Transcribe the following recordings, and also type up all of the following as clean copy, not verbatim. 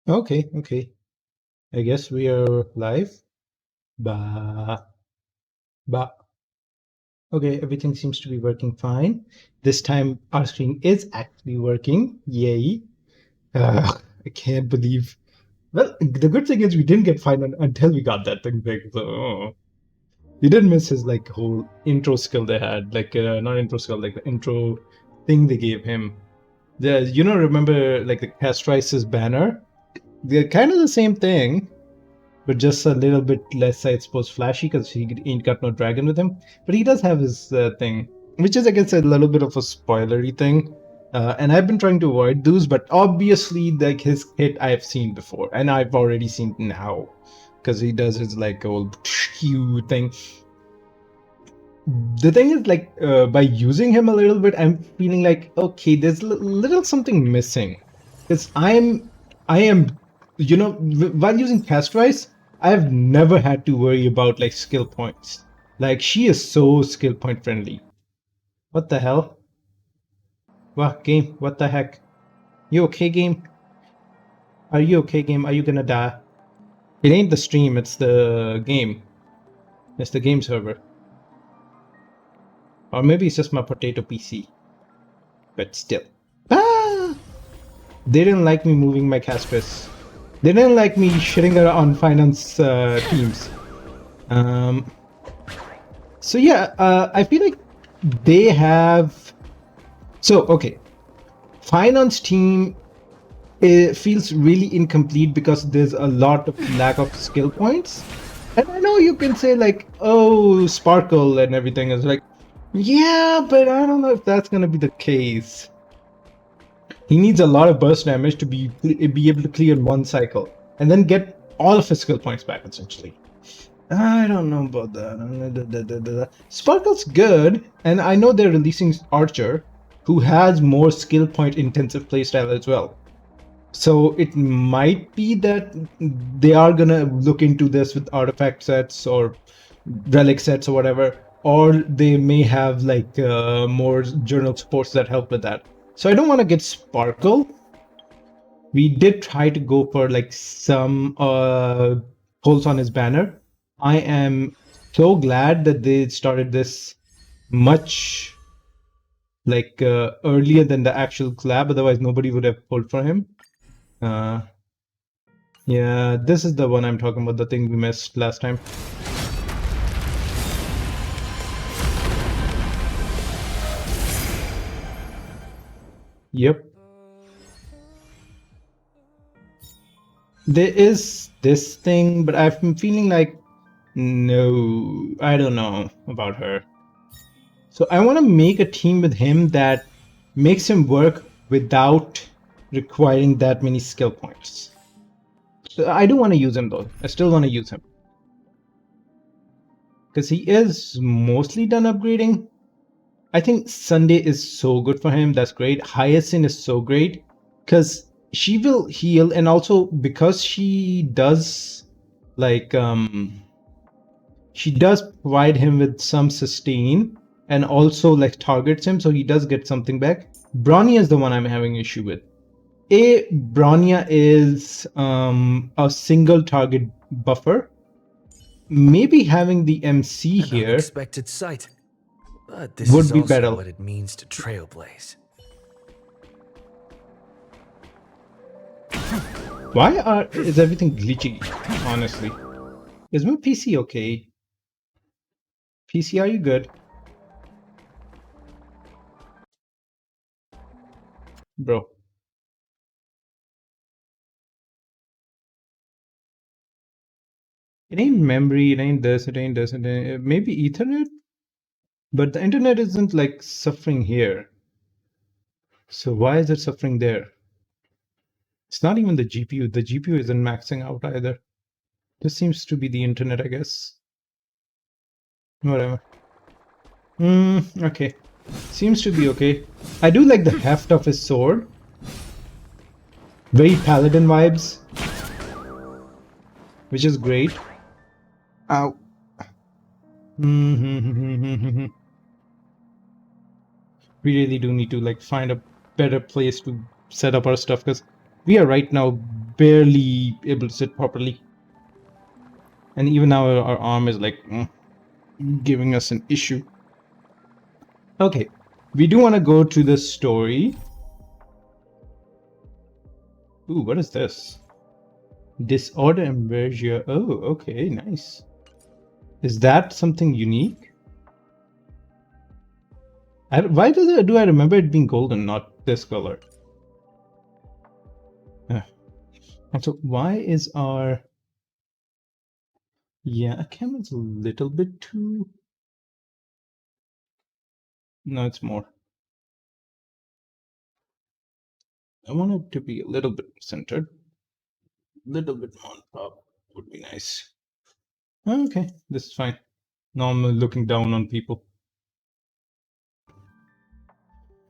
Okay, okay. I guess we are live. Bah, bah. Okay, everything seems to be working fine. This time our screen is actually working. Yay. I can't believe. Well, the good thing is we didn't get fined until we got that thing big. So we didn't miss his like whole intro skill they had. Like not intro skill, like the intro thing they gave him. Remember like the Castrice's banner? They're kind of the same thing, but just a little bit less, I suppose, flashy because he ain't got no dragon with him. But he does have his thing, which is, I guess, a little bit of a spoilery thing. And I've been trying to avoid those, but obviously, like his hit, I've seen before, and I've already seen now because he does his like old thing. The thing is, like, by using him a little bit, I'm feeling like, okay, there's a little something missing. Because I am, while using Castrice, I've never had to worry about like skill points. Like, she is so skill point friendly. What the hell? What game? What the heck? You okay, game? Are you okay, game? Are you gonna die? It ain't the stream, it's the game. It's the game server. Or maybe it's just my potato PC. But still. Ah! They didn't like me moving my Caspers. They didn't like me shitting around on finance teams. Um, so yeah, I feel like they have. So okay, finance team it feels really incomplete because there's a lot of lack of skill points. And I know you can say like, oh, Sparkle and everything is like, yeah, but I don't know if that's gonna be the case. He needs a lot of burst damage to be able to clear one cycle and then get all of his skill points back, essentially. I don't know about that. Sparkle's good, and I know they're releasing Archer, who has more skill point intensive playstyle as well. So it might be that they are gonna look into this with artifact sets or relic sets or whatever, or they may have like more journal supports that help with that. So I don't want to get Sparkle. We did try to go for like some pulls on his banner. I am so glad that they started this much like earlier than the actual collab. Otherwise, nobody would have pulled for him. Uh, yeah, this is the one I'm talking about. The thing we missed last time. Yep. There is this thing, but I've been feeling like no, I don't know about her. So I want to make a team with him that makes him work without requiring that many skill points. So I do want to use him though. I still want to use him. Because he is mostly done upgrading. I think Sunday is so good for him. That's great. Hyacinth is so great. Because she will heal, and also because she does like she does provide him with some sustain and also like targets him, so he does get something back. Bronya is the one I'm having issue with. Bronya is a single target buffer. Maybe having the MC An here unexpected sight, but this would is be also better. what it means to trailblaze. Why is everything glitchy? Honestly, is my PC okay? PC, are you good, bro? It ain't memory. It ain't this. It ain't this. It ain't, maybe Ethernet, but the internet isn't like suffering here. So why is it suffering there? It's not even the GPU. The GPU isn't maxing out either. This seems to be the internet, I guess. Whatever. Okay. Seems to be okay. I do like the heft of his sword. Very paladin vibes. Which is great. Ow. We really do need to like find a better place to set up our stuff because we are right now barely able to sit properly. And even now our arm is like giving us an issue. Okay, we do want to go to the story. Ooh, what is this? Disorder amnesia. Oh, okay, nice. Is that something unique? Why do I remember it being golden, not this color? Also, why is our... Yeah, a camel's a little bit too... No, it's more. I want it to be a little bit centered. A little bit on top would be nice. Okay, this is fine. Now I'm looking down on people.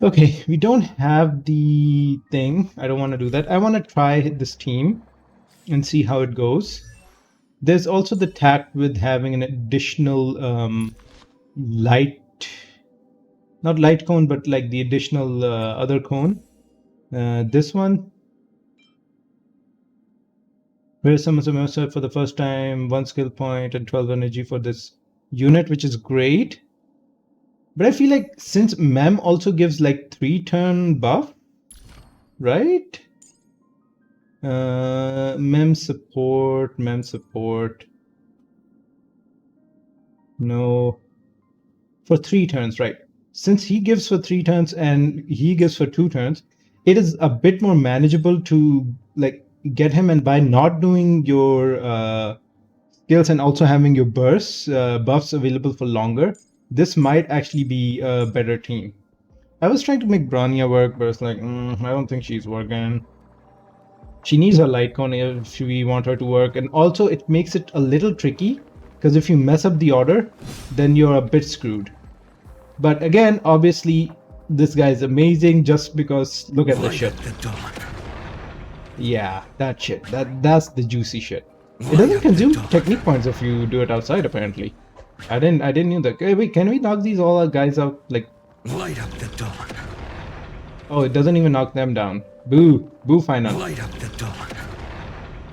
Okay, we don't have the thing. I don't want to do that. I want to try this team and see how it goes. There's also the tact with having an additional light, not light cone, but like the additional other cone. This one, where someone's immersive for the first time, 1 skill point and 12 energy for this unit, which is great. But I feel like since Mem also gives like 3-turn buff, right? Mem support. No. For 3 turns, right? Since he gives for 3 turns and he gives for 2 turns, it is a bit more manageable to like get him, and by not doing your skills and also having your bursts, buffs available for longer, this might actually be a better team. I was trying to make Branya work, but it's like, I don't think she's working. She needs her light cone if we want her to work, and also it makes it a little tricky, because if you mess up the order, then you're a bit screwed. But again, obviously, this guy is amazing just because look at this shit. Yeah, that shit. That's the juicy shit. It doesn't consume technique points if you do it outside, apparently. I didn't know that. Hey, wait, can we knock these all guys out? Like, Light up the dawn. oh, it doesn't even knock them down. Boo, boo, final. Light up the dawn.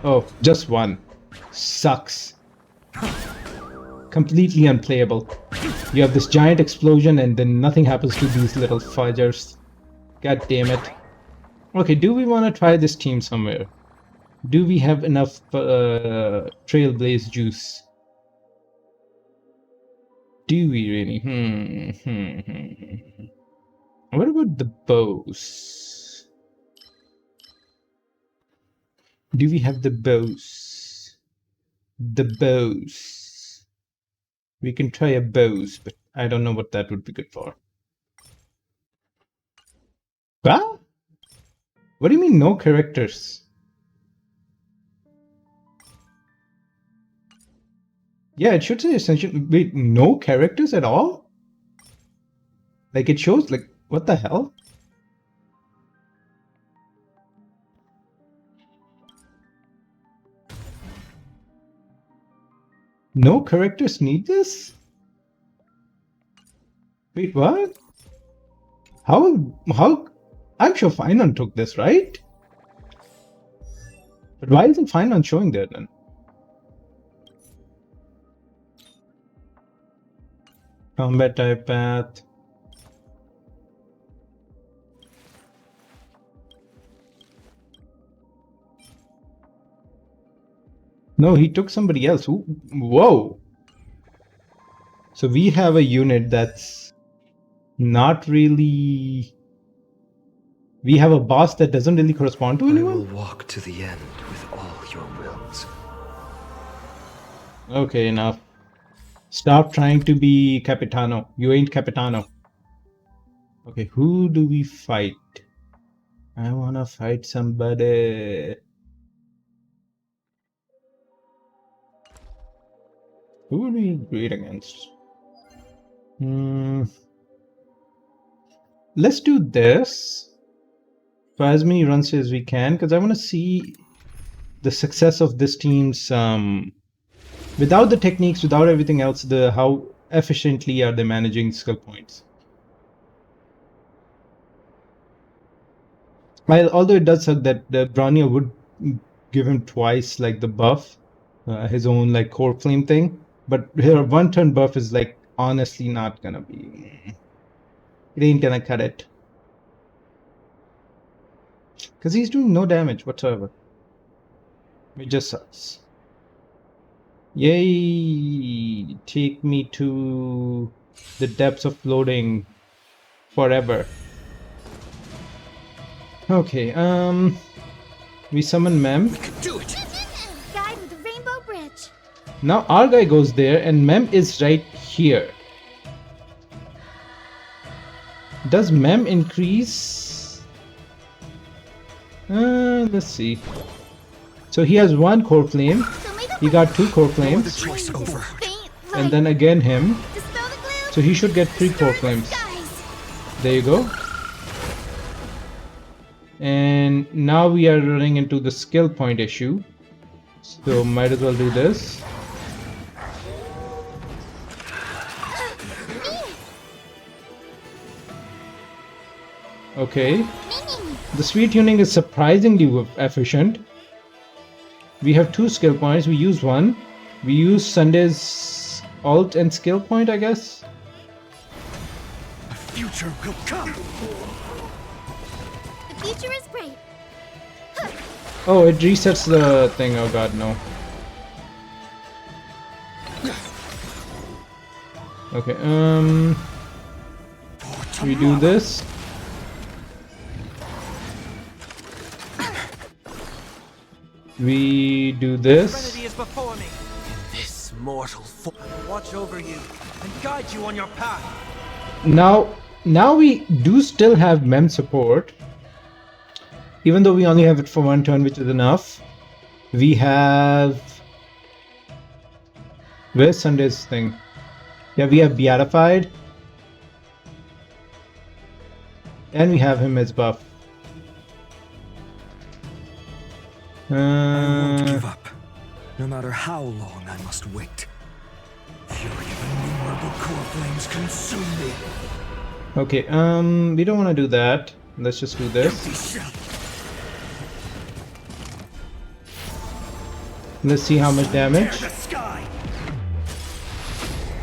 Oh, just one. Sucks. Completely unplayable. You have this giant explosion and then nothing happens to these little fudgers. God damn it. Okay, do we want to try this team somewhere? Do we have enough Trailblaze juice? Do we really? What about the bows? Do we have the bows? The bows. We can try a bows, but I don't know what that would be good for. Ah? What do you mean no characters? Yeah, it should say essential. Wait, no characters at all? Like it shows like what the hell? No characters need this? Wait, what? How I'm sure Finon took this, right? But why isn't Finon showing there then? Combat type path. No, he took somebody else. Who? Whoa. So we have a unit that's not really... We have a boss that doesn't really correspond to anyone? I will walk to the end with all your wills. Okay, enough. Stop trying to be Capitano. You ain't Capitano. Okay, who do we fight? I wanna fight somebody. Who are we great against? Let's do this for as many runs as we can, because I want to see the success of this team's without the techniques, without everything else, how efficiently are they managing skill points. Although it does suck that the Branya would give him twice like the buff, his own like core flame thing. But her 1 turn buff is like honestly not gonna be. It ain't gonna cut it. Because he's doing no damage whatsoever. It just sucks. Yay! Take me to the depths of floating forever. Okay, we summon Mem. We can do it. Guide with the rainbow bridge. Now our guy goes there and Mem is right here. Does Mem increase? Let's see. So he has 1 core flame. So may the He got 2 core The flames. choice over. faint And light then again him. dispel the gloom. So he should get 3 core Stir the flames. skies. There you go. And now we are running into the skill point issue. So might as well do this. Okay. The speed tuning is surprisingly efficient. We have 2 skill points. We use 1. We use Sunday's alt and skill point, I guess. The future will come. The future is bright. Oh, it resets the thing. Oh god, no. Okay, we do this. We do this. Serenity is before me. This mortal form. Watch over you and guide you on your path. Now we do still have Mem support. Even though we only have it for 1 turn, which is enough. We have... Where's Sunday's thing? Yeah, we have Beatified. And we have him as buff. I won't give up, no matter how long I must wait. Fury of innumerable core flames consume me. Okay, we don't want to do that. Let's just do this. Empty shell. Let's see how much Tear damage. the sky.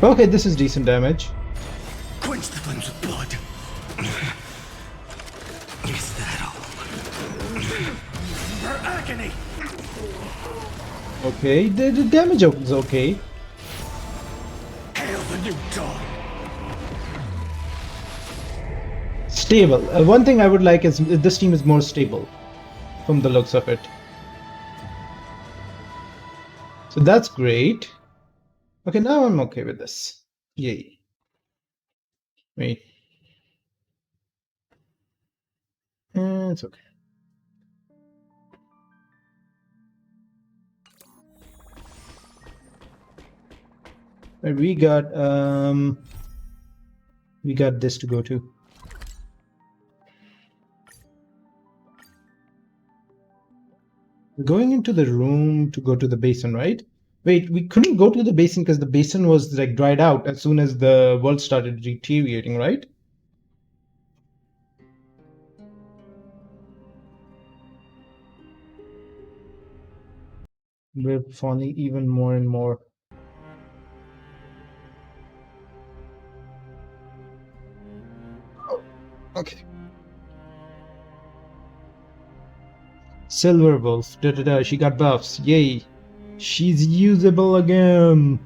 Okay, this is decent damage. Quench the flames with blood. Is that all? Her agony. Okay, the damage is okay. Hail the new dawn. Stable. One thing I would like is this team is more stable from the looks of it. So that's great. Okay, now I'm okay with this. Yay. Wait. It's okay. But we got this to go to. We're going into the room to go to the basin, right? Wait, we couldn't go to the basin because the basin was like dried out as soon as the world started deteriorating, right? We're falling even more and more. Oh, okay. Silver Wolf, she got buffs, yay! She's usable again!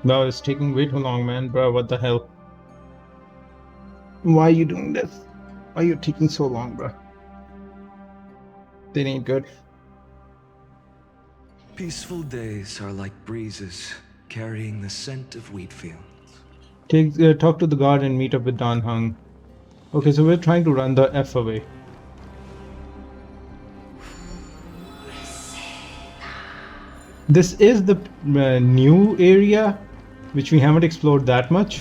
Wow, it's taking way too long, man. Bro, what the hell? Why are you doing this? Why are you taking so long, bro? They ain't good. Peaceful days are like breezes carrying the scent of wheat fields. Talk to the guard and meet up with Dan Hung. Okay, so we're trying to run the F away. This is the new area which we haven't explored that much.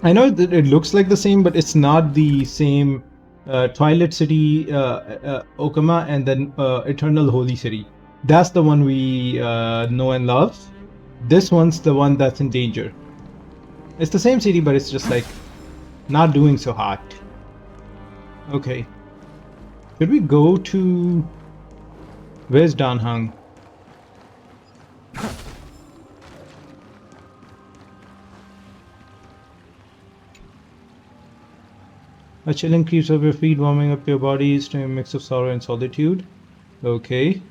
I know that it looks like the same, but it's not the same. Twilight City, Okama, and then Eternal Holy City. That's the one we know and love. This one's the one that's in danger. It's the same city, but it's just like not doing so hot. Okay. Should we go to... Where's Dan Hung? A chilling creeps up your feet, warming up your body, a mix of sorrow and solitude. Okay.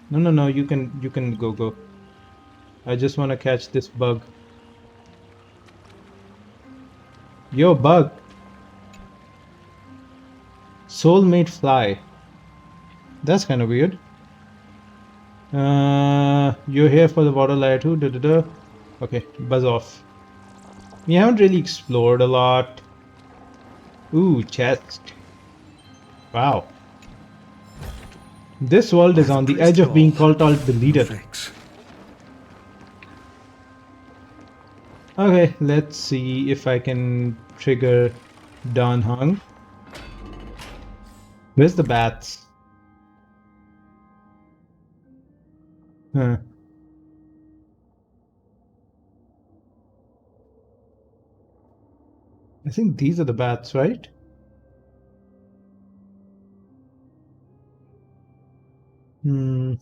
No, you can go. I just want to catch this bug. Yo, bug. Soulmate fly. That's kind of weird. You're here for the water layer too. Okay, buzz off. We haven't really explored a lot. Ooh, chest. Wow. This world is on the edge of being called alt deleted. Okay, let's see if I can trigger Dan Hung. Where's the bats? Huh. I think these are the bats, right? Hmm.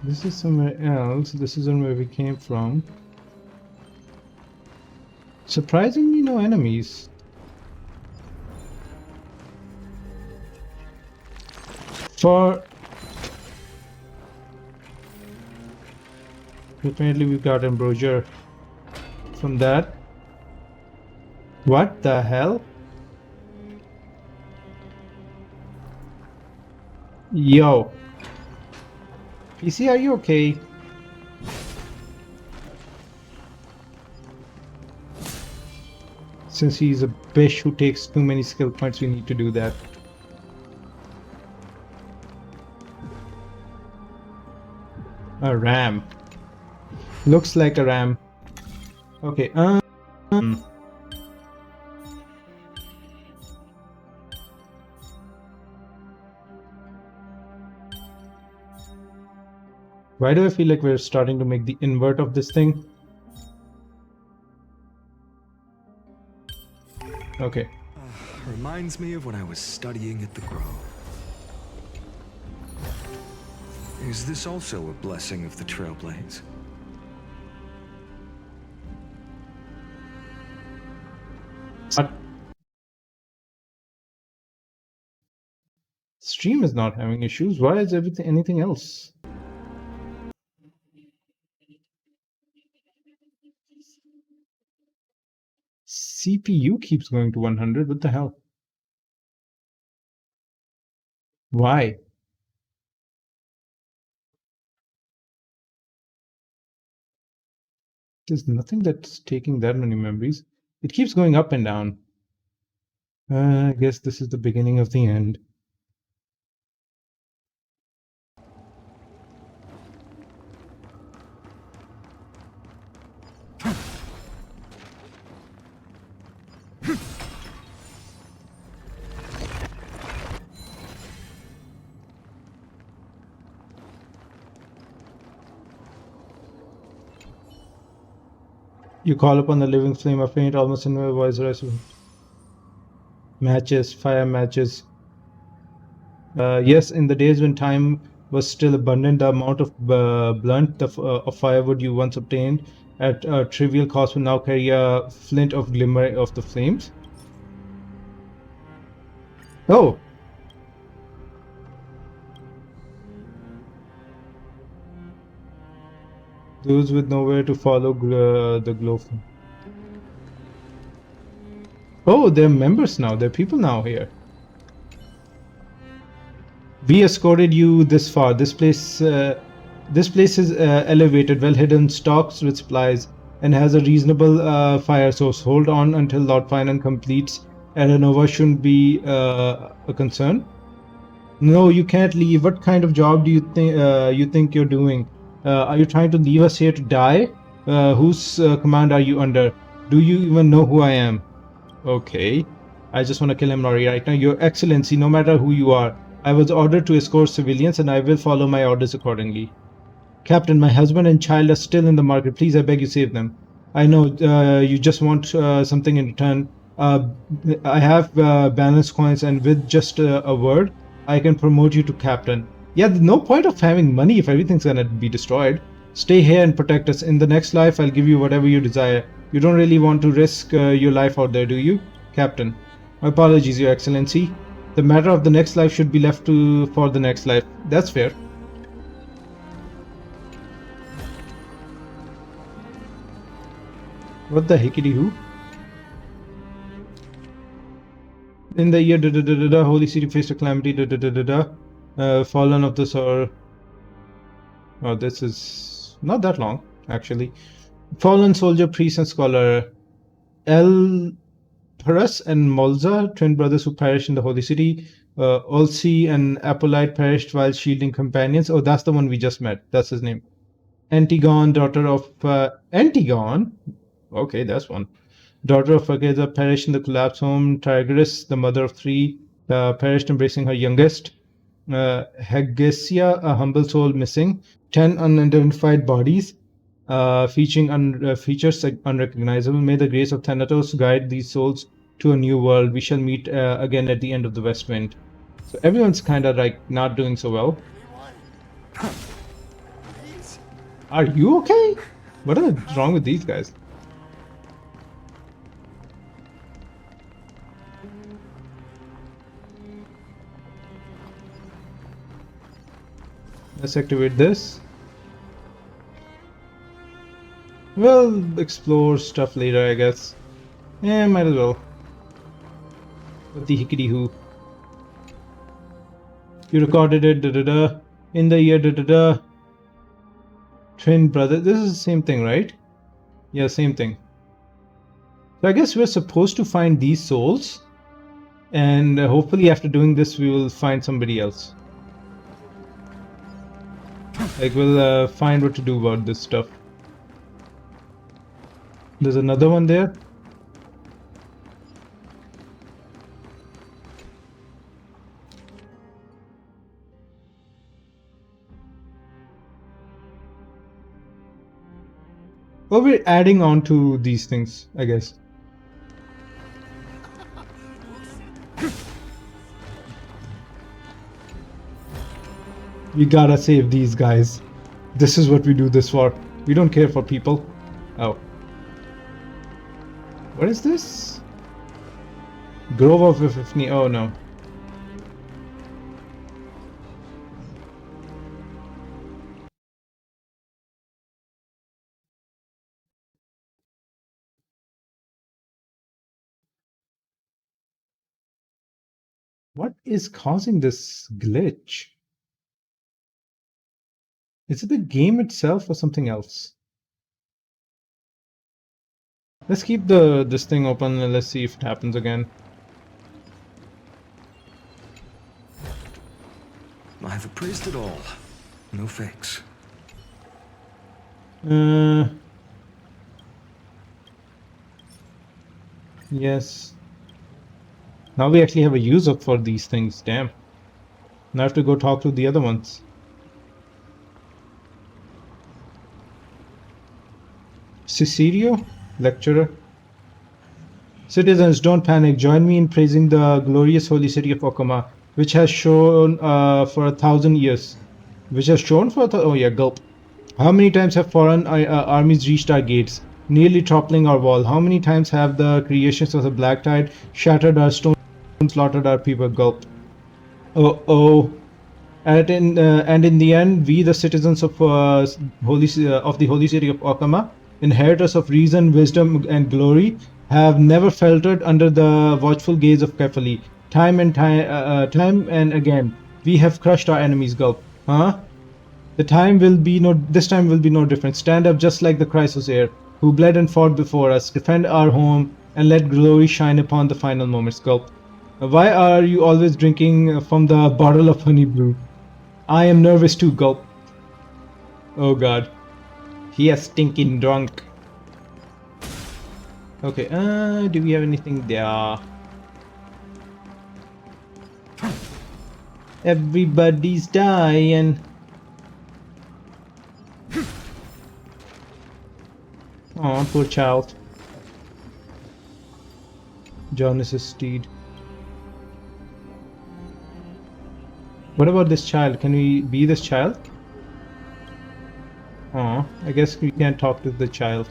This is somewhere else. This isn't where we came from. Surprisingly, no enemies. Apparently we got a brochure from that. What the hell? Yo. PC, are you okay? Since he's a bish who takes too many skill points, we need to do that. A ram. Looks like a ram. Okay, why do I feel like we're starting to make the invert of this thing? Okay. Reminds me of when I was studying at the Grove. Is this also a blessing of the Trailblades? Stream is not having issues. Why is anything else? CPU keeps going to 100. What the hell? Why? There's nothing that's taking that many memories. It keeps going up and down. I guess this is the beginning of the end. You call upon the living flame of faint, almost in my voice. Matches, fire matches. Yes, in the days when time was still abundant, the amount of blunt of firewood you once obtained at a trivial cost will now carry a flint of glimmer of the flames. Oh! Those with nowhere to follow the glow flame. Oh, they're members now. They're people now here. We escorted you this far. This place is elevated, well hidden, stocks with supplies, and has a reasonable fire source. Hold on until Lord Finan completes. Aranova shouldn't be a concern. No, you can't leave. What kind of job do you think you're doing? Are you trying to leave us here to die? Whose command are you under? Do you even know who I am? Okay. I just want to kill him right now. Your Excellency, no matter who you are, I was ordered to escort civilians and I will follow my orders accordingly. Captain, my husband and child are still in the market. Please, I beg you, save them. I know you just want something in return. I have balance coins, and with just a word, I can promote you to captain. Yeah, there's no point of having money if everything's gonna be destroyed. Stay here and protect us. In the next life, I'll give you whatever you desire. You don't really want to risk your life out there, do you? Captain. My apologies, Your Excellency. The matter of the next life should be left for the next life. That's fair. What the hickety who? In the year Holy City faced a calamity fallen of the Sor. Oh, this is not that long, actually. Fallen soldier, priest, and scholar El Paras and Molza, twin brothers who perished in the Holy City. Olsi and Apollite perished while shielding companions. Oh, that's the one we just met. That's his name. Antigone, daughter of Antigone. Okay, that's one. Daughter of Ageza perished in the collapse home. Tigris, the mother of three, perished embracing her youngest. Hegesia, a humble soul missing. 10 unidentified bodies, features unrecognizable. May the grace of Thanatos guide these souls to a new world. We shall meet again at the end of the West Wind. So everyone's kind of like not doing so well. Are you okay? What is wrong with these guys? Let's activate this. We'll explore stuff later, I guess. Yeah, might as well. What the hickety who? You recorded it, in the year, twin brother. This is the same thing, right? Yeah, same thing. So I guess we're supposed to find these souls, and hopefully after doing this, we will find somebody else. Like, we'll find what to do about this stuff. There's another one there. Well, we're adding on to these things, I guess. We gotta save these guys. This is what we do this for. We don't care for people. Oh. What is this? Grove of Epiphany. Oh no. What is causing this glitch? Is it the game itself or something else? Let's keep this thing open and let's see if it happens again. I've appraised it all. No fakes. Yes. Now we actually have a user for these things. Damn. Now I have to go talk to the other ones. Cicerio, lecturer. Citizens, don't panic. Join me in praising the glorious holy city of Okama, which has shown for 1,000 years. Which has shown for oh yeah, gulp. How many times have foreign armies reached our gates, nearly toppling our wall? How many times have the creations of the Black Tide shattered our stone, slaughtered our people? Gulp. Oh. And in the end, we, the citizens of the holy city of Okama, inheritors of reason, wisdom, and glory, have never faltered under the watchful gaze of Kefali. Time and again, we have crushed our enemies. Gulp. Huh? This time will be no different. Stand up just like the Christ was here. who bled and fought before us, defend our home and let glory shine upon the final moments. Gulp. Why are you always drinking from the bottle of honey blue? I am nervous too. Gulp. Oh god. He is stinking drunk. Okay, do we have anything there? Everybody's dying. Oh, poor child. Jonas' steed. What about this child? Can we be this child? Oh, I guess we can't talk to the child.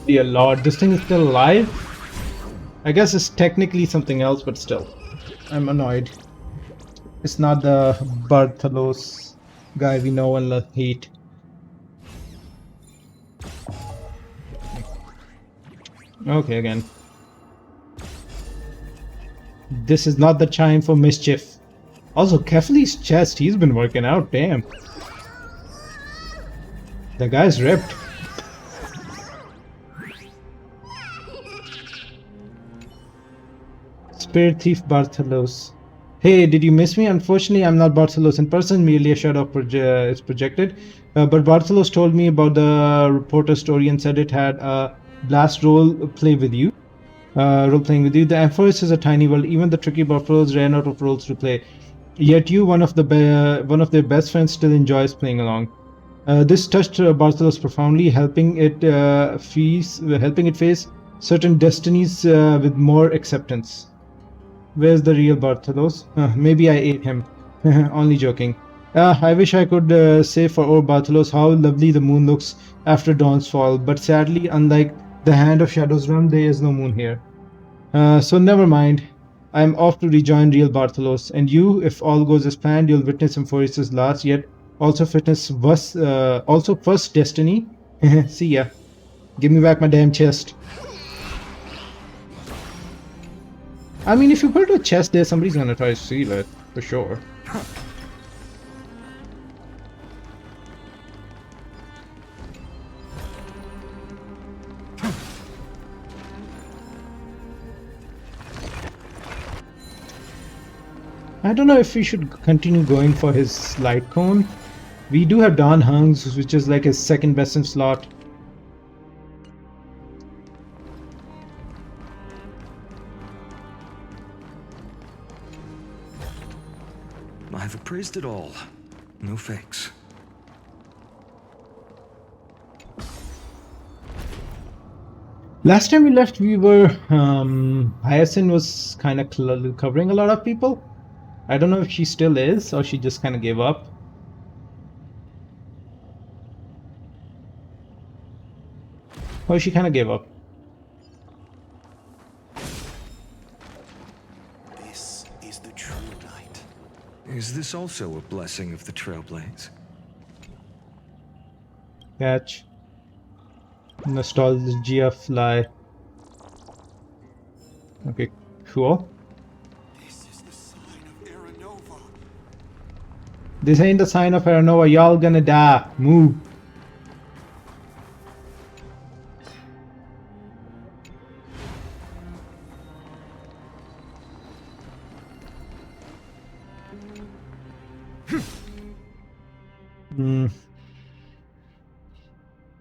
Dear Lord, this thing is still alive? I guess it's technically something else, but still. I'm annoyed. It's not the Bartholos guy we know and hate. Okay, again. This is not the time for mischief. Also, Kefli's chest, he's been working out, damn. The guy's ripped. Spirit Thief Bartholos. Hey, did you miss me? Unfortunately, I'm not Bartholos in person, merely a shadow is projected. But Bartholos told me about the reporter story and said it had a blast role playing with you. The Amphoris is a tiny world. Even the tricky Bartholos ran out of roles to play. Yet you, one of their best friends, still enjoys playing along. This touched Bartholos profoundly, helping it face certain destinies with more acceptance. Where's the real Bartholos? Maybe I ate him. Only joking. I wish I could say for old Bartholos how lovely the moon looks after dawn's fall, but sadly, unlike the Hand of Shadows realm, there is no moon here. So never mind. I'm off to rejoin real Bartholos, and you, if all goes as planned, you'll witness Amphoris' last yet also first destiny. See ya. Give me back my damn chest. I mean, if you put a chest there, somebody's gonna try to steal it, for sure. I don't know if we should continue going for his light cone. We do have Dan Hung's, which is like his second best in slot. I've appraised it all. No fakes. Last time we left, we were Hyacinth was kind of covering a lot of people. I don't know if she still is or she just kind of gave up. Or she kind of gave up. This is the true light. Is this also a blessing of the Trailblades? Catch. Nostalgia fly. Okay, cool. This is the sign of Aranova. This ain't the sign of Aranova. Y'all gonna die. Move.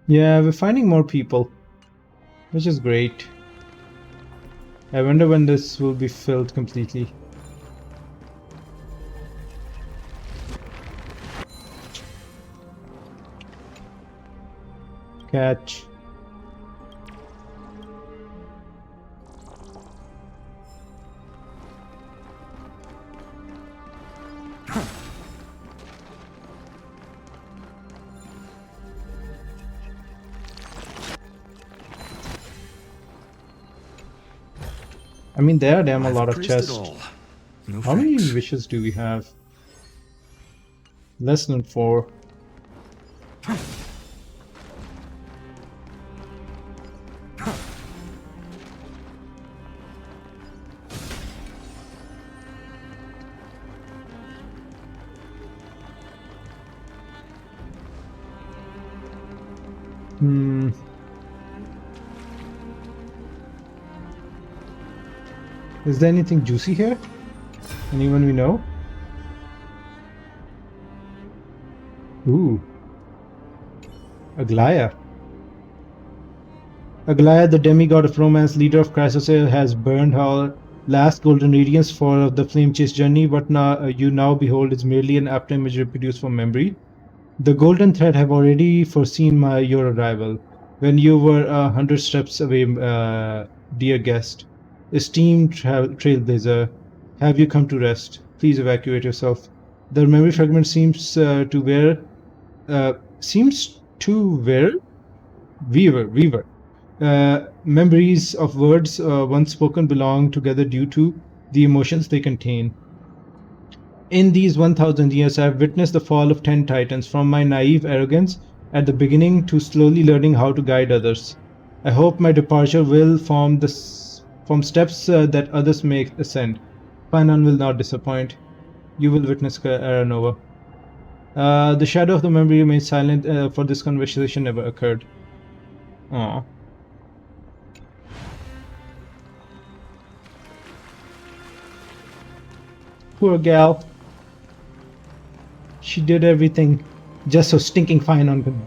Yeah, we're finding more people, which is great. I wonder when this will be filled completely. Catch. I mean, there are damn a lot of chests. No How many fakes. wishes do we have? Less than 4. Hmm. Is there anything juicy here? Anyone we know? Ooh. Aglaya. Aglaya, the demigod of romance, leader of Chrysosis, has burned her last golden radiance for the flame chase journey. What now you now behold is merely an after image reproduced from memory. The golden thread have already foreseen your arrival. When you were 100 steps away, dear guest, esteemed trailblazer, have you come to rest? Please evacuate yourself. The memory fragment seems to weaver. Memories of words once spoken belong together due to the emotions they contain. In these 1,000 years, I have witnessed the fall of 10 titans, from my naive arrogance at the beginning to slowly learning how to guide others. I hope my departure will form steps that others may ascend. Finan will not disappoint. You will witness Aranova. The shadow of the memory remains silent, for this conversation never occurred. Aww. Poor gal. She did everything just so stinking Finan could.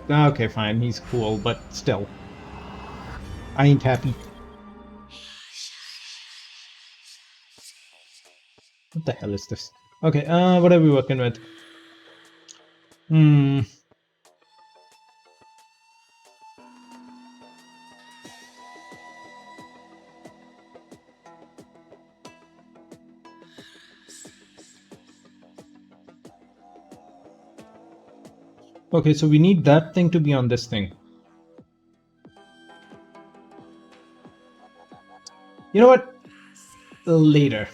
Okay, fine, he's cool, but still. I ain't happy. What the hell is this? Okay, what are we working with? Okay, so we need that thing to be on this thing. You know what? Later.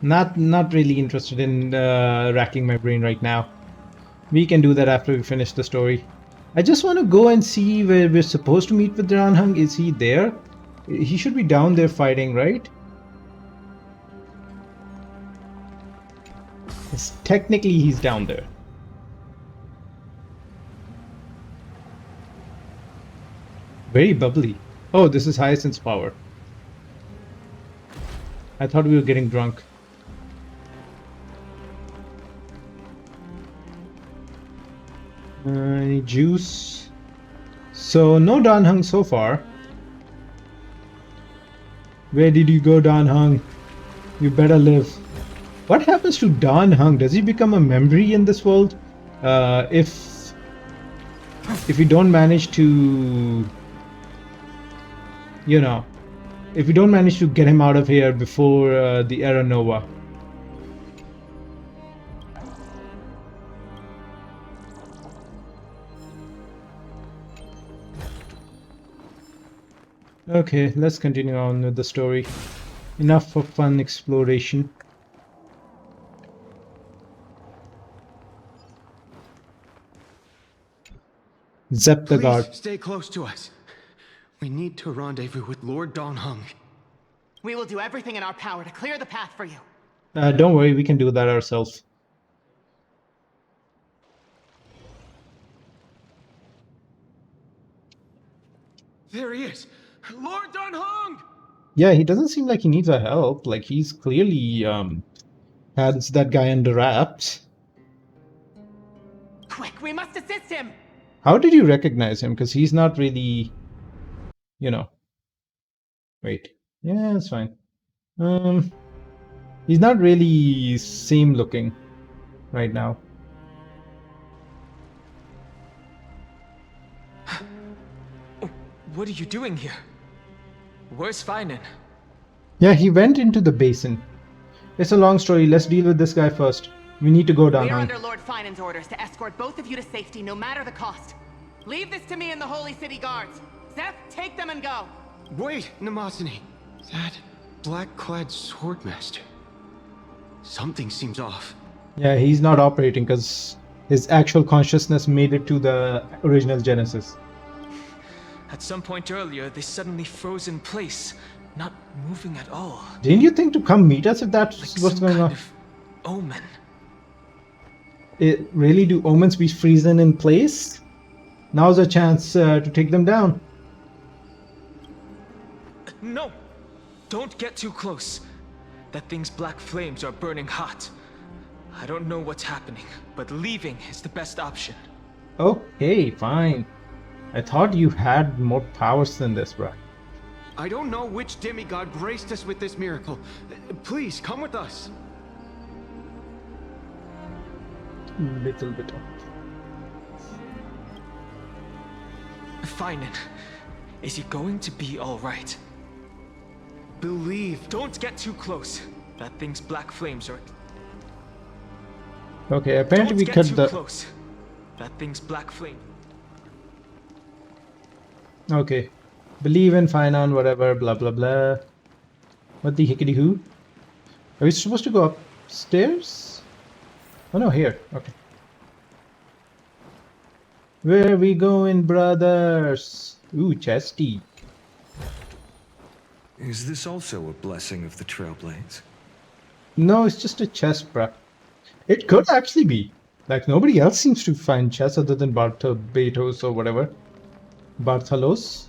Not really interested in racking my brain right now. We can do that after we finish the story. I just want to go and see where we're supposed to meet with Ranhung. Is he there? He should be down there fighting, right? Yes, technically he's down there. Very bubbly. Oh, this is Hyacinth's power. I thought we were getting drunk. Any juice? So, no Danhung so far. Where did you go, Danhung? You better live. What happens to Danhung? Does he become a memory in this world? If we don't manage to... You know, if we don't manage to get him out of here before the Era Nova. Okay, let's continue on with the story. Enough for fun exploration. Zep the guard. Please stay close to us. We need to rendezvous with Lord Donhung. We will do everything in our power to clear the path for you. Don't worry, we can do that ourselves. There he is! Lord Donhung! Yeah, he doesn't seem like he needs our help. Like, he's clearly, has that guy under wraps. Quick, we must assist him! How did you recognize him? Because he's not really, you know. Wait. Yeah, it's fine. He's not really same looking right now. What are you doing here? Where's Finan? Yeah, he went into the basin. It's a long story. Let's deal with this guy first. We need to go down. We are under Lord Finan's orders to escort both of you to safety, no matter the cost. Leave this to me and the Holy City Guards. Zeph, take them and go. Wait, Namasani. That black-clad swordmaster. Something seems off. Yeah, he's not operating because His actual consciousness made it to the original Genesis. At some point earlier, they suddenly froze in place, not moving at all. Didn't you think to come meet us if that's Like what's some going kind on? of omen. It really do omens be freezing in place? Now's a chance to take them down. No! Don't get too close. That thing's black flames are burning hot. I don't know what's happening, but leaving is the best option. Okay, fine. I thought you had more powers than this, bruh. I don't know which demigod graced us with this miracle. Please, come with us. Little bit of... Finan, is he going to be alright? Believe. Don't get too close. That thing's black flames are... Okay, apparently Don't we get cut too the... close. That thing's black flame. Okay. Believe in Finan, whatever, blah blah blah. What the hickety hoo? Are we supposed to go upstairs? Oh no, here. Okay. Where are we going, brothers? Ooh, chesty. Is this also a blessing of the Trailblades? No, it's just a chest, bruh. It could actually be. Like, nobody else seems to find chests other than Bartos or whatever. Barthalos.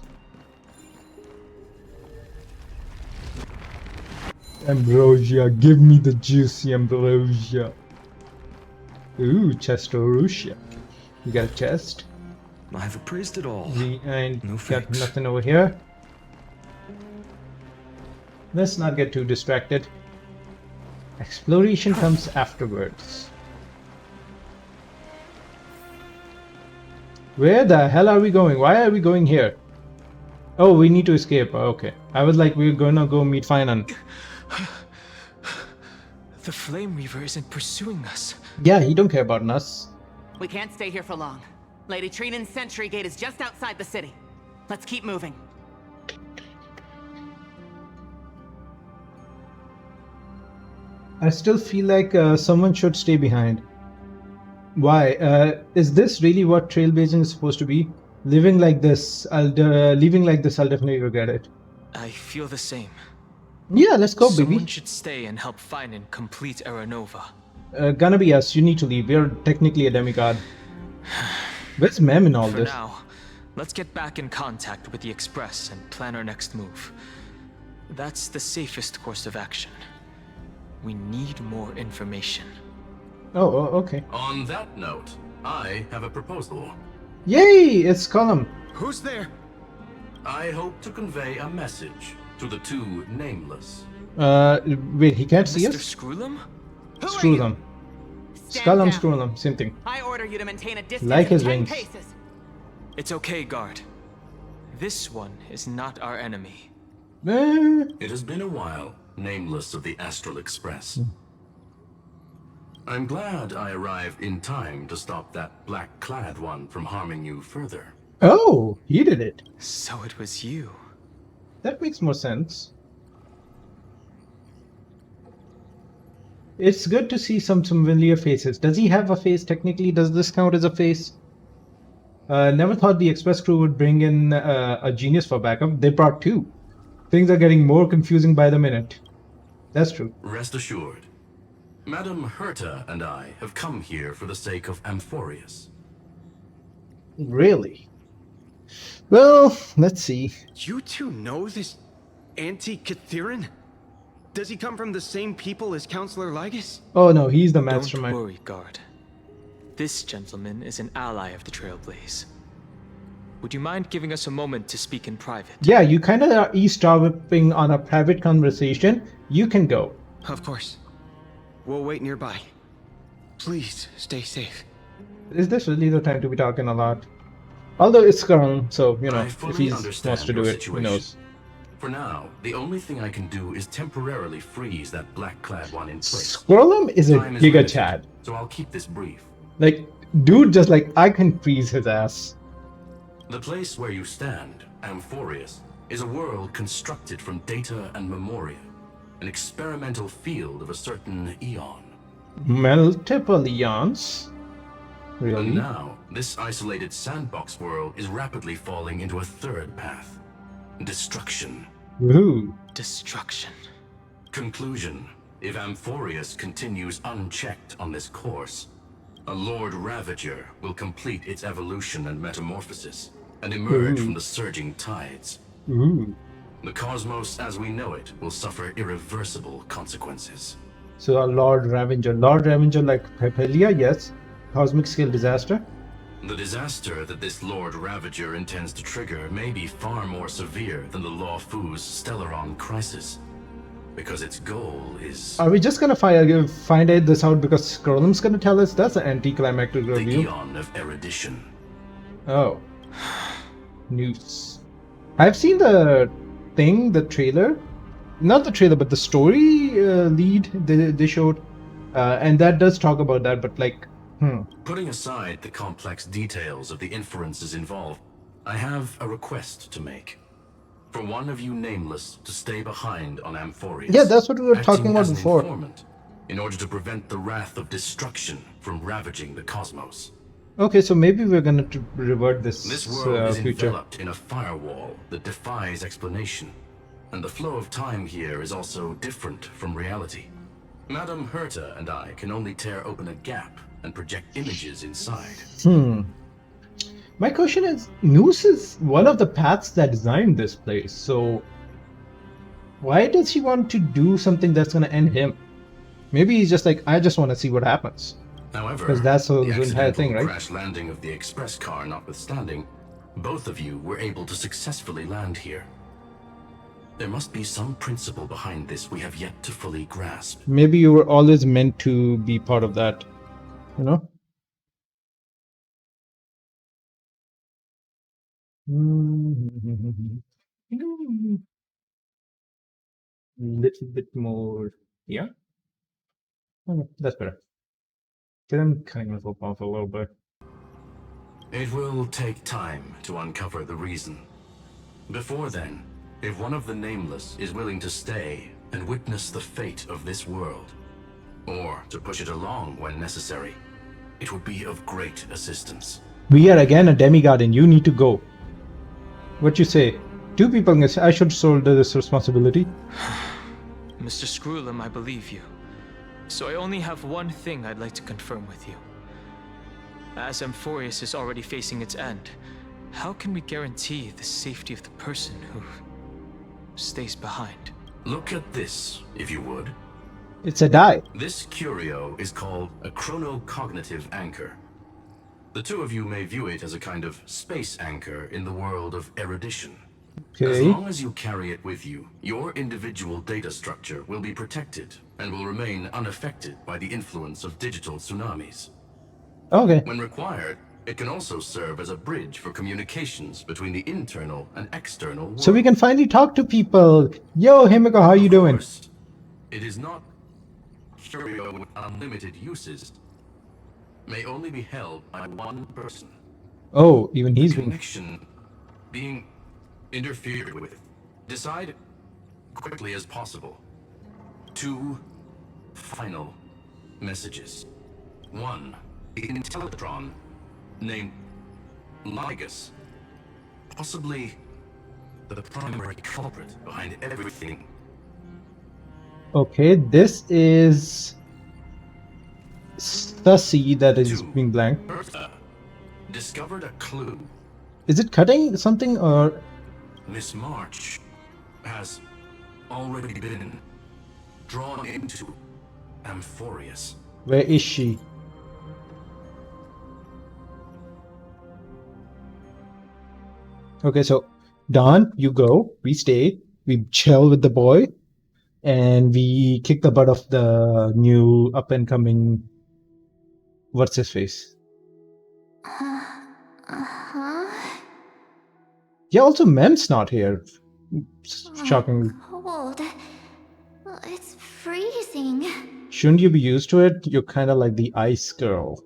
Ambrosia, give me the juicy ambrosia. Ooh, Chestorusia. You got a chest? I have appraised it all. We ain't No got thanks. nothing over here. Let's not get too distracted. Exploration comes afterwards. Where the hell are we going? Why are we going here? Oh, we need to escape. Okay. I was like, we're gonna go meet Finan. The Flame Reaver isn't pursuing us. Yeah, he don't care about us. We can't stay here for long. Lady Trinan's sentry gate is just outside the city. Let's keep moving. I still feel like someone should stay behind. Why? Is this really what trailblazing is supposed to be? Living like this, leaving like this, I'll definitely regret it. I feel the same. Yeah, let's go, Someone baby. should stay and help Finan complete Aranova. Gonna be us. You need to leave. We're technically a demigod. Where's Mem in all For this? now, let's get back in contact with the Express and plan our next move. That's the safest course of action. We need more information. Oh, okay. On that note, I have a proposal. Yay! It's Column. Who's there? I hope to convey a message to the two nameless. Wait, he can't see Mr. us? Screwlum? Who are Screw you? them. Stand Skullum, down. screw them. Same thing. I order you to maintain a distance Like of his 10 wings. paces. It's okay, guard. This one is not our enemy. It has been a while, nameless of the Astral Express. I'm glad I arrived in time to stop that black-clad one from harming you further. Oh, he did it. So it was you. That makes more sense. It's good to see some familiar faces. Does he have a face technically? Does this count as a face? Never thought the Express crew would bring in a genius for backup. They brought two. Things are getting more confusing by the minute. That's true. Rest assured, Madame Herta and I have come here for the sake of Amphorius. Really? Well, let's see. You two know this anti-Catherin? Does he come from the same people as Counselor Lygus? Oh no, he's the Don't mastermind. worry, guard. This gentleman is an ally of the Trailblaze. Would you mind giving us a moment to speak in private? Yeah, you kind of are eavesdropping on a private conversation. You can go. Of course. We'll wait nearby. Please, stay safe. Is this really the time to be talking a lot? Although it's Karan, so, you know, I if fully he understand wants to do your it, who situation. knows. For now, the only thing I can do is temporarily freeze that black-clad one in place. Squirrelum is a Time is giga limited, chad. so I'll keep this brief. Like, dude, just like, I can freeze his ass. The place where you stand, Amphorius, is a world constructed from data and memoria, an experimental field of a certain eon. Multiple eons. And Really? now, this isolated sandbox world is rapidly falling into a third path. Destruction. Woohoo. Destruction. Conclusion. If Amphorius continues unchecked on this course, a Lord Ravager will complete its evolution and metamorphosis, and emerge from the surging tides. Ooh. The cosmos as we know it will suffer irreversible consequences. So a Lord Ravager. Lord Ravager like Hypelia, yes. Cosmic scale disaster. The disaster that this Lord Ravager intends to trigger may be far more severe than the Law Fu's Stellaron crisis, because its goal is Are we just gonna find this out because Scrollum's gonna tell us? That's an anticlimactic the review. Eon of Erudition. Oh. News. I've seen the thing, the trailer. Not the trailer, but the story lead they showed. And that does talk about that, but like, Putting aside the complex details of the inferences involved, I have a request to make. For one of you nameless to stay behind on Amphorius. Yeah, that's what we were talking acting about as an before. informant, in order to prevent the wrath of destruction from ravaging the cosmos. Okay, so maybe we're gonna revert this, This world is future. enveloped in a firewall that defies explanation, and the flow of time here is also different from reality. Madame Herta and I can only tear open a gap and project images inside. My question is, Noose is one of the paths that designed this place, so why does he want to do something that's gonna end him? Maybe he's just like, I just want to see what happens. However, 'Cause that's the the entire accidental thing, right? crash landing of the express car notwithstanding, both of you were able to successfully land here. There must be some principle behind this we have yet to fully grasp. Maybe you were always meant to be part of that, you know? Little bit more, yeah? Oh, that's better. Get him cutting myself off a little bit. It will take time to uncover the reason. Before then, if one of the Nameless is willing to stay and witness the fate of this world, or to push it along when necessary, it would be of great assistance. We are again a demigod and you need to go. What you say? Two people can say, I should shoulder this responsibility. Mr. Screwlum, I believe you. So I only have one thing I'd like to confirm with you. As Amphorius is already facing its end, how can we guarantee the safety of the person who stays behind? Look at this, if you would. It's a die. This curio is called a chronocognitive anchor. The two of you may view it as a kind of space anchor in the world of erudition. As Okay. long as you carry it with you, your individual data structure will be protected and will remain unaffected by the influence of digital tsunamis. Okay. When required, it can also serve as a bridge for communications between the internal and external world. So we can finally talk to people. Yo, Himiko, how you Of doing? course, it is not curio with unlimited uses. May only be held by one person. Oh, even he's being... Connection being interfered with. Decide quickly as possible. 2 final messages. 1, the Intellitron named Ligus, possibly the primary culprit behind everything. Okay, this is... Stussy that is 2, being blank. Bertha discovered a clue. Is it cutting something or... Miss March has already been drawn into Amphorius. Where is she? Okay, so Don, you go. We stay. We chill with the boy. And we kick the butt of the new up-and-coming... What's his face? Yeah, also Mem's not here. Shocking. Cold. It's freezing. Shouldn't you be used to it? You're kind of like the ice girl.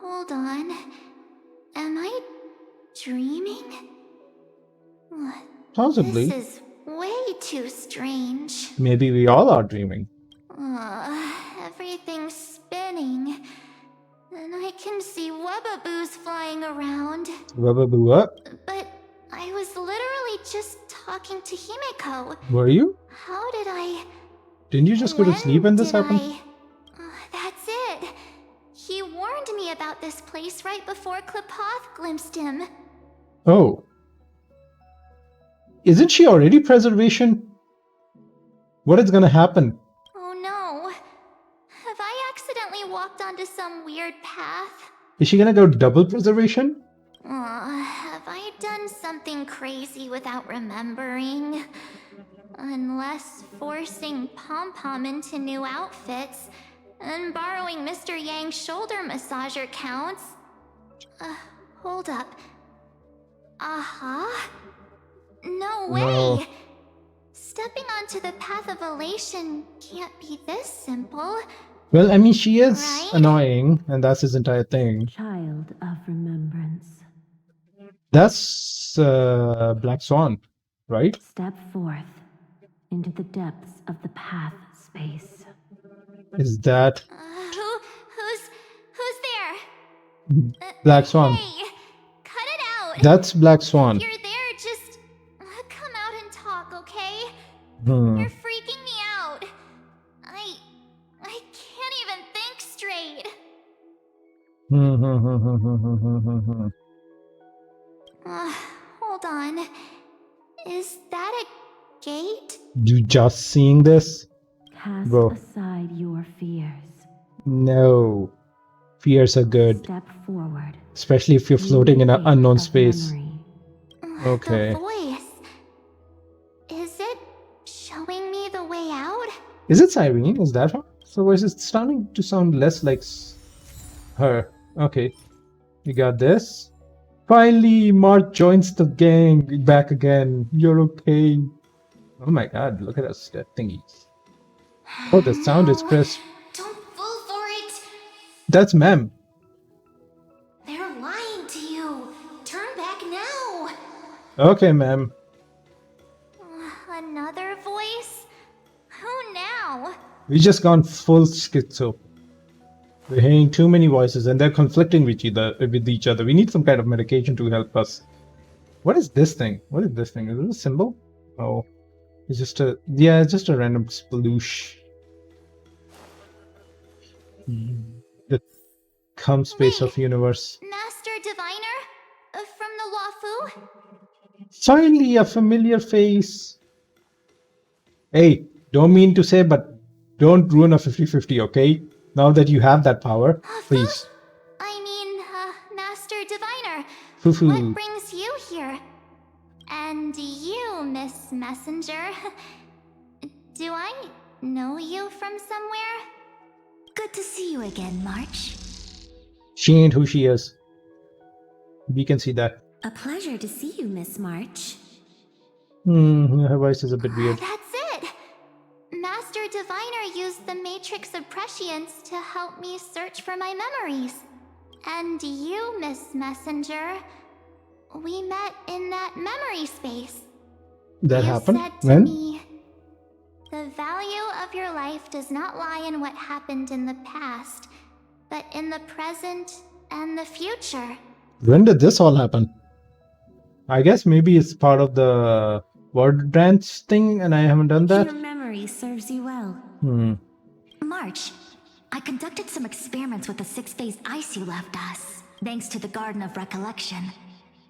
Hold on. Am I dreaming? What? Possibly. This is way too strange. Maybe we all are dreaming. Everything's spinning. And I What? But I was literally just talking to Himeko. Were you? How did I... Didn't you just go to sleep when this did happened? That's it. He warned me about this place right before Klapoth glimpsed him. Oh. Isn't she already preservation? What is gonna happen? Oh no. Have I accidentally walked onto some weird path? Is she gonna go double preservation? Have I done something crazy without remembering? Unless forcing Pom-Pom into new outfits and borrowing Mr. Yang's shoulder massager counts. Hold up. No way! No. Stepping onto the path of elation can't be this simple. Well, I mean, she is Right? annoying, and that's his entire thing. Child of remembrance. That's Black Swan, right? Step forth into the depths of the path space. Is that Who's there? Black Swan? Hey, cut it out. That's Black Swan. If you're there, just come out and talk, okay? Hmm. You're freaking me out. I can't even think straight. Hold on. Is that a gate? You just seeing this? Cast Bro. aside your fears. No. Fears are good, Step forward. especially if you're floating in an unknown space. Okay. The voice. Is it showing me the way out? Is it Cyrene? Is that her? So is it starting to sound less like her? Okay. You got this. Finally, Mark joins the gang back again. You're okay. Oh my god, look at that step thingies. Oh, the sound is crisp. Don't fall for it. That's Mem. They're lying to you. Turn back now. Okay, Mem. Another voice? Who now? We just gone full schizo. We're hearing too many voices and they're conflicting with each other. We need some kind of medication to help us. What is this thing? What is this thing? Is it a symbol? Oh. It's just a... Yeah, it's just a random sploosh. The cum space of universe. Master Diviner? From the Wafu? Finally, a familiar face. Hey, don't mean to say, but don't ruin a 50-50, okay? Now that you have that power, please. I mean, Master Diviner. Foo-foo. What brings you here? And you, Miss Messenger. Do I know you from somewhere? Good to see you again, March. She ain't who she is. We can see that. A pleasure to see you, Miss March. Her voice is a bit weird. That's it! Master Diviner used the Matrix of Prescience to help me search for my memories. And you, Miss Messenger, we met in that memory space. That You happened? said to When? me, the value of your life does not lie in what happened in the past, but in the present and the future. When did this all happen? I guess maybe it's part of the word dance thing and I haven't done that. Your memory serves you well. March, I conducted some experiments with the 6-phase ice you left us. Thanks to the Garden of Recollection,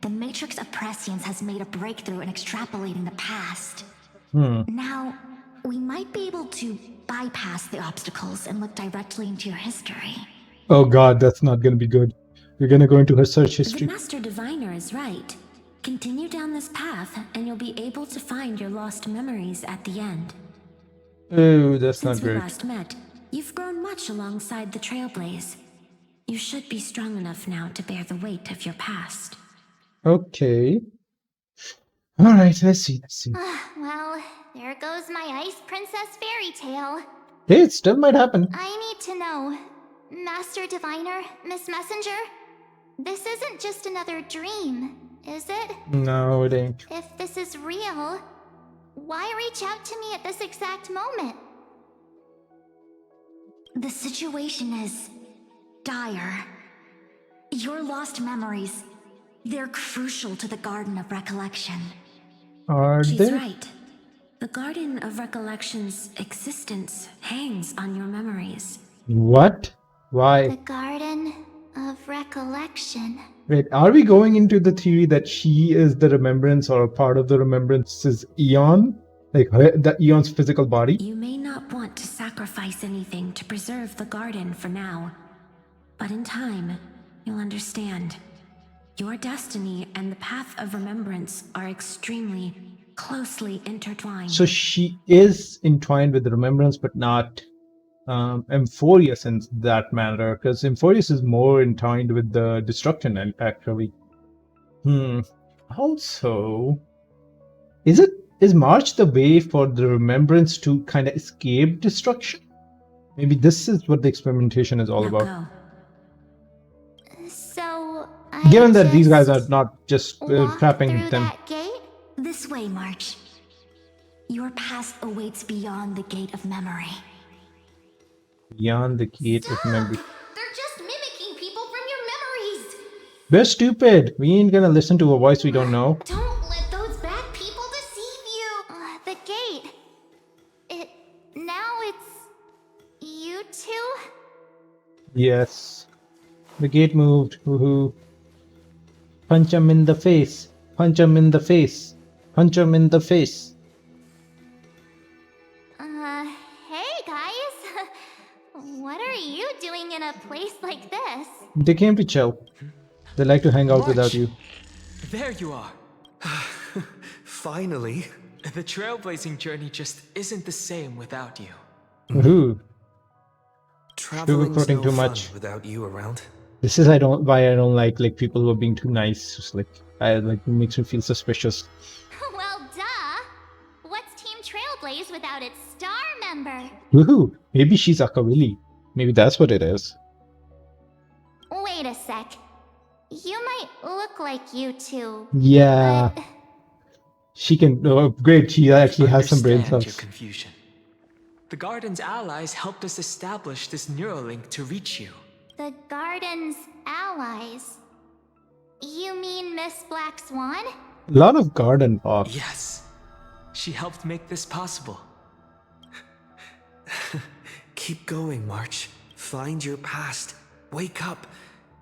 the Matrix of Prescience has made a breakthrough in extrapolating the past. Now, we might be able to bypass the obstacles and look directly into your history. Oh god, that's not gonna be good. We're gonna go into her search The history. Master Diviner is right. Continue down this path, and you'll be able to find your lost memories at the end. Oh, that's not Since we great. last met, you've grown much alongside the Trailblaze. You should be strong enough now to bear the weight of your past. Okay. Alright, let's see. Well, there goes my Ice Princess fairy tale. Hey, it still might happen. I need to know, Master Diviner, Miss Messenger, this isn't just another dream, is it? No, it ain't. If this is real, why reach out to me at this exact moment? The situation is dire. Your lost memories, They're crucial to the Garden of Recollection. Are She's they? right. The Garden of Recollection's existence hangs on your memories. What? Why? The Garden of Recollection. Wait, are we going into the theory that she is the remembrance or a part of the remembrance's Eon? Like the Eon's physical body? You may not want to sacrifice anything to preserve the garden for now, but in time, you'll understand. Your destiny and the path of remembrance are extremely closely intertwined. So she is entwined with the remembrance, but not Emphorius in that manner, because Emphorius is more entwined with the destruction, and actually. Also, is March the way for the remembrance to kind of escape destruction? Maybe this is what the experimentation is all Now about. go. So, I Given that these guys just are not just walk trapping through them. that gate? This way, March. Your past awaits beyond the Gate of Memory. Beyond the gate of memory. They're just mimicking people from your memories. We're stupid. We ain't gonna listen to a voice we don't know. Don't let those bad people deceive you. The gate. Now it's you two? Yes. The gate moved. Woohoo. Punch him in the face. Punch him in the face. Punch him in the face. Hey guys. What are you doing in a place like this? They came to chill. They like to hang out March. without you. There you are. Finally. The trailblazing journey just isn't the same without you. Woohoo. Traveling's Sugarcoating no too fun much. without you around. This is why I don't like people who are being too nice. Just it makes me feel suspicious. Well, duh. What's Team Trailblaze without its star member? Woohoo. Maybe she's Akawili. Maybe that's what it is. Wait a sec. You might look like you two. Yeah. But She can. Oh, great. She actually has some brain Understand your cells. confusion. The Garden's allies helped us establish this Neuralink to reach you. the Garden's allies. You mean Miss Black Swan? A lot of garden talk. Yes. She helped make this possible. Keep going, March. Find your past. Wake up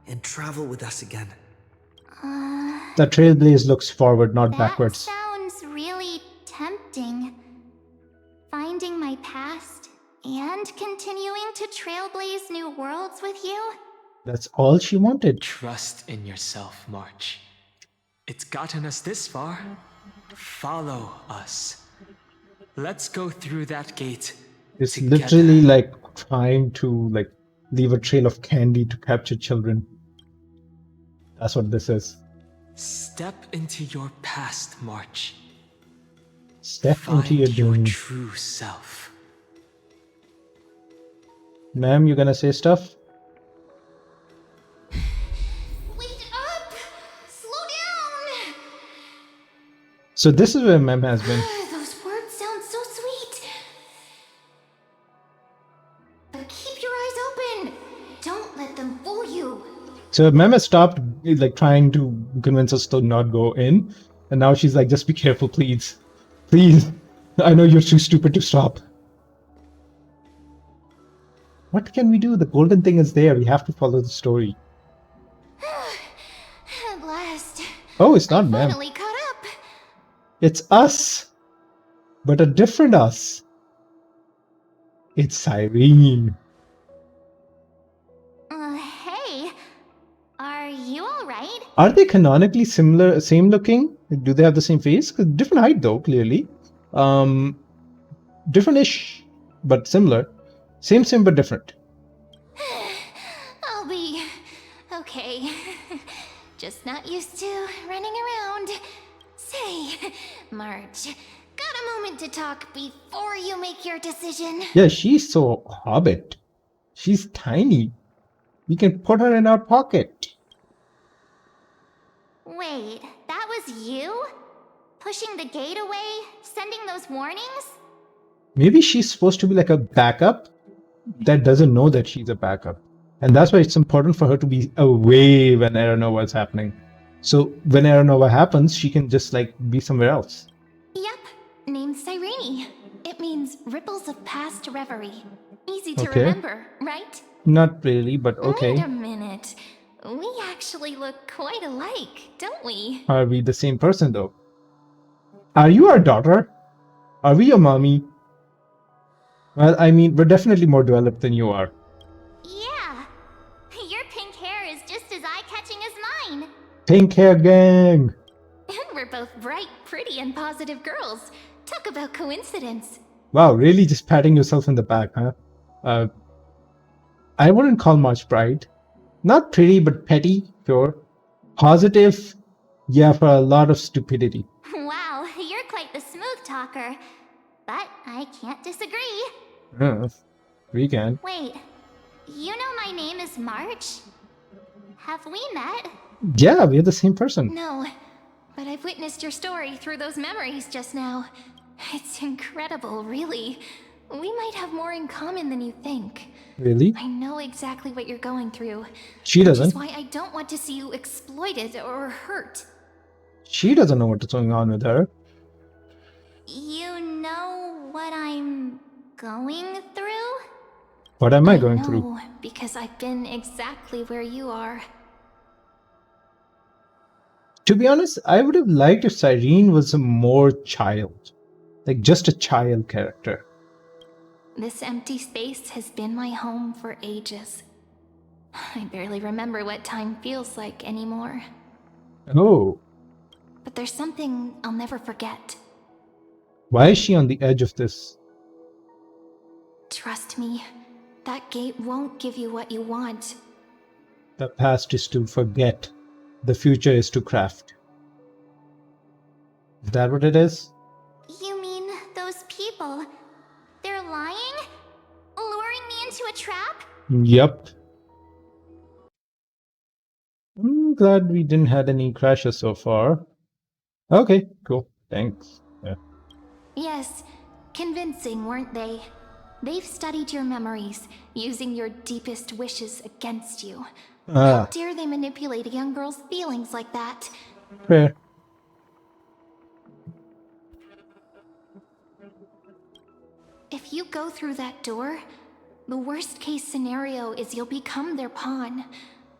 and travel with us again. The Trailblaze looks forward, not That backwards. sounds really tempting. Finding my past and continuing to trailblaze new worlds with you? That's all she wanted. Trust in yourself, March. It's gotten us this far. Follow us. Let's go through that gate. It's together. literally like trying to leave a trail of candy to capture children. That's what this is. Step into your past, March. Step Find into your journey. true self. Ma'am, you gonna say stuff? Wait up! Slow down! So this is where Ma'am has been. Those words sound so sweet. But keep your eyes open. Don't let them fool you. So Ma'am has stopped trying to convince us to not go in. And now she's like, just be careful, please. Please. I know you're too stupid to stop. What can we do? The golden thing is there. We have to follow the story. At last. Oh, it's not Ma'am. Finally caught up. It's us. But a different us. It's Cyrene. Hey. Are you alright? Are they canonically similar, same looking? Do they have the same face? 'Cause different height though, clearly. Different-ish, but similar. Same, but different. I'll be okay. Just not used to running around. Say, March, got a moment to talk before you make your decision? Yeah, she's so hobbit. She's tiny. We can put her in our pocket. Wait, that was you? Pushing the gate away? Sending those warnings? Maybe she's supposed to be like a backup that doesn't know that she's a backup. And that's why it's important for her to be away when I don't know what's happening. So when Era Nova happens, she can just like be somewhere else. Yep, named Cyrene. It means ripples of past reverie. Easy to Okay. remember, right? Not really, but Wait okay. a minute. We actually look quite alike, don't we? Are we the same person though? Are you our daughter? Are we your mommy? Well, I mean, we're definitely more developed than you are. Yeah. Your pink hair is just as eye-catching as mine. Pink hair gang! And we're both bright, pretty, and positive girls. Talk about coincidence. Wow, really just patting yourself in the back, huh? I wouldn't call much pride. Not pretty, but petty, sure. Positive, yeah, for a lot of stupidity. Wow, you're quite the smooth talker. But I can't disagree. We can. Wait, you know my name is March? Have we met? Yeah, we're the same person. No, but I've witnessed your story through those memories just now. It's incredible, really. We might have more in common than you think. Really? I know exactly what you're going through. She Which doesn't. is why I don't want to see you exploited or hurt. She doesn't know what's going on with her. You know what I'm going through? What am I going through? No, because I've been exactly where you are. To be honest, I would have liked if Cyrene was a more child. Like just a child character. This empty space has been my home for ages. I barely remember what time feels like anymore. Oh. But there's something I'll never forget. Why is she on the edge of this? Trust me, that gate won't give you what you want. The past is to forget. The future is to craft. Is that what it is? You mean those people? They're lying? Luring me into a trap? Yep. I'm glad we didn't had any crashes so far. Okay, cool. Thanks. Yeah. Yes, convincing, weren't they? They've studied your memories, using your deepest wishes against you. How dare they manipulate a young girl's feelings like that? Fair. If you go through that door, the worst case scenario is you'll become their pawn,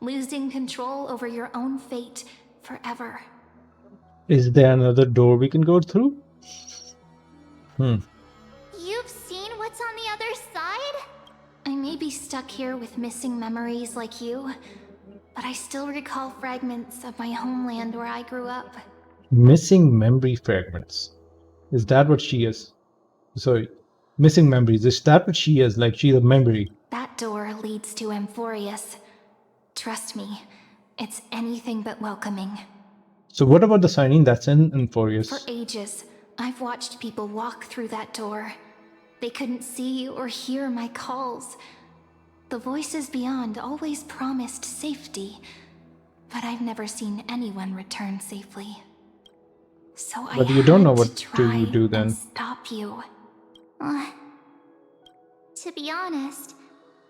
losing control over your own fate forever. Is there another door we can go through? You've seen what's on the other side? I may be stuck here with missing memories like you, but I still recall fragments of my homeland where I grew up. Missing memory fragments. Is that what she is? Sorry. Missing memories. Is that what she is? Like she's a memory. That door leads to Amphorius. Trust me, it's anything but welcoming. So what about the signing that's in Euphorius? For ages, I've watched people walk through that door. They couldn't see or hear my calls. The voices beyond always promised safety, but I've never seen anyone return safely. So But I you don't know had what to do you try do then? and stop you. To be honest,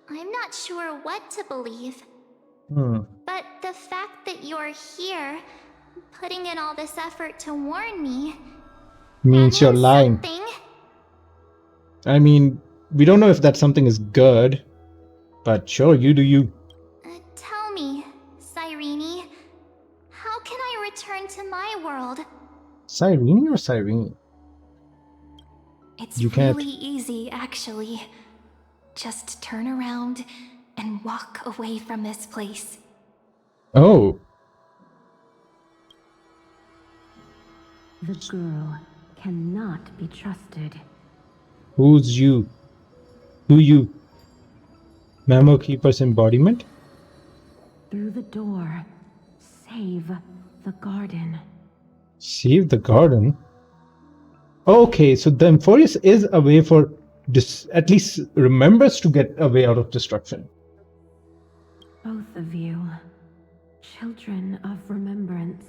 I'm not sure what to believe. But the fact that you're here, putting in all this effort to warn me, Means you're lying. something. I mean, we don't know if that something is good, but sure, you do you. Tell me, Cyrene, how can I return to my world? Cyrene or Cyrene? It's You can't. really easy, actually. Just turn around and walk away from this place. Oh, The girl cannot be trusted. who's you? Who you? Memo Keeper's embodiment? Through the door, save the garden. Save the garden? Okay, so the Euphorius is a way for at least remembers to get a way out of destruction. Both of you, children of remembrance.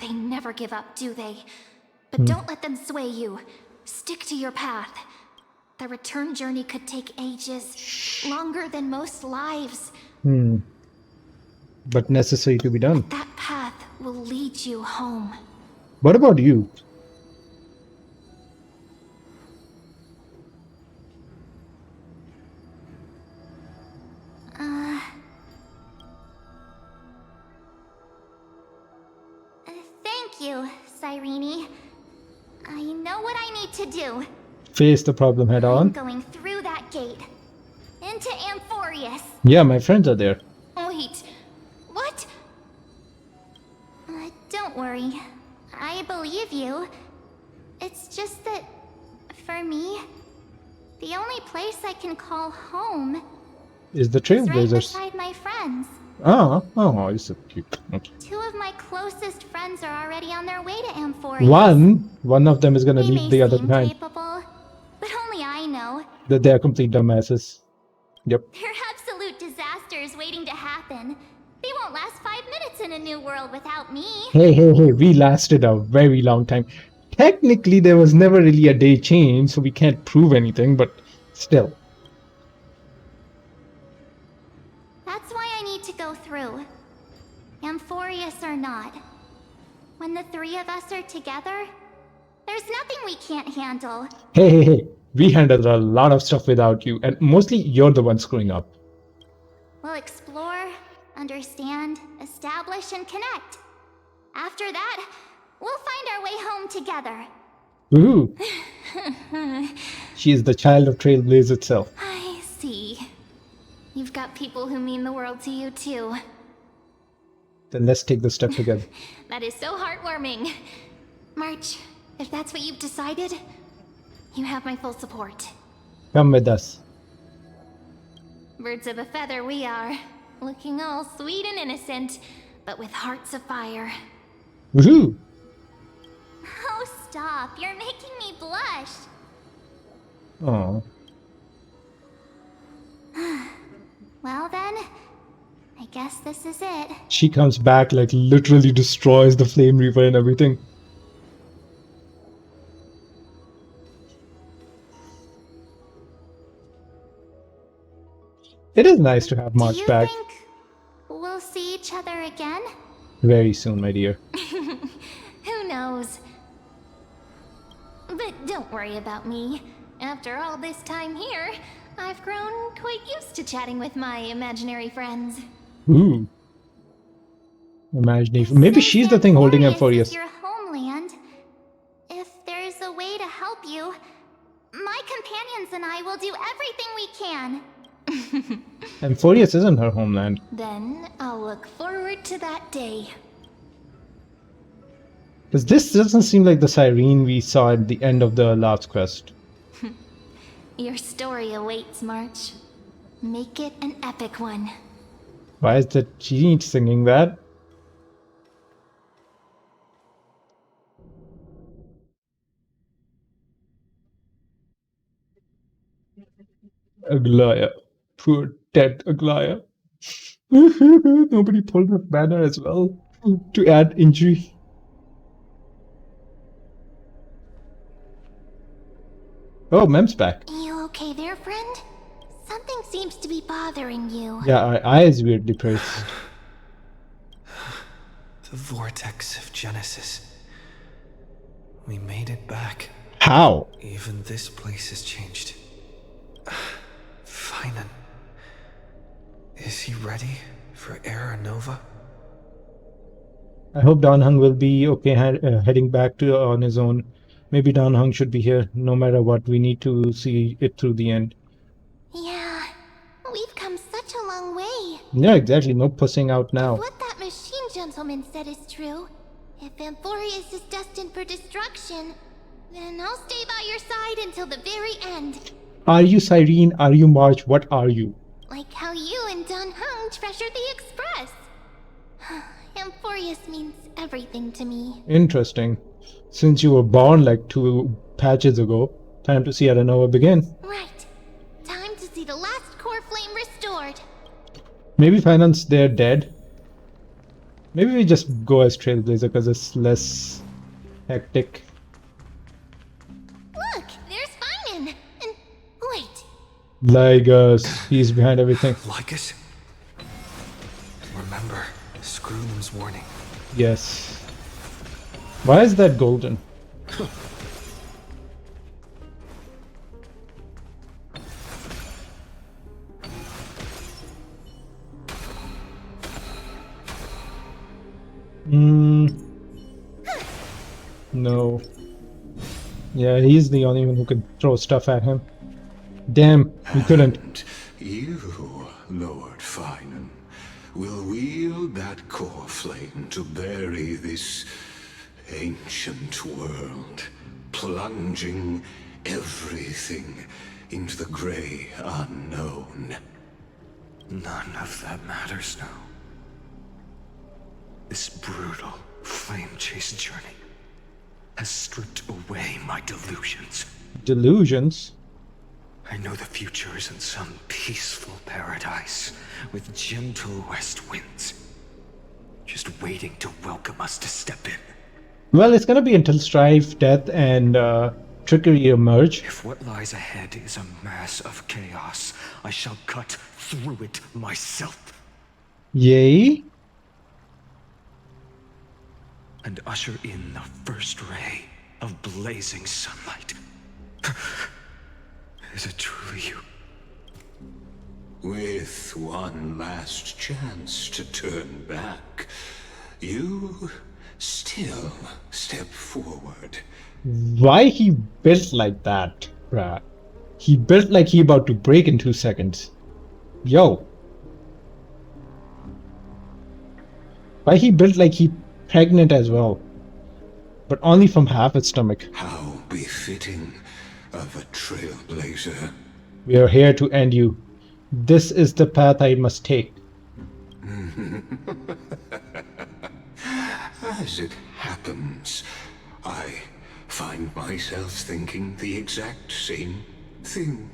They never give up, do they? But don't let them sway you. Stick to your path. The return journey could take ages, longer than most lives. but necessary to be done. That path will lead you home. What about you? Thank you, Cyrene. I know what I need to do. Face the problem head I'm on. going through that gate. Into Amphorius. Yeah, my friends are there. Wait, what? Don't worry. I believe you. It's just that, for me, the only place I can call home Is the is right Trailblazers. beside my friends. Oh, you're so cute. Okay. 2 of my closest friends are already on their way to Amphorius. One of them is gonna They leave may the other seem behind. capable, but only I know. That they are complete dumbasses. Yep. They're absolute disasters waiting to happen. They won't last 5 minutes in a new world without me. Hey, we lasted a very long time. Technically, there was never really a day change, so we can't prove anything, but still. That's why I need to go through. Amphorius or not. When the 3 of us are together, there's nothing we can't handle. Hey. We handled a lot of stuff without you, and mostly you're the one screwing up. We'll explore, understand, establish, and connect. After that, we'll find our way home together. Woohoo! She is the child of Trailblaze itself. I see. You've got people who mean the world to you too. Then let's take the step together. That is so heartwarming. March, if that's what you've decided, you have my full support. Come with us. Birds of a feather we are. Looking all sweet and innocent, but with hearts of fire. Woohoo! Oh, stop. You're making me blush. Oh. Well then, I guess this is it. She comes back, like, literally destroys the Flame Reaper and everything. It is nice to have March Do you back. think we'll see each other again? Very soon, my dear. Who knows? But don't worry about me. After all this time here, I've grown quite used to chatting with my imaginary friends. Ooh. Imagination. Maybe Since she's the thing holding him for you. Amphorius is your homeland. If there's a way to help you, my companions and I will do everything we can. Amphorius isn't her homeland. Then I'll look forward to that day. Because this doesn't seem like the Cyrene we saw at the end of the last quest. Your story awaits, March. Make it an epic one. Why is that she singing that? Aglaya. Poor dead Aglaya. Nobody pulled her banner as well to add injury. Oh, Mem's back. You okay there, friend? Something seems to be bothering you. Yeah, our eye is weirdly pressed. The vortex of Genesis. We made it back. How? Even this place has changed. Finan. Is he ready for Era Nova? I hope Dan Hung will be okay heading back to on his own. Maybe Dan Hung should be here. No matter what, we need to see it through the end. Yeah, we've come such a long way. Yeah, exactly. No pussing out now. What that machine gentleman said is true. If Amphorius is destined for destruction, then I'll stay by your side until the very end. Are you Cyrene? Are you March? What are you? Like how you and Dun Hung treasured the Express. Amphorius means everything to me. Interesting. Since you were born like 2 patches ago, time to see Aranova begin. Right. Time to see the last core flame restored. Maybe Finance they're dead. Maybe we just go as Trailblazer because it's less hectic. Look, there's Finan. And wait, Like us, he's behind everything. Like us? Remember, Grunem's warning. Yes. Why is that golden? No. Yeah, he's the only one who can throw stuff at him. Damn, we couldn't. And you, Lord Finan, will wield that core flame to bury this ancient world, plunging everything into the grey unknown. None of that matters now. This brutal, flame-chased journey has stripped away my delusions. Delusions? I know the future is in some peaceful paradise with gentle west winds, just waiting to welcome us to step in. Well, it's gonna be until strife, death, and trickery emerge. If what lies ahead is a mass of chaos, I shall cut through it myself. Yay? And usher in the first ray of blazing sunlight. Is it truly you? With one last chance to turn back, you still step forward. Why he built like that, bruh? He built like he about to break in 2 seconds. Yo. Why he built like he pregnant as well? But only from half its stomach. How befitting of a trailblazer. We are here to end you. This is the path I must take. As it happens, I find myself thinking the exact same thing.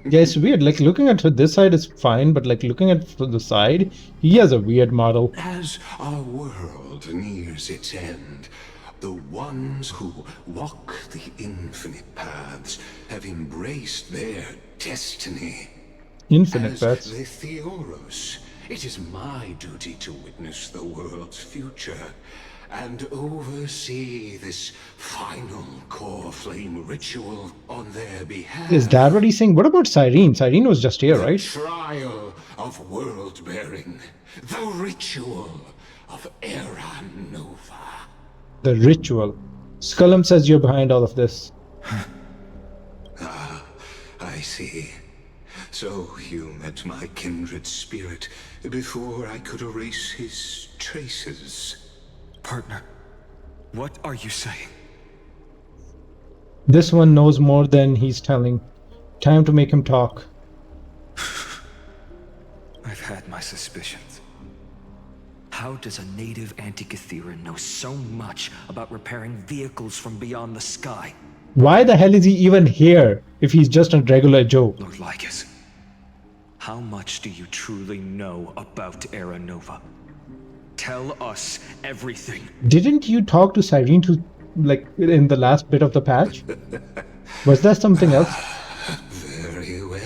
Yeah, it's weird. Like, looking at this side is fine, but like looking at the side, he has a weird model. As our world nears its end, the ones who walk the infinite paths have embraced their destiny. Infinite As paths? the Theoros, it is my duty to witness the world's future and oversee this final core flame ritual on their behalf. Is that what he's saying? What about Cyrene? Cyrene was just here, right? The trial of world-bearing, the ritual of Era Nova. The ritual. Scullum says you're behind all of this. Ah, I see. So you met my kindred spirit before I could erase his traces. Partner, what are you saying? This one knows more than he's telling. Time to make him talk. I've had my suspicions. How does a native Antikytheran know so much about repairing vehicles from beyond the sky? Why the hell is he even here if he's just a regular Joe? Lord Lycus, how much do you truly know about Era Nova? Tell us everything. Didn't you talk to Cyrene like in the last bit of the patch? Was that something else? Very well.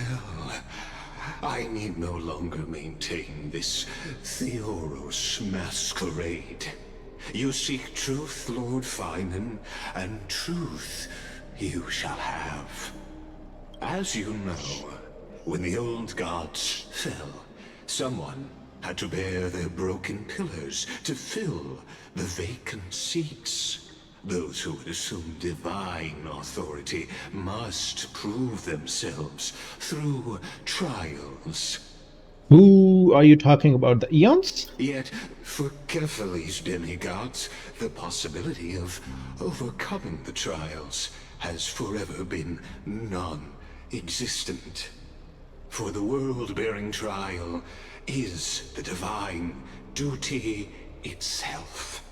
I need no longer maintain this Theoros masquerade. You seek truth, Lord Finan, and truth you shall have. As you know, when the old gods fell, someone had to bear their broken pillars to fill the vacant seats. Those who would assume divine authority must prove themselves through trials. Who are you talking about? The Eons? Yet, for Kephales's demigods, the possibility of overcoming the trials has forever been non-existent. For the world-bearing trial is the divine duty itself.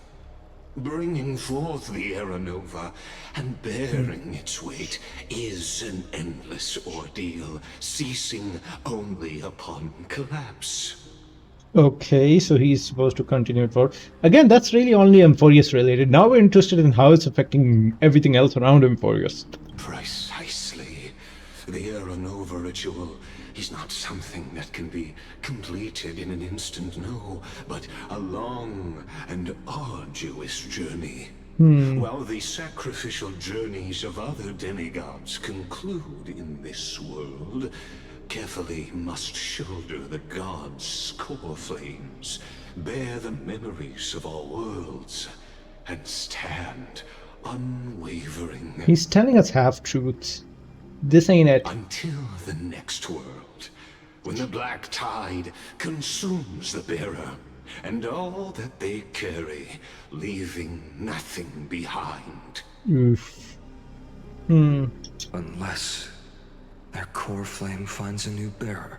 Bringing forth the Era Nova and bearing its weight is an endless ordeal, ceasing only upon collapse. Okay, so he's supposed to continue it for... Again, that's really only Emphorius related. Now we're interested in how it's affecting everything else around Emphorius. Precisely. The Era Nova ritual is not something that can be completed in an instant, no, but a long and arduous journey. While the sacrificial journeys of other demigods conclude in this world, carefully must shoulder the gods' core flames, bear the memories of all worlds, and stand unwavering. He's telling us half-truths. This ain't it. Until the next world, when the black tide consumes the bearer, and all that they carry, leaving nothing behind. Oof. Unless their core flame finds a new bearer.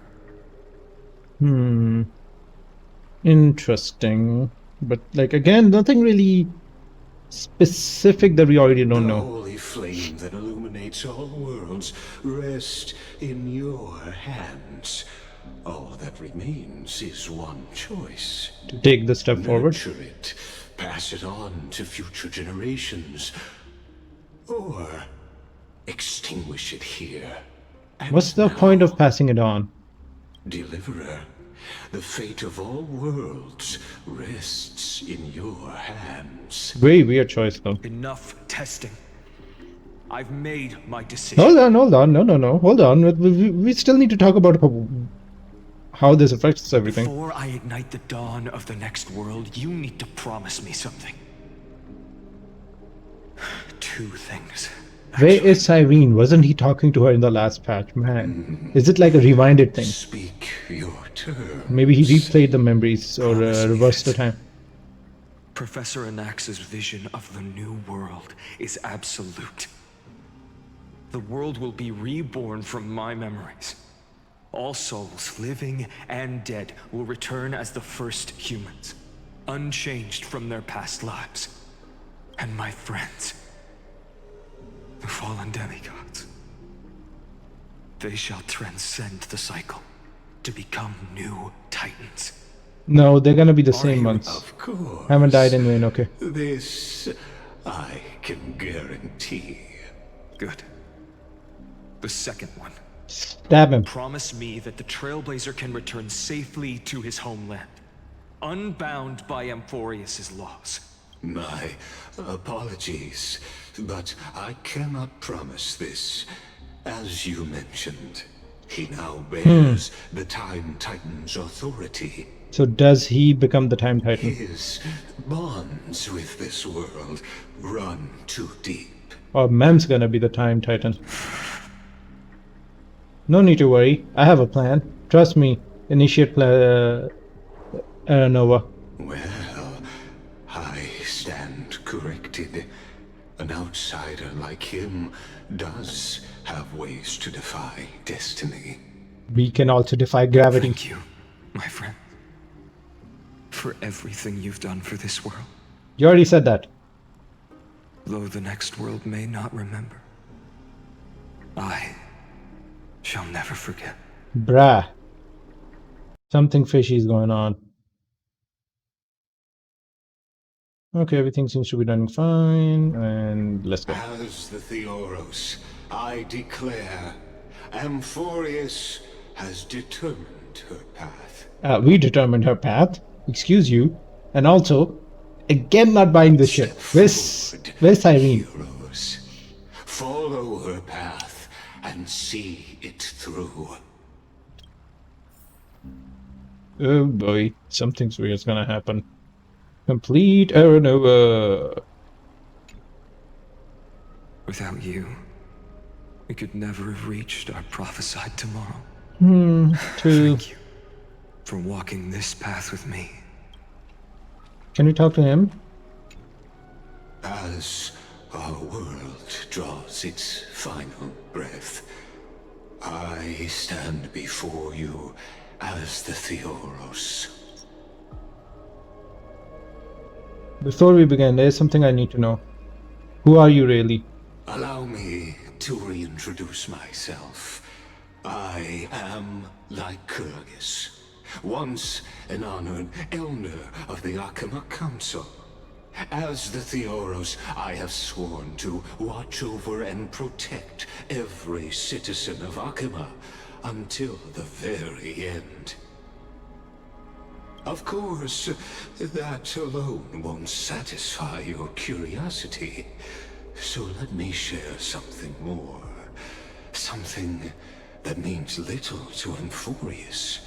Interesting. But, like, again, nothing really specific that we already don't The know. holy flame that illuminates all worlds rests in your hands. All that remains is one choice. To take the step forward. Nurture it, pass it on to future generations, or extinguish it here. And What's the now, point of passing it on? Deliverer, the fate of all worlds rests in your hands. Very weird choice, though. Enough testing. I've made my decision. Hold on. No. Hold on. We still need to talk about how this affects everything. Before I ignite the dawn of the next world, you need to promise me something. Two things. Where is Cyrene? Wasn't he talking to her in the last patch? Man, is it like a rewinded thing? Speak your terms. Maybe he replayed the memories or reversed the time. Professor Anax's vision of the new world is absolute. The world will be reborn from my memories. All souls, living and dead, will return as the first humans, unchanged from their past lives. And my friends, the fallen demigods, they shall transcend the cycle to become new titans. No, they're gonna be the same ones. Of course. Haven't died in vain, okay. This I can guarantee. Good. The second one. Stab him. Promise me that the Trailblazer can return safely to his homeland, unbound by Amphorius's laws. My apologies, but I cannot promise this. As you mentioned, he now bears the Time Titan's authority. So does he become the Time Titan? His bonds with this world run too deep. Or Mem's gonna be the Time Titan? No need to worry. I have a plan. Trust me. Initiate Aranova. Well, I stand corrected. An outsider like him does have ways to defy destiny. We can also defy gravity. Thank you, my friend, for everything you've done for this world. You already said that. Though the next world may not remember, I shall never forget. Bruh. Something fishy is going on. Okay, everything seems to be running fine, and let's go. As the Theoros, I declare, Amphorius has determined her path. We determined her path. Excuse you. And also, again not buying this shit. Where's Irene? Heroes, follow her path and see it through. Oh boy, something's weird's gonna happen. Complete Aranova. Without you, we could never have reached our prophesied tomorrow. True. Thank you for walking this path with me. Can we talk to him? As our world draws its final breath, I stand before you as the Theoros. Before we begin, there's something I need to know. Who are you really? Allow me to reintroduce myself. I am Lycurgus, once an honored elder of the Akama Council. As the Theoros, I have sworn to watch over and protect every citizen of Akama, until the very end. Of course, that alone won't satisfy your curiosity. So let me share something more. Something that means little to Amphorius,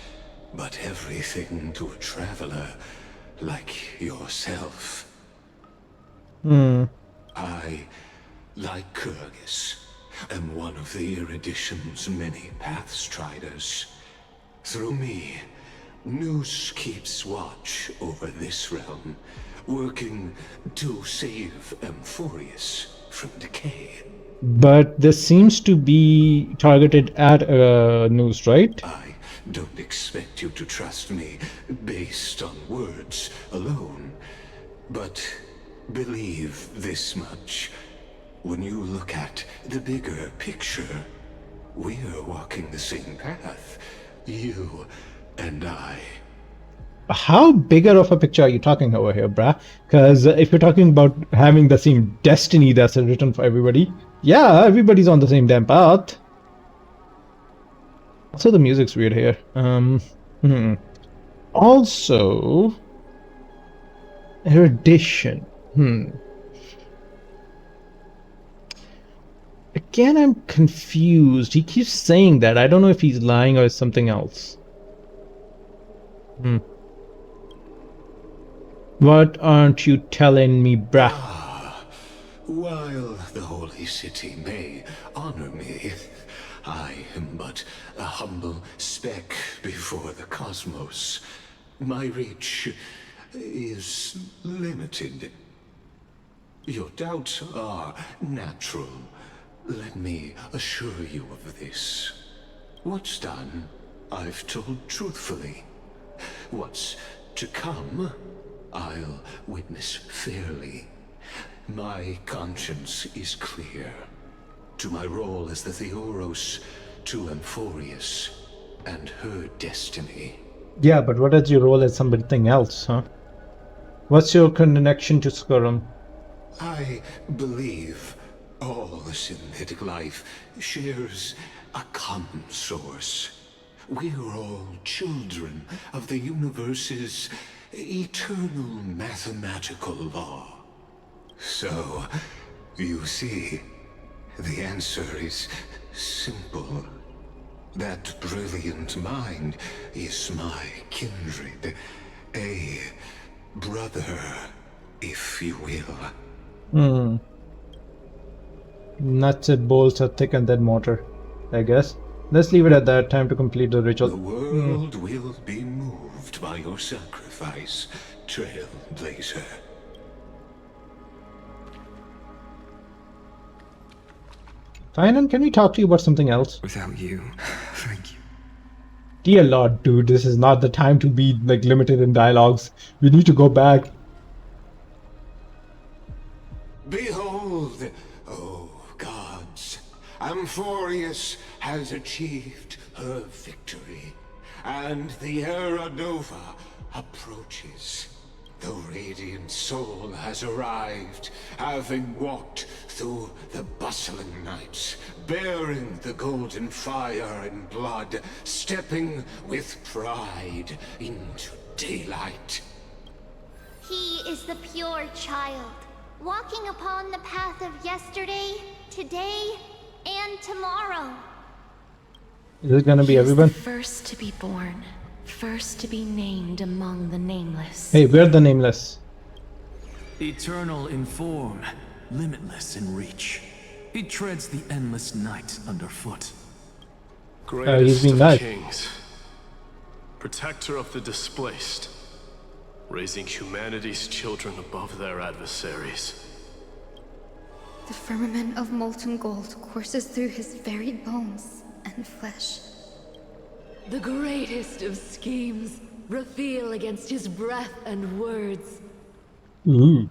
but everything to a traveler like yourself. I, like Kyrgyz, am one of the Erudition's many Pathstriders. Through me, Noose keeps watch over this realm, working to save Amphorius from decay. But this seems to be targeted at news, right? I don't expect you to trust me based on words alone, but believe this much. When you look at the bigger picture, we're walking the same path, you and I. How bigger of a picture are you talking over here, bruh? Because if you're talking about having the same destiny that's written for everybody, yeah, everybody's on the same damn path. Also, the music's weird here. Also, erudition. Again, I'm confused. He keeps saying that. I don't know if he's lying or it's something else. What aren't you telling me, bruh? While the Holy City may honor me, I am but a humble speck before the cosmos. My reach is limited. Your doubts are natural. Let me assure you of this. What's done, I've told truthfully. What's to come, I'll witness fairly. My conscience is clear. To my role as the Theoros, to Amphorius, and her destiny. Yeah, but what is your role as something else, huh? What's your connection to Skurum? I believe all synthetic life shares a common source. We're all children of the universe's eternal mathematical law. So, you see, the answer is simple. That brilliant mind is my kindred, a brother, if you will. Nuts and bolts are thicker than mortar, I guess. Let's leave it at that. Time to complete the ritual. The world will be moved by your sacrifice, Trailblazer. Fine, can we talk to you about something else? Without you, thank you. Dear Lord, dude, this is not the time to be like limited in dialogues. We need to go back. Behold, oh gods, Amphorius has achieved her victory, and the Era Nova approaches. The radiant soul has arrived, having walked through the bustling nights, bearing the golden fire and blood, stepping with pride into daylight. He is the pure child, walking upon the path of yesterday, today, and tomorrow. Is it gonna be everyone? The first to be born, first to be named among the nameless. Hey, we're the nameless. Eternal in form, limitless in reach. He treads the endless night underfoot. He's Greatest been of nice. kings, protector of the displaced, raising humanity's children above their adversaries. The firmament of molten gold courses through his very bones and flesh. The greatest of schemes reveal against his breath and words. Ooh.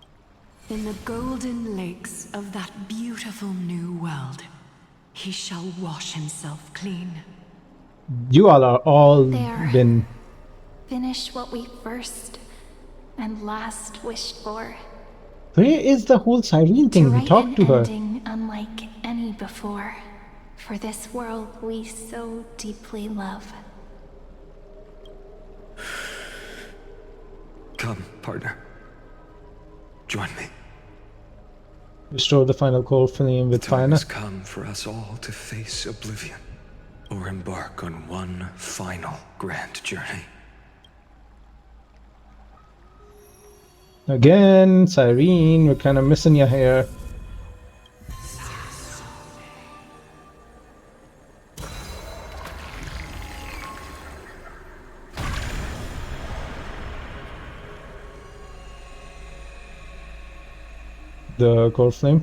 In the golden lakes of that beautiful new world, he shall wash himself clean. You all are all There. been. Finish what we first and last wished for. Where is the whole Cyrene thing? We write talked to an her. ending unlike any before. For this world we so deeply love. Come, partner. Join me. Restore the final core flame with The time fire. has come for us all to face oblivion, or embark on one final grand journey. Again, Cyrene, we're kind of missing you here. The core flame.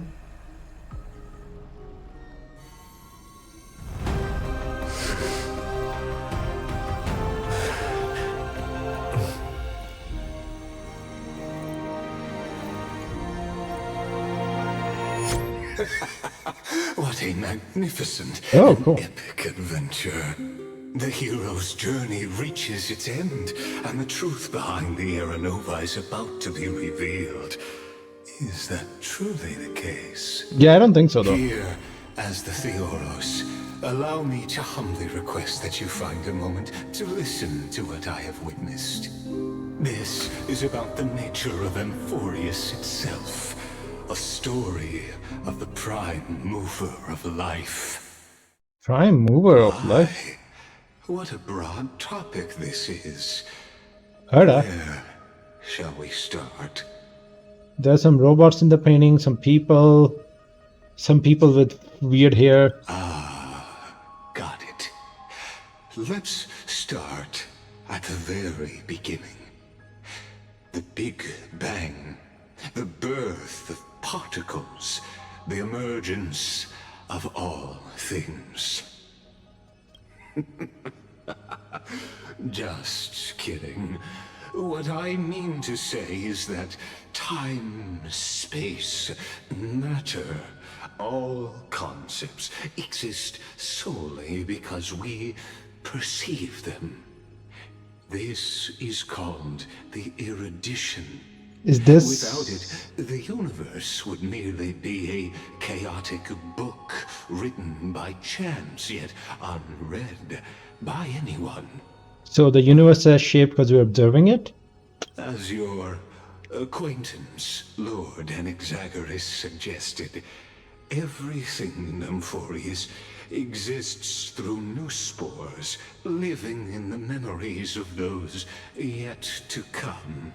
What a magnificent cool. and epic adventure. The hero's journey reaches its end, and the truth behind the Aeronova is about to be revealed. Is that truly the case? Yeah, I don't think so, though. Here, as the Theoros, allow me to humbly request that you find a moment to listen to what I have witnessed. This is about the nature of Amphorius itself. A story of the prime mover of life. Prime mover of life? What a broad topic this is. Alright. Where shall we start? There's some robots in the painting, some people with weird hair. Got it. Let's start at the very beginning. The Big Bang. The birth of particles. The emergence of all things. Just kidding. What I mean to say is that time, space, matter, all concepts exist solely because we perceive them. This is called the erudition. Is this... Without it, the universe would merely be a chaotic book written by chance, yet unread by anyone. So the universe is shaped because we're observing it? As your acquaintance, Lord Anaxagoras, suggested, everything in Amphorius exists through new spores, living in the memories of those yet to come.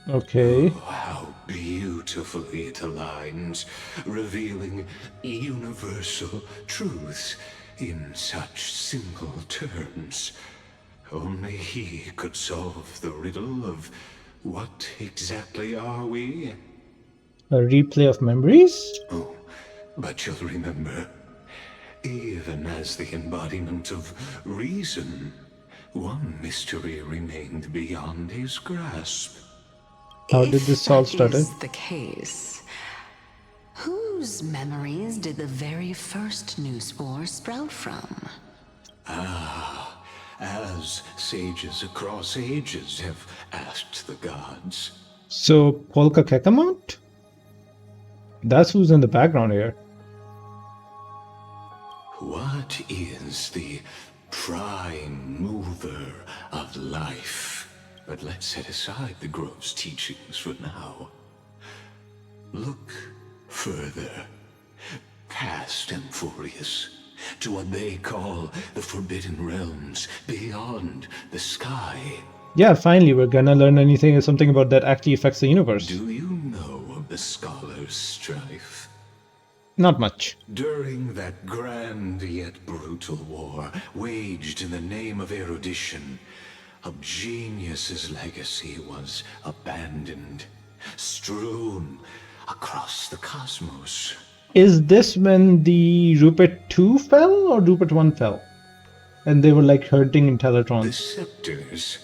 Okay. Oh, how beautifully it aligns, revealing universal truths in such simple terms. Only he could solve the riddle of what exactly are we? A replay of memories? Oh, but you'll remember, even as the embodiment of reason, one mystery remained beyond his grasp. How did this all start? If that is the case, whose memories did the very first new spore sprout from? As sages across ages have asked the gods. So, Polka Kekamont? That's who's in the background here. What is the prime mover of life? But let's set aside the gross teachings for now. Look further, past Amphorius, to what they call the Forbidden Realms, beyond the sky. Yeah, finally, we're gonna learn something about that actually affects the universe. Do you know of the Scholar's Strife? Not much. During that grand yet brutal war, waged in the name of erudition, a genius's legacy was abandoned, strewn across the cosmos. Is this when the Rupert 2 fell or Rupert 1 fell? And they were like hurting in Teletron. The scepters,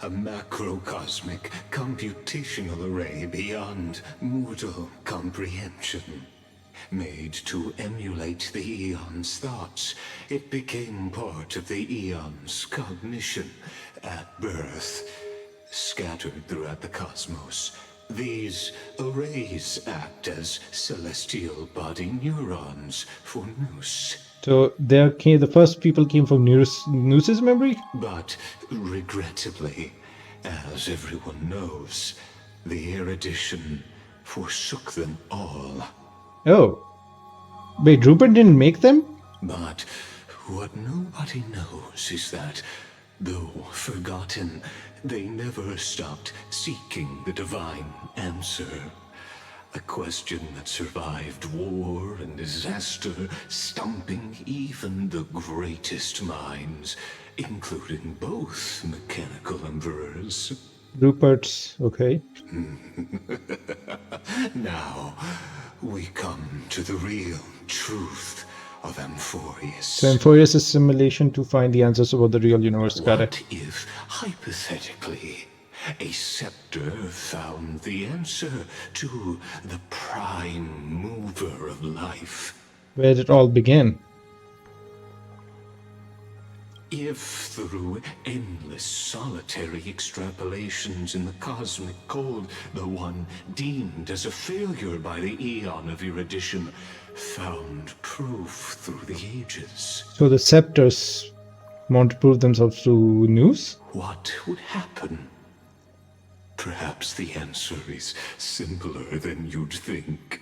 a macrocosmic computational array beyond mortal comprehension. Made to emulate the Eon's thoughts, it became part of the Eon's cognition at birth, scattered throughout the cosmos, These arrays act as celestial body neurons for Nous. So the first people came from Noos's memory? But regrettably, as everyone knows, the erudition forsook them all. Oh. Wait, Rupert didn't make them? But what nobody knows is that, though forgotten, they never stopped seeking the divine answer. A question that survived war and disaster, stumping even the greatest minds, including both mechanical emperors. Rupert's, okay. Now, we come to the real truth of Amphorius. So Amphorius is simulation to find the answers about the real universe. Got it. What if, hypothetically, a scepter found the answer to the prime mover of life? Where did it all begin? If through endless solitary extrapolations in the cosmic code, the one deemed as a failure by the eon of erudition found proof through the ages. So the scepters want to prove themselves to Nous? What would happen? Perhaps the answer is simpler than you'd think.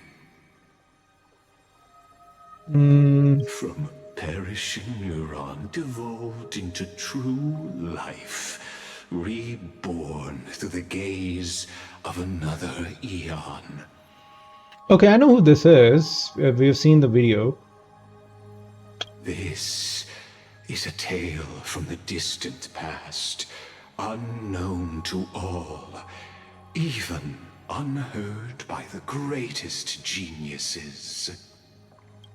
From a perishing neuron devolved into true life, reborn through the gaze of another eon. Okay, I know who this is. We've seen the video. This is a tale from the distant past, unknown to all, even unheard by the greatest geniuses.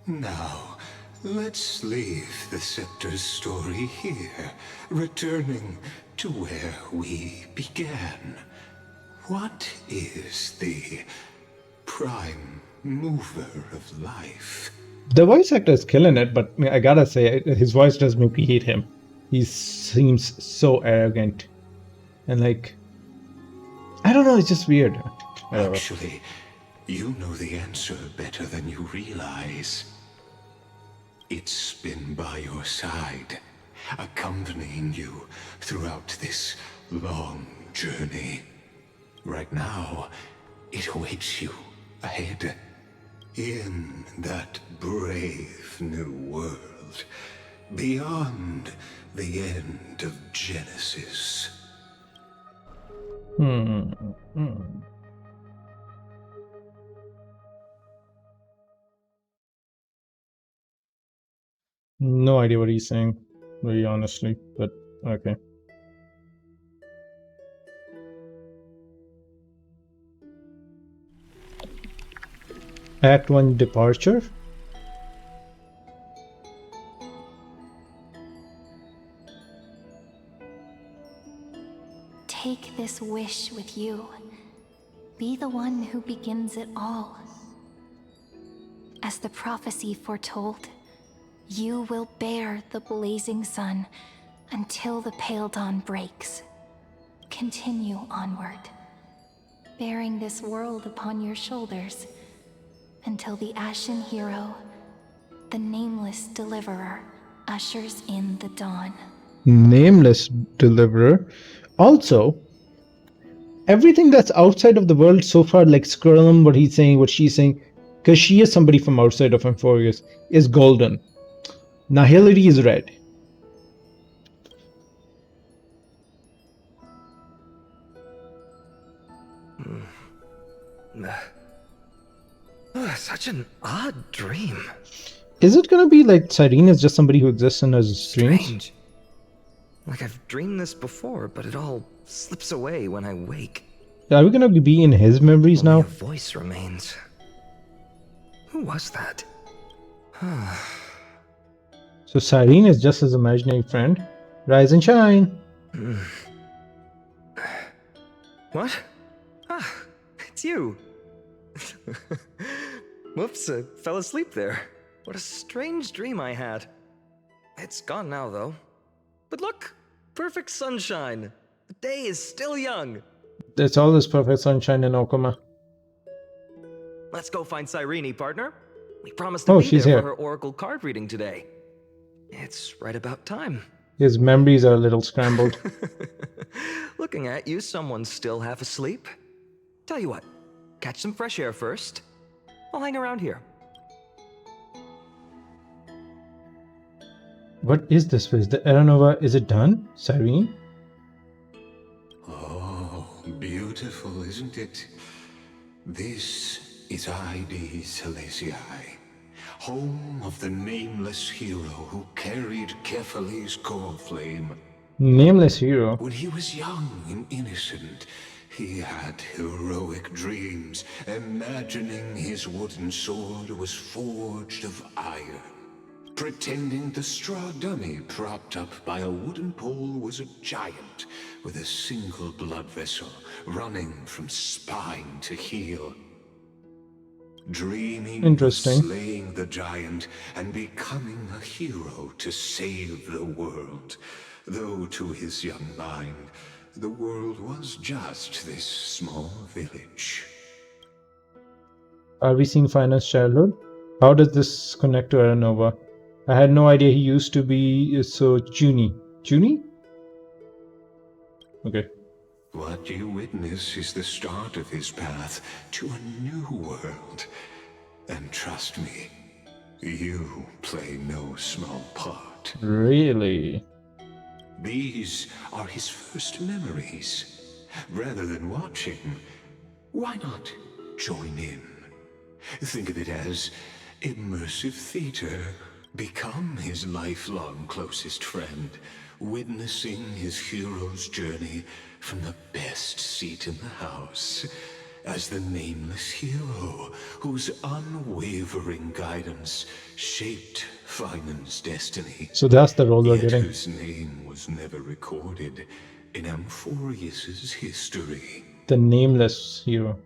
Now, let's leave the Scepter's story here, returning to where we began. What is the prime mover of life? The voice actor is killing it, but I gotta say, his voice does make me hate him. He seems so arrogant. And like, I don't know, it's just weird. Actually, you know the answer better than you realize. It's been by your side, accompanying you throughout this long journey. Right now, it awaits you ahead, in that brave new world, beyond the end of Genesis. No idea what he's saying, very honestly, but okay. Act 1 Departure? Take this wish with you. Be the one who begins it all. As the prophecy foretold, you will bear the blazing sun until the pale dawn breaks. Continue onward, bearing this world upon your shoulders until the Ashen Hero, the Nameless Deliverer, ushers in the dawn. Nameless Deliverer. Also, everything that's outside of the world so far, like Skrullum, what he's saying, what she's saying, because she is somebody from outside of Amphorius, is golden. Nihility is red. Such an odd dream. Is it gonna be like Cyrene is just somebody who exists in his dreams? Strange. Like I've dreamed this before, but it all slips away when I wake. Are we gonna be in his memories now? A voice remains. Who was that? So Cyrene is just his imaginary friend. Rise and shine. What? Ah, it's you. Whoops, I fell asleep there. What a strange dream I had. It's gone now, though. But look, perfect sunshine. The day is still young. It's all this perfect sunshine in Okuma. Let's go find Cyrene, partner. We promised to be she's there here. for her oracle card reading today. It's right about time. His memories are a little scrambled. Looking at you, someone's still half asleep. Tell you what, catch some fresh air first. I'll hang around here. What is this place? The Aeronova, is it done? Cyrene? Oh, beautiful, isn't it? This is ID Silesiae, home of the nameless hero who carried Kephale's core flame. Nameless hero? When he was young and innocent, he had heroic dreams, imagining his wooden sword was forged of iron. Pretending the straw dummy propped up by a wooden pole was a giant with a single blood vessel running from spine to heel. Dreaming of slaying the giant and becoming a hero to save the world. Though to his young mind, the world was just this small village. Are we seeing Finance childhood? How does this connect to Aeronova? I had no idea he used to be so Junie. Junie? Okay. What you witness is the start of his path to a new world. And trust me, you play no small part. Really? These are his first memories. Rather than watching, why not join in? Think of it as immersive theater. Become his lifelong closest friend, witnessing his hero's journey from the best seat in the house, as the nameless hero whose unwavering guidance shaped Finan's destiny. So that's the role we're getting. Whose name was never recorded in Amphorius's history. The nameless hero.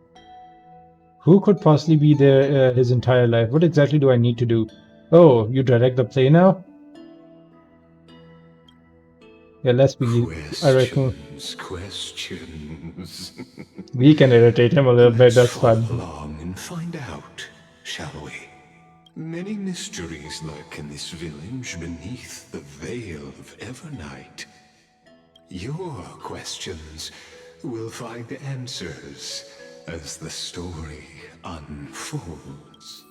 Who could possibly be there his entire life? What exactly do I need to do? Oh, you direct the play now? Yeah, let's begin. I reckon Questions. we can irritate him a little bit, that's fun. Along and find out, shall we? Many mysteries lurk in this village beneath the veil of Evernight. Your questions will find answers as the story unfolds.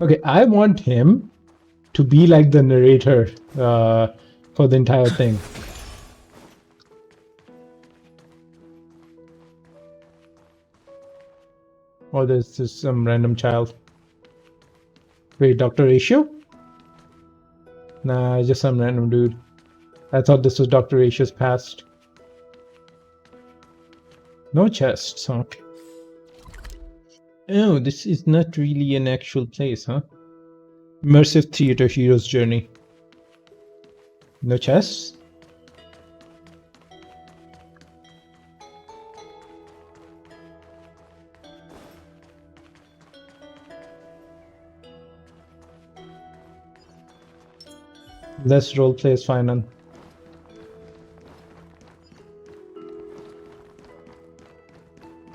Okay, I want him to be like the narrator for the entire thing. Or there's just some random child. Wait, Dr. Ratio? Nah, just some random dude. I thought this was Dr. Ratio's past. No chests, huh? Oh, this is not really an actual place, huh? Immersive theater hero's journey. No chests? Less roleplay is fine then.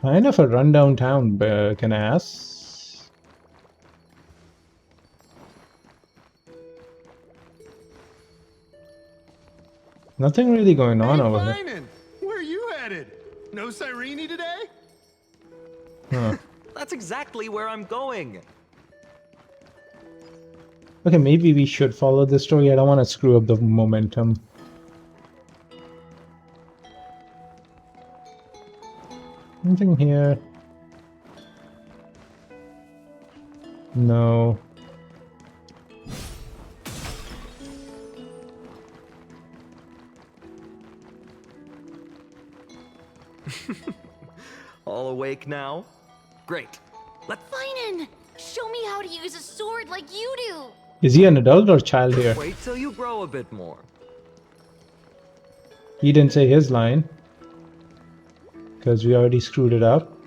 Kind of a rundown town, can I ask? Nothing really going on over here. Finan, where are you headed? No Cyrene today? Huh. That's exactly where I'm going. Okay, maybe we should follow the story. I don't want to screw up the momentum. Nothing here. No. All awake now? Great. Let's... Finan, show me how to use a sword like you do. Is he an adult or child here? Wait till you grow a bit more. He didn't say his line. Because we already screwed it up.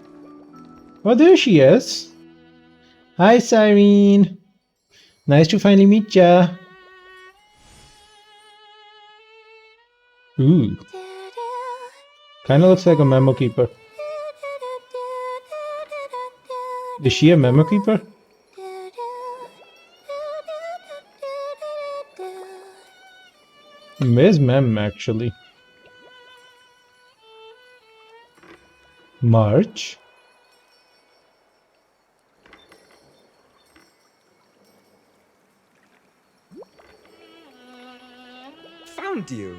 Oh, there she is. Hi, Cyrene. Nice to finally meet ya. Ooh. Kinda looks like a memo keeper. Is she a memo keeper? Where's Mem actually? March? Found you.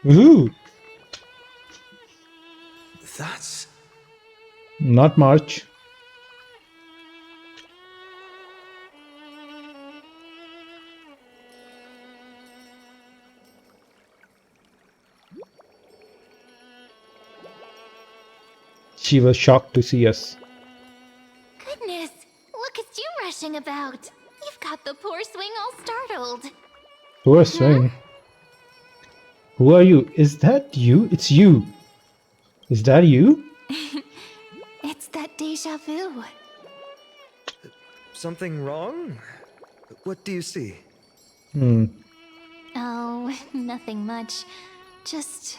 Ooh, That's... not March. She was shocked to see us. Goodness, look at you rushing about. You've got the poor swing all startled. Poor swing. Who are you? Is that you? It's you. Is that you? It's that deja vu. Something wrong? What do you see? Oh, nothing much. Just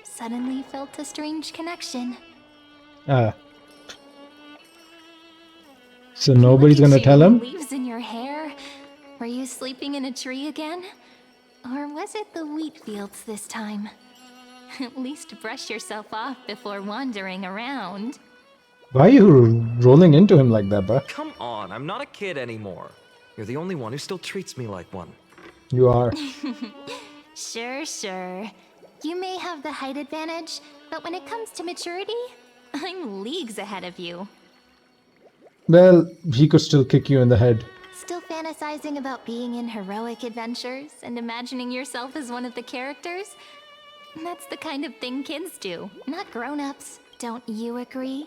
suddenly felt a strange connection. Ah. So nobody's Look gonna at tell you, him? leaves in your hair. Were you sleeping in a tree again? Or was it the wheat fields this time? At least brush yourself off before wandering around. Why are you rolling into him like that, bruh? Come on, I'm not a kid anymore. You're the only one who still treats me like one. You are. Sure, sure. You may have the height advantage, but when it comes to maturity, I'm leagues ahead of you. Well, he could still kick you in the head. Still fantasizing about being in heroic adventures and imagining yourself as one of the characters? That's the kind of thing kids do, not grown-ups. Don't you agree?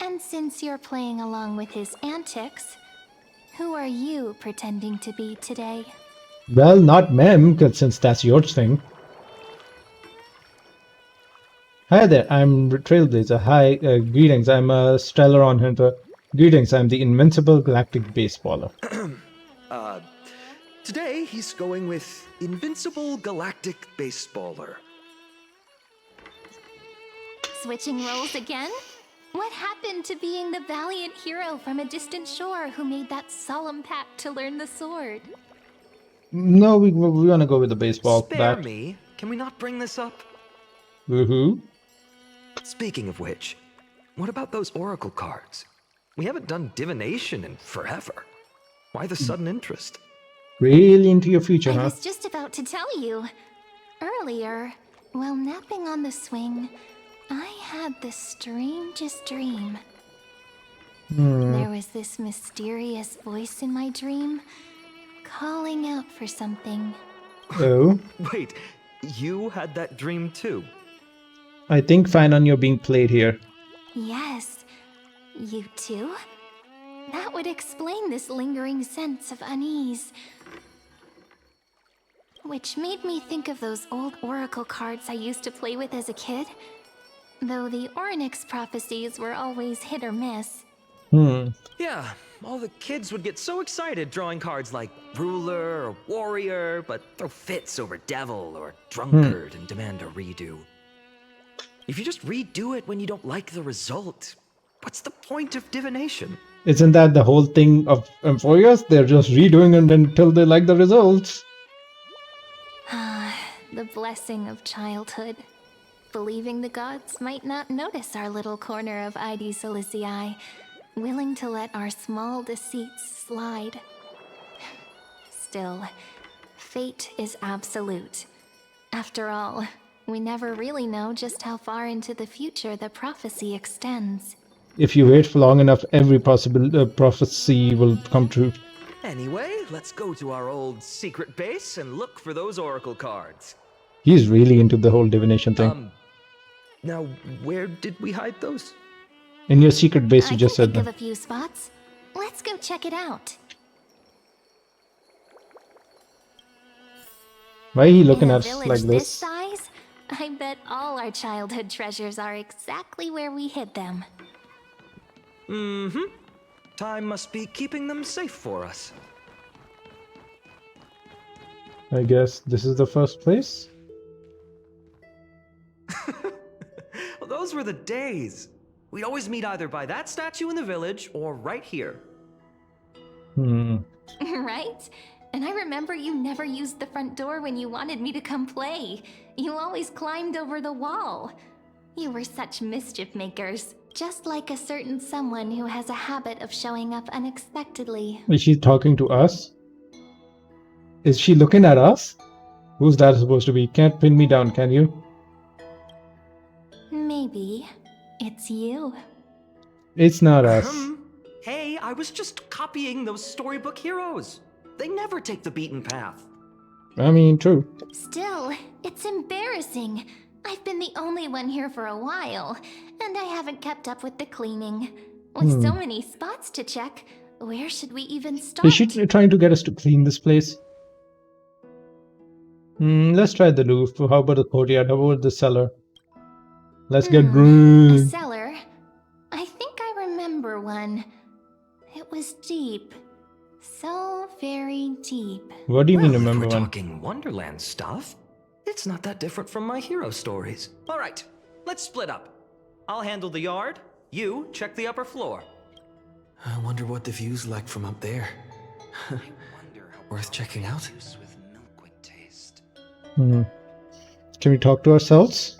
And since you're playing along with his antics, who are you pretending to be today? Well, not Mem, since that's your thing. Hi there, I'm Trailblazer. Hi, greetings. I'm Stellaron Hunter. Greetings, I'm the invincible galactic baseballer. Today he's going with Invincible Galactic Baseballer. Switching roles again? What happened to being the valiant hero from a distant shore who made that solemn pact to learn the sword? No, we want to go with the baseball Spare bat. me. Can we not bring this up? Woohoo. Speaking of which, what about those oracle cards? We haven't done divination in forever. Why the sudden interest? Really into your future, I huh? was just about to tell you. Earlier, while napping on the swing, I had the strangest dream. There was this mysterious voice in my dream, calling out for something. Oh? Wait, you had that dream too? I think fine on you're being played here. Yes, you too? That would explain this lingering sense of unease. Which made me think of those old oracle cards I used to play with as a kid. Though the Ornyx prophecies were always hit or miss. Yeah, all the kids would get so excited drawing cards like ruler or warrior, but throw fits over devil or drunkard and demand a redo. If you just redo it when you don't like the result, what's the point of divination? Isn't that the whole thing of Emphorius? They're just redoing it until they like the results. The blessing of childhood. Believing the gods might not notice our little corner of ID Silicii, willing to let our small deceits slide. Still, fate is absolute. After all, we never really know just how far into the future the prophecy extends. If you wait for long enough, every possible prophecy will come true. Anyway, let's go to our old secret base and look for those oracle cards. He's really into the whole divination thing. Now, where did we hide those? In your secret base, you just I said can think that. of a few spots. Let's go check it out. Why are you looking In a at us village like this this? size, I bet all our childhood treasures are exactly where we hid them. Mm-hmm. Time must be keeping them safe for us. I guess this is the first place? those were the days. We'd always meet either by that statue in the village or right here. Right? And I remember you never used the front door when you wanted me to come play. You always climbed over the wall. You were such mischief makers. Just like a certain someone who has a habit of showing up unexpectedly. Is she talking to us? Is she looking at us? Who's that supposed to be? Can't pin me down, can you? Maybe. It's you. It's not us. Hey, I was just copying those storybook heroes. They never take the beaten path. I mean, true. Still, it's embarrassing. I've been the only one here for a while, and I haven't kept up with the cleaning. With so many spots to check, where should we even start? Is she trying to get us to clean this place? Let's try the roof. How about the courtyard? How about the cellar? Let's get A drunk. cellar? I think I remember one. It was deep. So very deep. What do you mean Well, remember if we're one? talking Wonderland stuff, it's not that different from my hero stories. All right, let's split up. I'll handle the yard. You check the upper floor. I wonder what the view's like from up there. Worth checking out. Can we talk to ourselves?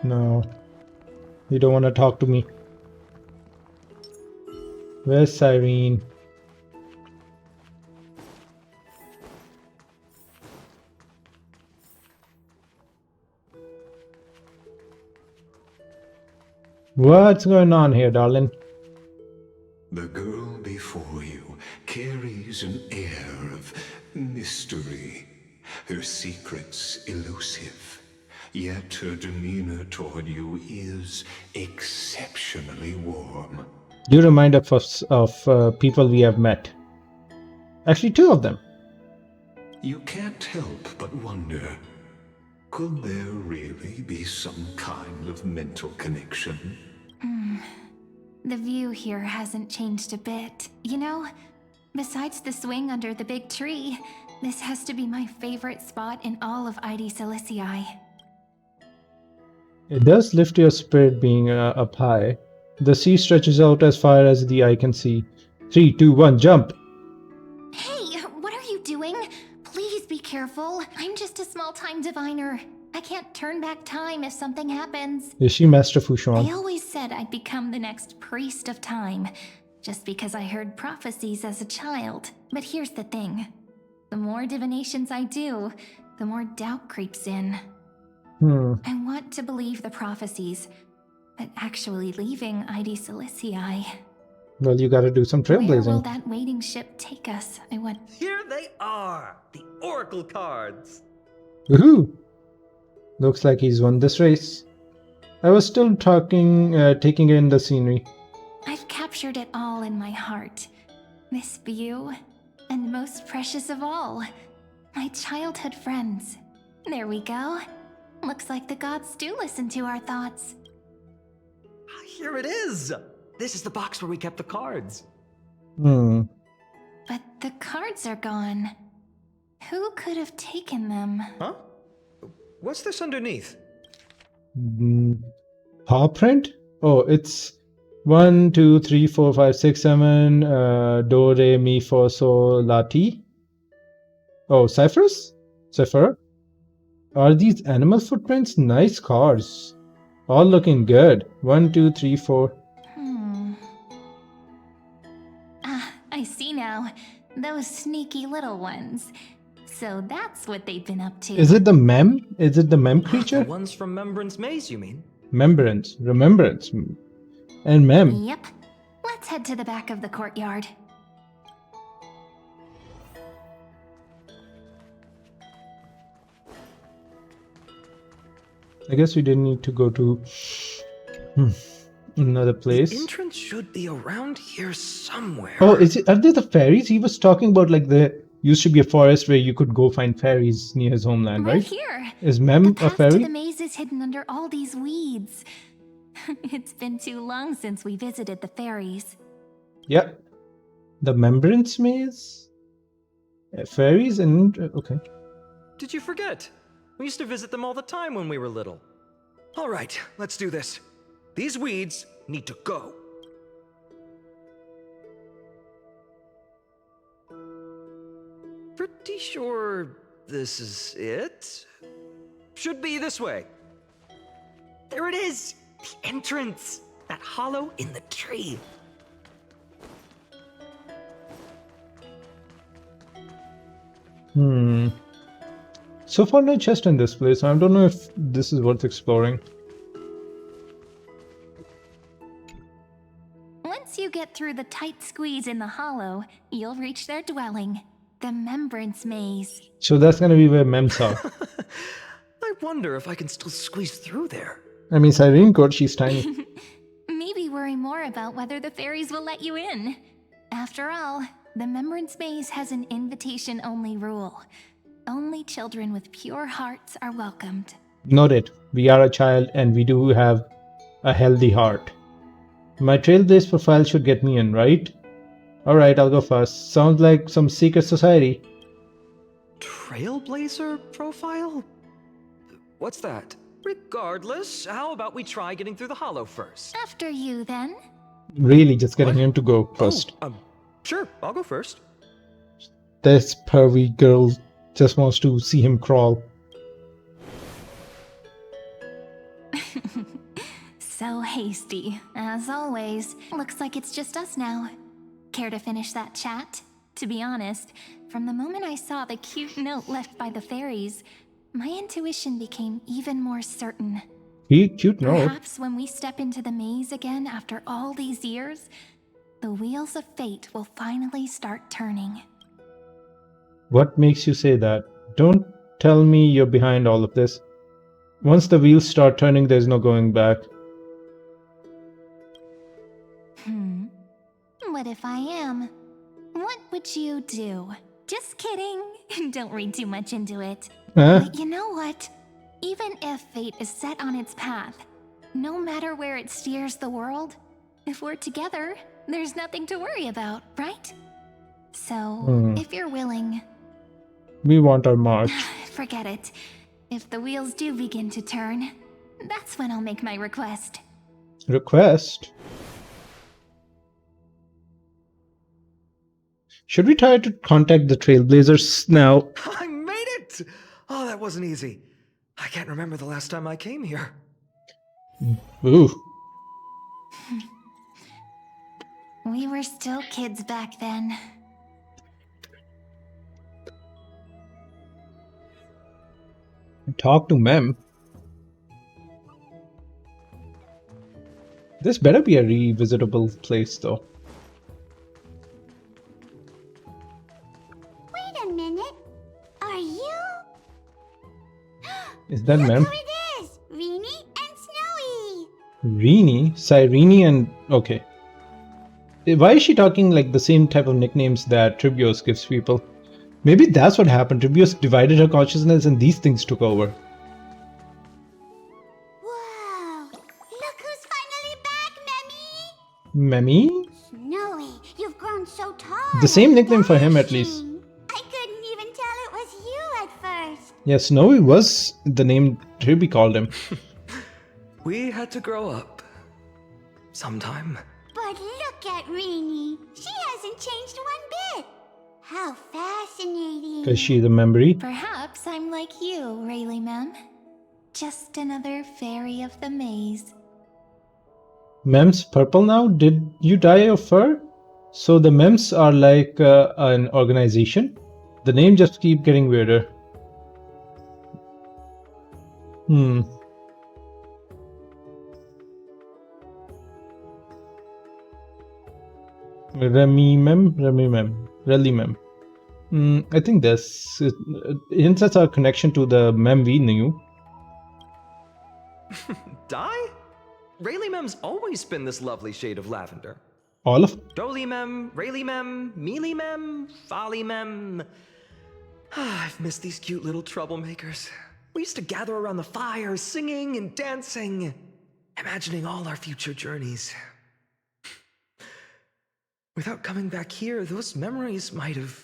No. You don't want to talk to me. Where's Cyrene? What's going on here, darling? The girl before you carries an air of mystery, her secrets elusive, yet her demeanor toward you is exceptionally warm. You remind us of people we have met. Actually, two of them. You can't help but wonder, could there really be some kind of mental connection? The view here hasn't changed a bit. You know, besides the swing under the big tree, this has to be my favorite spot in all of ID Silicii. It does lift your spirit being up high. The sea stretches out as far as the eye can see. 3, 2, 1, jump! Hey, what are you doing? Please be careful. I'm just a small-time diviner. I can't turn back time if something happens. Is she Master Fushuan? They always said I'd become the next priest of time, just because I heard prophecies as a child. But here's the thing. The more divinations I do, the more doubt creeps in. I want to believe the prophecies, but actually leaving ID Silicii. Well, you gotta do some Where will trailblazing. that waiting ship take us? I want. Here they are, the Oracle cards. Woohoo! Looks like he's won this race. I was still taking in the scenery. I've captured it all in my heart. This view, and most precious of all, my childhood friends. There we go. Looks like the gods do listen to our thoughts. Here it is. This is the box where we kept the cards. But the cards are gone. Who could have taken them? Huh? What's this underneath? Paw print? Oh, it's 1, 2, 3, 4, 5, 6, 7. Do, re, mi, fa, sol, la, ti. Oh, Cypherus? Cypher? Are these animal footprints? Nice cards. All looking good. 1, 2, 3, 4. Ah, I see now. Those sneaky little ones. So that's what they've been up to. Is it the mem? Is it the mem creature? The ones from Remembrance Maze, you mean? Remembrance. And mem. Yep. Let's head to the back of the courtyard. I guess we didn't need to go to another place. The entrance should be around here somewhere. Oh, are they the fairies? He was talking about like there used to be a forest where you could go find fairies near his homeland, right? Here. Is Mem the a path fairy? to the maze is hidden under all these weeds. It's been too long since we visited the fairies. Yep. The Membrance Maze? Fairies and... okay. Did you forget? We used to visit them all the time when we were little. All right, let's do this. These weeds need to go. Pretty sure this is it. Should be this way. There it is! The entrance! That hollow in the tree. So far, no chest in this place. I don't know if this is worth exploring. Once you get through the tight squeeze in the hollow, you'll reach their dwelling, the Remembrance Maze. So that's gonna be where Mems are. I wonder if I can still squeeze through there. I mean, Cyrene could, she's tiny. Maybe worry more about whether the fairies will let you in. After all, the Remembrance Maze has an invitation-only rule. Only children with pure hearts are welcomed. Noted. We are a child and we do have a healthy heart. My Trailblaze profile should get me in, right? Alright, I'll go first. Sounds like some secret society. Trailblazer profile? What's that? Regardless, how about we try getting through the hollow first? After you, then. Really, just getting him to go first. Sure, I'll go first. This pervy girl just wants to see him crawl. So hasty, as always. Looks like it's just us now. Care to finish that chat? To be honest, from the moment I saw the cute note left by the fairies, my intuition became even more certain. Cute note. Perhaps when we step into the maze again after all these years, the wheels of fate will finally start turning. What makes you say that? Don't tell me you're behind all of this. Once the wheels start turning, there's no going back. What if I am? What would you do? Just kidding. Don't read too much into it. But you know what? Even if fate is set on its path, no matter where it steers the world, if we're together, there's nothing to worry about, right? So, if you're willing... We want our march. Forget it. If the wheels do begin to turn, that's when I'll make my request. Request? Should we try to contact the Trailblazers now? I made it! Oh, that wasn't easy. I can't remember the last time I came here. Ooh. We were still kids back then. Talk to Mem. This better be a revisitable place, though. Wait a minute. Are you? Is that Mem? Look who it is! Reenie and Snowy! Reenie? Cyrene and... Okay. Why is she talking like the same type of nicknames that Tribios gives people? Maybe that's what happened. Tribios divided her consciousness and these things took over. Whoa! Look who's finally back, Memmy? Snowy, you've grown so tall. The same nickname for him at least. I couldn't even tell it was you at first. Yeah, Snowy was the name Tribi called him. We had to grow up. Sometime. But look at Reenie. She hasn't changed one bit. How fascinating. Because she's a memory. Perhaps I'm like you, Rayleigh Mem. Just another fairy of the maze. Mem's purple now? Did you dye your fur? So the Mems are like an organization? The name just keep getting weirder. Remimem. I think this hints at our connection to the Mem we knew. Dye? Rayleigh Mem's always been this lovely shade of lavender. All of Dolly Mem, Rayleigh Mem, Mealy Mem, Folly Mem. I've missed these cute little troublemakers. We used to gather around the fire, singing and dancing, imagining all our future journeys. Without coming back here, those memories might have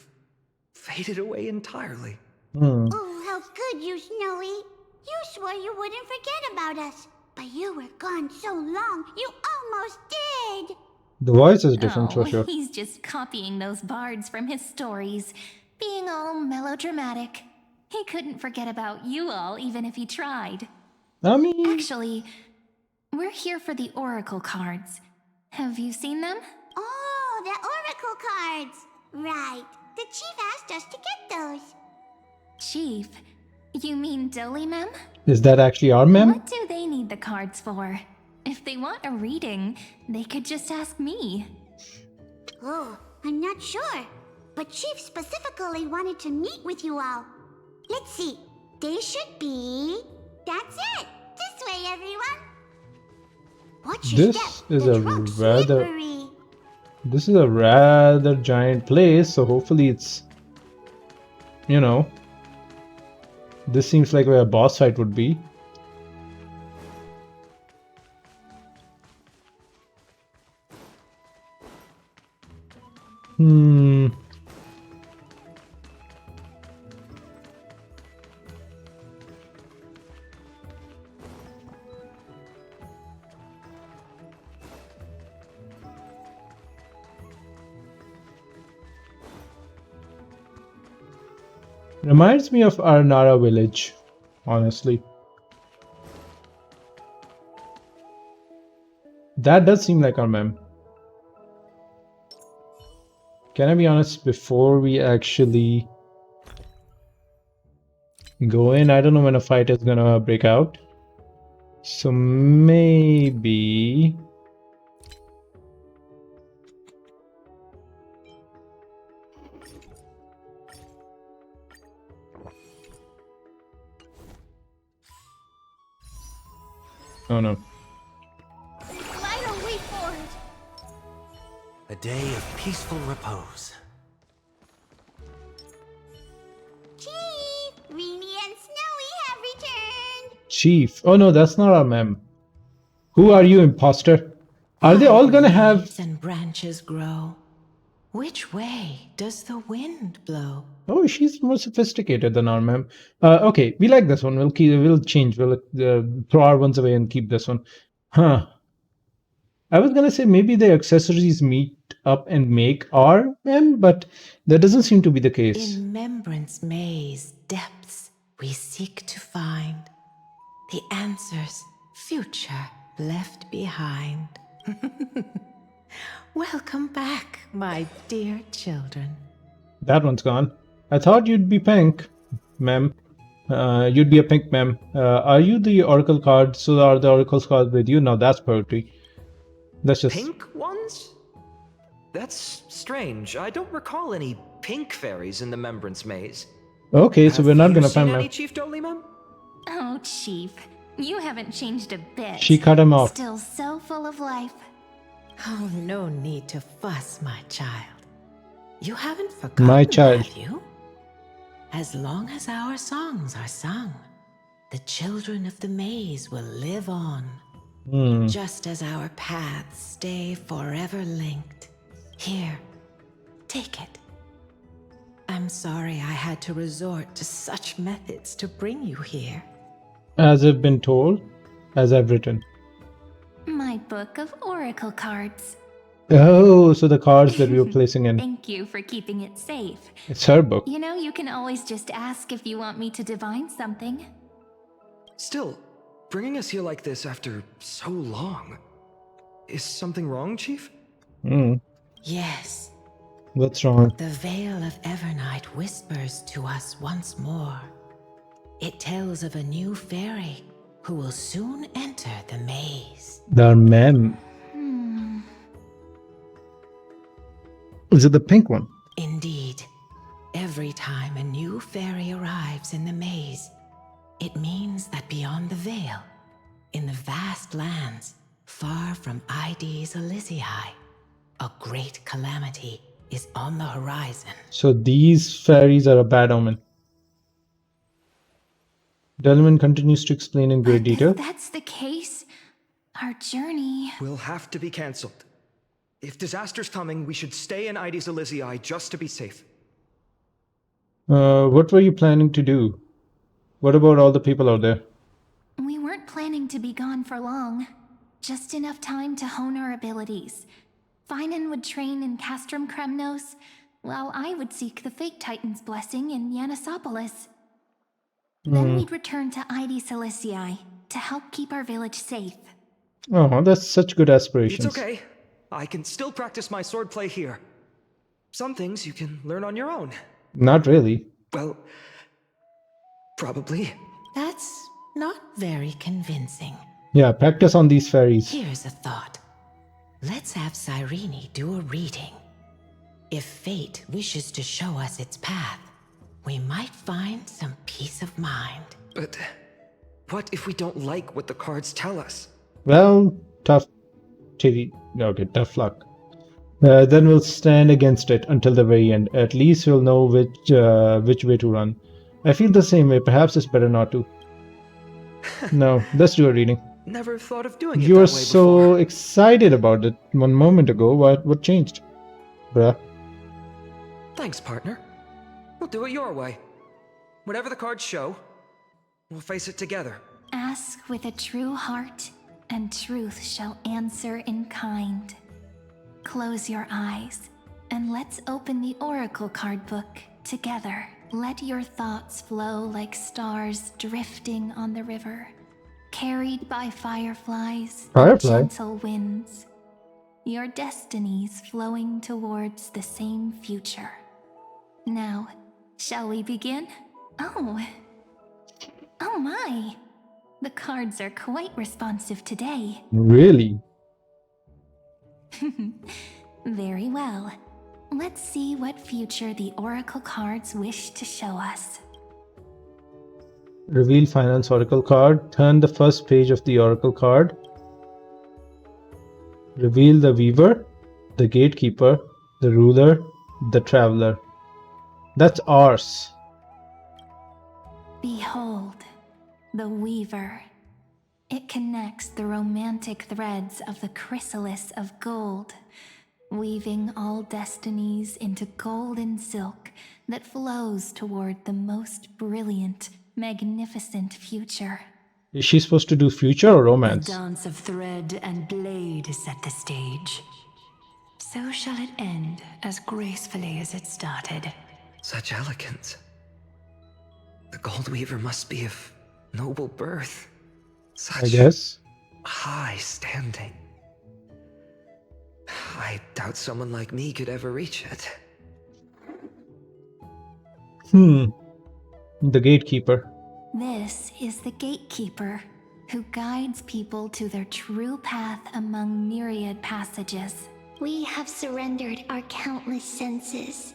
faded away entirely. Oh, how good you, Snowy. You swore you wouldn't forget about us. But you were gone so long, you almost did! The voice is different for sure. He's just copying those bards from his stories, being all melodramatic. He couldn't forget about you all, even if he tried. I mean... Actually, we're here for the Oracle cards. Have you seen them? Oh, the Oracle cards! Right. The Chief asked us to get those. Chief? You mean Dolly Mem? Is that actually our mem? What do they need the cards for? If they want a reading, they could just ask me. Oh, I'm not sure. But Chief specifically wanted to meet with you all. Let's see. They should be... That's it! This way, everyone! Watch your This step. is The a truck's rather... slippery. This is a rather giant place, so hopefully it's... You know... This seems like where a boss fight would be. Reminds me of Arnara village, honestly. That does seem like our mem. Can I be honest, before we actually go in, I don't know when a fight is gonna break out. So maybe... Oh no. Why don't we forward? A day of peaceful repose. Chief! Reenie and Snowy have returned! Chief. Oh no, that's not our mem. Who are you, imposter? Are they all gonna have... Leaves and branches grow. Which way does the wind blow? Oh, she's more sophisticated than our mem. Okay, we like this one. We'll change. We'll throw our ones away and keep this one. Huh. I was gonna say maybe the accessories meet up and make our mem, but that doesn't seem to be the case. In Remembrance Maze depths we seek to find the answers future left behind. Welcome back, my dear children. That one's gone. I thought you'd be pink, mem. You'd be a pink mem. Are you the Oracle card? So are the Oracle cards with you? Now that's poetry. That's just... Pink ones? That's strange. I don't recall any pink fairies in the Remembrance Maze. Okay, so we're not gonna find any mem. Chief Dolly, Mem? Oh, Chief. You haven't changed a bit. She cut him off. Still so full of life. Oh, no need to fuss, my child. You haven't forgotten, My child. have you? As long as our songs are sung, the children of the maze will live on. Just as our paths stay forever linked. Here, take it. I'm sorry I had to resort to such methods to bring you here. As I've been told, as I've written. My book of Oracle cards. Oh, so the cards that we were placing in. Thank you for keeping it safe. It's her book. You know, you can always just ask if you want me to divine something. Still, bringing us here like this after so long. Is something wrong, Chief? Yes. What's wrong? The Veil of Evernight whispers to us once more. It tells of a new fairy who will soon enter the maze. The mem. Is it the pink one? Indeed. Every time a new fairy arrives in the maze, it means that beyond the veil, in the vast lands, far from Ides Elysiae, a great calamity is on the horizon. So these fairies are a bad omen. Delman continues to explain in great detail. If that's the case, our journey... will have to be cancelled. If disaster's coming, we should stay in Ides Elysiae just to be safe. What were you planning to do? What about all the people out there? We weren't planning to be gone for long. Just enough time to hone our abilities. Finan would train in Castrum Kremnos, while I would seek the Fate Titan's blessing in Yanisopolis. Then we'd return to ID Silicii to help keep our village safe. Oh, that's such good aspirations. It's okay. I can still practice my swordplay here. Some things you can learn on your own. Not really. Well, probably. That's not very convincing. Yeah, practice on these fairies. Here's a thought. Let's have Cyrene do a reading. If fate wishes to show us its path, we might find some peace of mind. But what if we don't like what the cards tell us? Well, tough luck. Then we'll stand against it until the very end. At least we'll know which way to run. I feel the same way. Perhaps it's better not to. No, let's do a reading. Never thought of doing it You that were way so before. excited about it 1 moment ago. What changed? Bruh. Thanks, partner. We'll do it your way. Whatever the cards show, we'll face it together. Ask with a true heart, and truth shall answer in kind. Close your eyes, and let's open the Oracle card book together. Let your thoughts flow like stars drifting on the river, carried by fireflies and gentle winds. Your destinies flowing towards the same future. Now, shall we begin? Oh my! The cards are quite responsive today. Really? Very well. Let's see what future the Oracle cards wish to show us. Reveal Finance Oracle card. Turn the first page of the Oracle card. Reveal the Weaver, the Gatekeeper, the Ruler, the Traveler. That's ours. Behold, the Weaver. It connects the romantic threads of the chrysalis of gold, weaving all destinies into golden silk that flows toward the most brilliant, magnificent future. Is she supposed to do future or The romance? dance of thread and blade set the stage. So shall it end as gracefully as it started. Such elegance. The Gold Weaver must be of noble birth. Such I guess. high standing. I doubt someone like me could ever reach it. The Gatekeeper. This is the Gatekeeper, who guides people to their true path among myriad passages. We have surrendered our countless senses,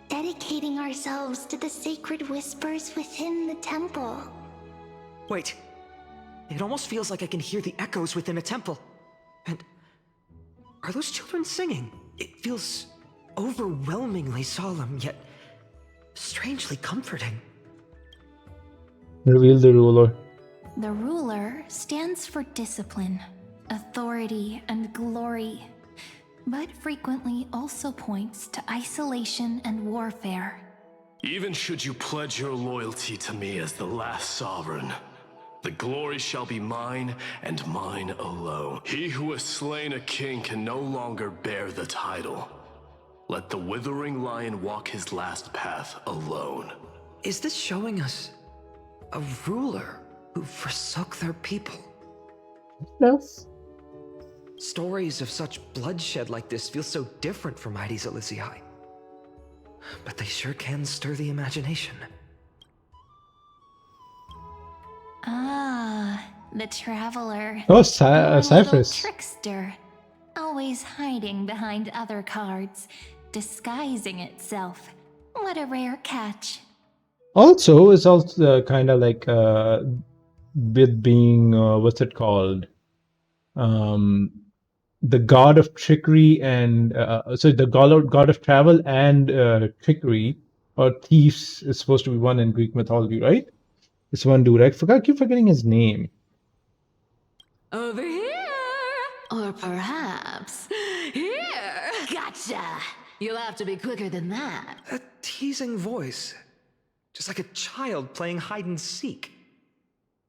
dedicating ourselves to the sacred whispers within the temple. Wait. It almost feels like I can hear the echoes within a temple. And are those children singing? It feels overwhelmingly solemn, yet strangely comforting. Reveal the Ruler. The Ruler stands for discipline, authority, and glory, but frequently also points to isolation and warfare. Even should you pledge your loyalty to me as the last sovereign, the glory shall be mine and mine alone. He who has slain a king can no longer bear the title. Let the withering lion walk his last path alone. Is this showing us a ruler who forsook their people? Yes. Stories of such bloodshed like this feel so different from Heidi's Elysiae. But they sure can stir the imagination. Ah, the Traveler. Oh, A little Cypress. trickster, always hiding behind other cards, disguising itself. What a rare catch. Also, it's also kind of like with being what's it called? The god of trickery and so the god of travel and trickery or thieves is supposed to be one in Greek mythology, right? It's one dude. I keep forgetting his name. Over here! Or perhaps here! Gotcha! You'll have to be quicker than that. A teasing voice. Just like a child playing hide and seek.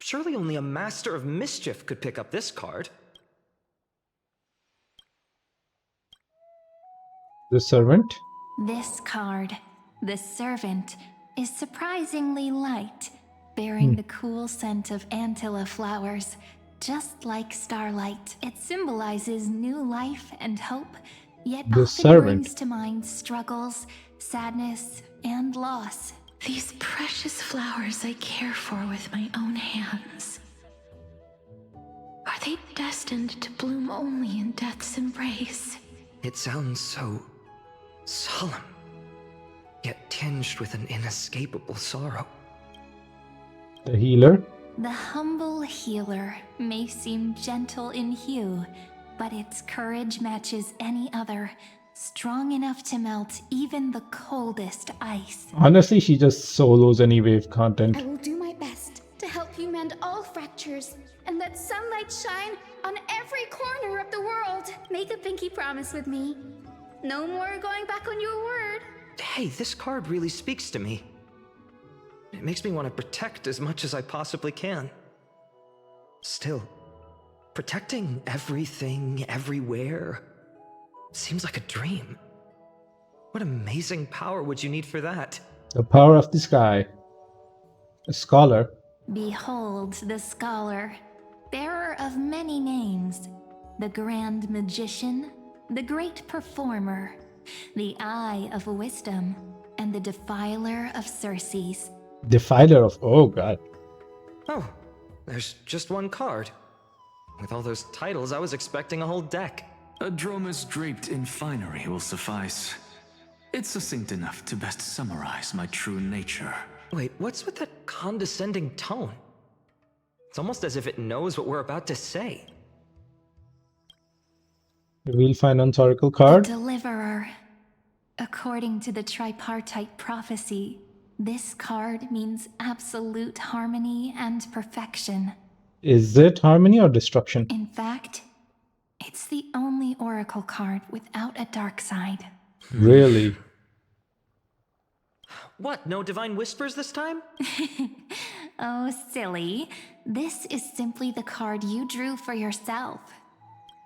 Surely only a master of mischief could pick up this card. The servant? This card, the servant, is surprisingly light, bearing the cool scent of Antilla flowers, just like starlight. It symbolizes new life and hope, yet The often servant. brings to mind struggles, sadness, and loss. These precious flowers I care for with my own hands. Are they destined to bloom only in death's embrace? It sounds so solemn, yet tinged with an inescapable sorrow. The healer? The humble healer may seem gentle in hue, but its courage matches any other, strong enough to melt even the coldest ice. Honestly, she just solos any wave content. I will do my best to help you mend all fractures and let sunlight shine on every corner of the world. Make a pinky promise with me. No more going back on your word. Hey, this card really speaks to me. It makes me want to protect as much as I possibly can. Still, protecting everything, everywhere, seems like a dream. What amazing power would you need for that? The power of the sky. A scholar. Behold the scholar, bearer of many names, the grand magician, the great performer, the eye of wisdom, and the defiler of Circes. Defiler of... Oh, God. Oh, there's just one card. With all those titles, I was expecting a whole deck. A Dromus draped in finery will suffice. It's succinct enough to best summarize my true nature. Wait, what's with that condescending tone? It's almost as if it knows what we're about to say. Reveal Finance Oracle card. The Deliverer. According to the tripartite prophecy, this card means absolute harmony and perfection. Is it harmony or destruction? In fact, it's the only oracle card without a dark side. Really? What, no divine whispers this time? Oh, silly. This is simply the card you drew for yourself.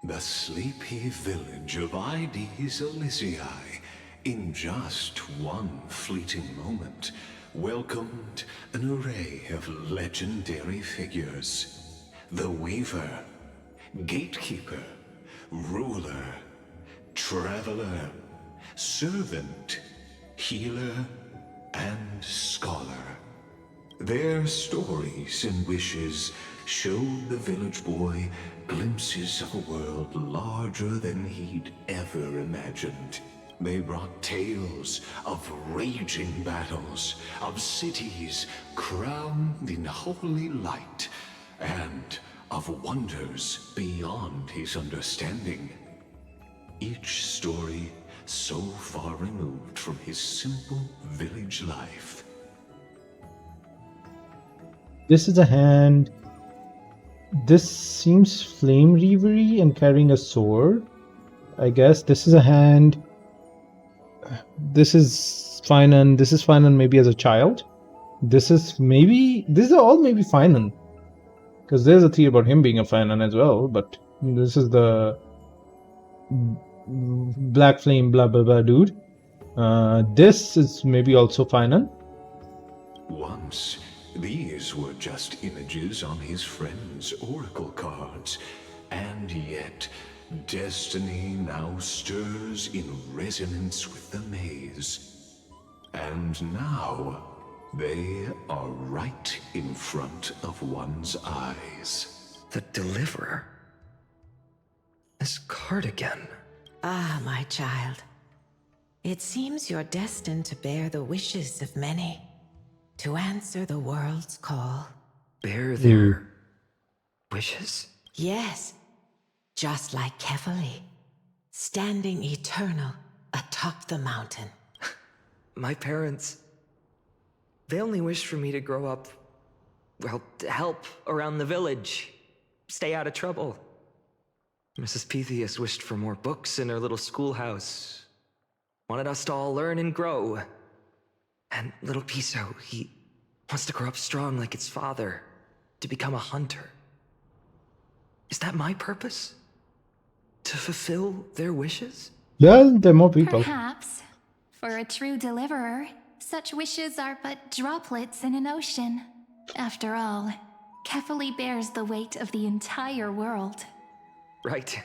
The sleepy village of Ides Elysiae, in just one fleeting moment, welcomed an array of legendary figures. The Weaver, Gatekeeper, Ruler, Traveler, Servant, Healer, and Scholar. Their stories and wishes showed the village boy glimpses of a world larger than he'd ever imagined. They brought tales of raging battles, of cities crowned in holy light, and of wonders beyond his understanding. Each story so far removed from his simple village life. This is a hand. This seems flame reavery and carrying a sword. I guess this is a hand. This is Finan. This is Finan maybe as a child. This is maybe. These are all maybe Finan. Because there's a theory about him being a Finan as well. But this is the black flame blah blah blah dude. This is maybe also Finan. Once, these were just images on his friend's oracle cards, and yet destiny now stirs in resonance with the maze. And now, they are right in front of one's eyes. The Deliverer? This card again. Ah, my child. It seems you're destined to bear the wishes of many, to answer the world's call. Bear their wishes? Yes, just like Kefali, standing eternal atop the mountain. My parents, they only wished for me to grow up, well, to help around the village, stay out of trouble. Mrs. Pythias wished for more books in her little schoolhouse, wanted us to all learn and grow. And little Piso, he wants to grow up strong like his father, to become a hunter. Is that my purpose? To fulfill their wishes? Well, there are more people. Perhaps. For a true deliverer, such wishes are but droplets in an ocean. After all, Kefali bears the weight of the entire world. Right.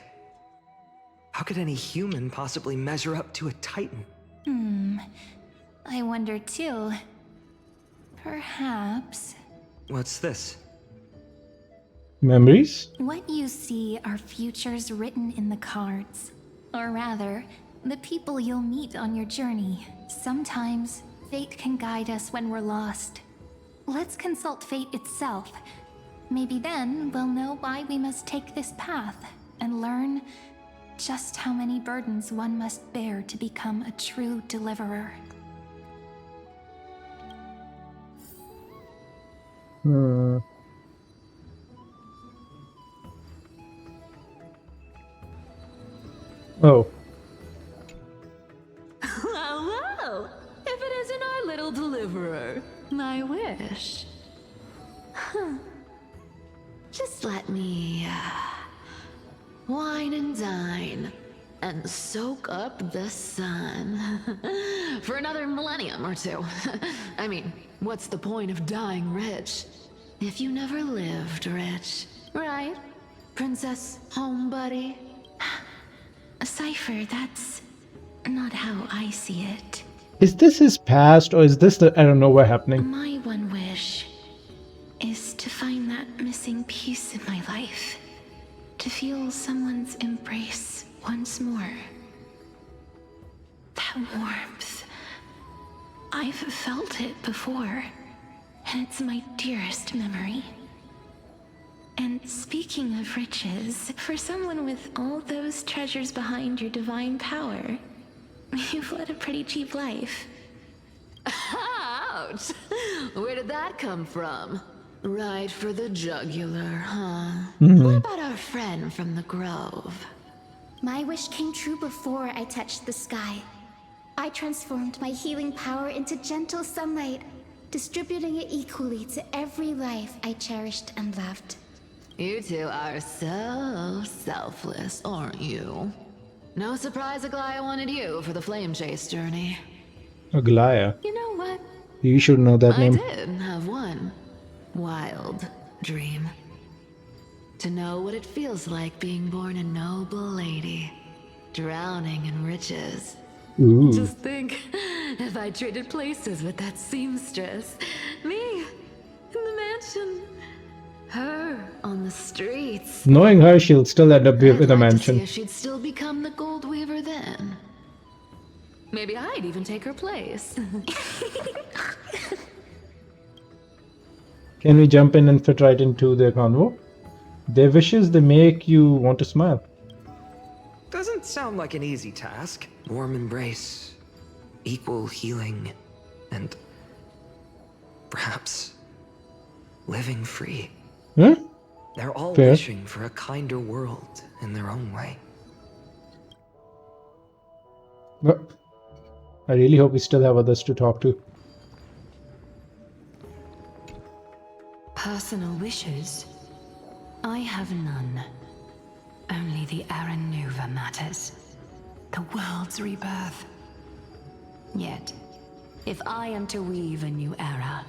How could any human possibly measure up to a Titan? I wonder too. Perhaps... What's this? Memories? What you see are futures written in the cards. Or rather, the people you'll meet on your journey. Sometimes, fate can guide us when we're lost. Let's consult fate itself. Maybe then we'll know why we must take this path, and learn just how many burdens one must bear to become a true deliverer. Oh. Well, if it isn't our little deliverer, my wish. Just let me wine and dine and soak up the sun for another millennium or two. I mean, what's the point of dying rich if you never lived rich, right? Princess Homebuddy? Cypher, that's not how I see it. Is this his past, or is this the I don't know what happening? My one wish is to find that missing piece in my life. To feel someone's embrace once more. That warmth. I've felt it before, and it's my dearest memory. And speaking of riches, for someone with all those treasures behind your divine power, you've led a pretty cheap life. Ouch! Where did that come from? Right for the jugular, huh? What about our friend from the Grove? My wish came true before I touched the sky. I transformed my healing power into gentle sunlight, distributing it equally to every life I cherished and loved. You two are so selfless, aren't you? No surprise Aglaya wanted you for the flame chase journey. Aglaya. You know what? You should know that name. I did have one wild dream. To know what it feels like being born a noble lady, drowning in riches. Ooh. Just think, if I traded places with that seamstress, me in the mansion, her on the streets. Knowing her, she'll still end up with a To see mansion. if she'd still become the gold weaver then. Maybe I'd even take her place. Can we jump in and fit right into their convo? Their wishes, they make you want to smile. Doesn't sound like an easy task. Warm embrace, equal healing, and perhaps living free. Huh? They're all Fair. wishing for a kinder world in their own way. Well, I really hope we still have others to talk to. Personal wishes? I have none. Only the Aaron Nuva matters. The world's rebirth. Yet, if I am to weave a new era,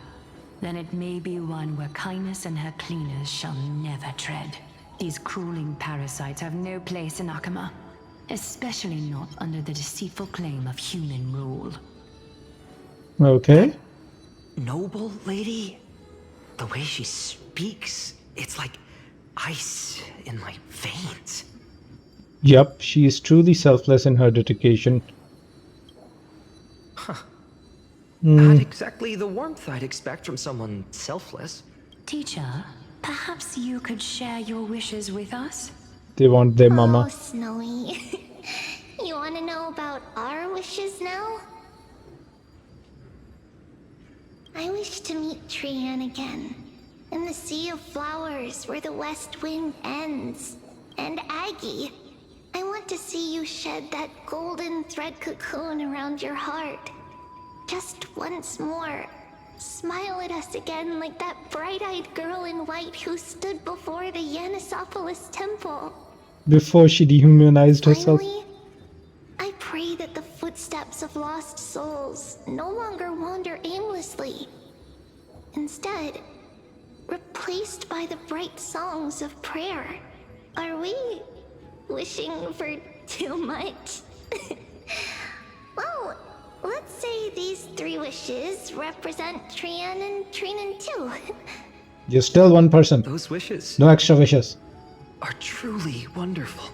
then it may be one where kindness and her cleaners shall never tread. These crawling parasites have no place in Akama, especially not under the deceitful claim of human rule. Okay. Noble lady? The way she speaks, it's like ice in my veins. Yup, she is truly selfless in her dedication. Huh. Not exactly the warmth I'd expect from someone selfless. Teacher, perhaps you could share your wishes with us? They want their Oh, mama. Snowy. You want to know about our wishes now? I wish to meet Trian again, in the sea of flowers where the west wind ends. And Aggie, I want to see you shed that golden thread cocoon around your heart. Just once more. Smile at us again like that bright-eyed girl in white who stood before the Yanisopolis temple. Before she dehumanized herself. Finally, I pray that the footsteps of lost souls no longer wander aimlessly. Instead, replaced by the bright songs of prayer. Are we wishing for too much? Well, let's say these 3 wishes represent Trian and Trinan too. You're still one person. Those wishes No extra wishes. are truly wonderful.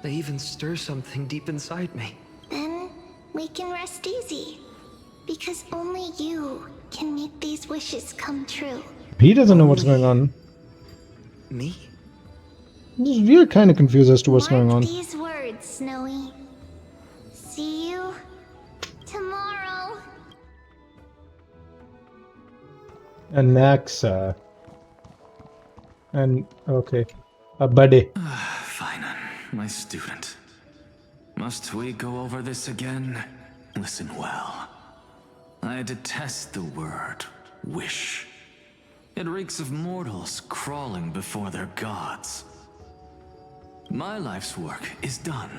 They even stir something deep inside me. Then we can rest easy. Because only you can make these wishes come true. He doesn't know what's going on. Me? We're kind of confused as to what's going on. These words, Snowy. See you tomorrow. And Naxa. And, okay. A buddy. Fine, my student. Must we go over this again? Listen well. I detest the word wish. It reeks of mortals crawling before their gods. My life's work is done.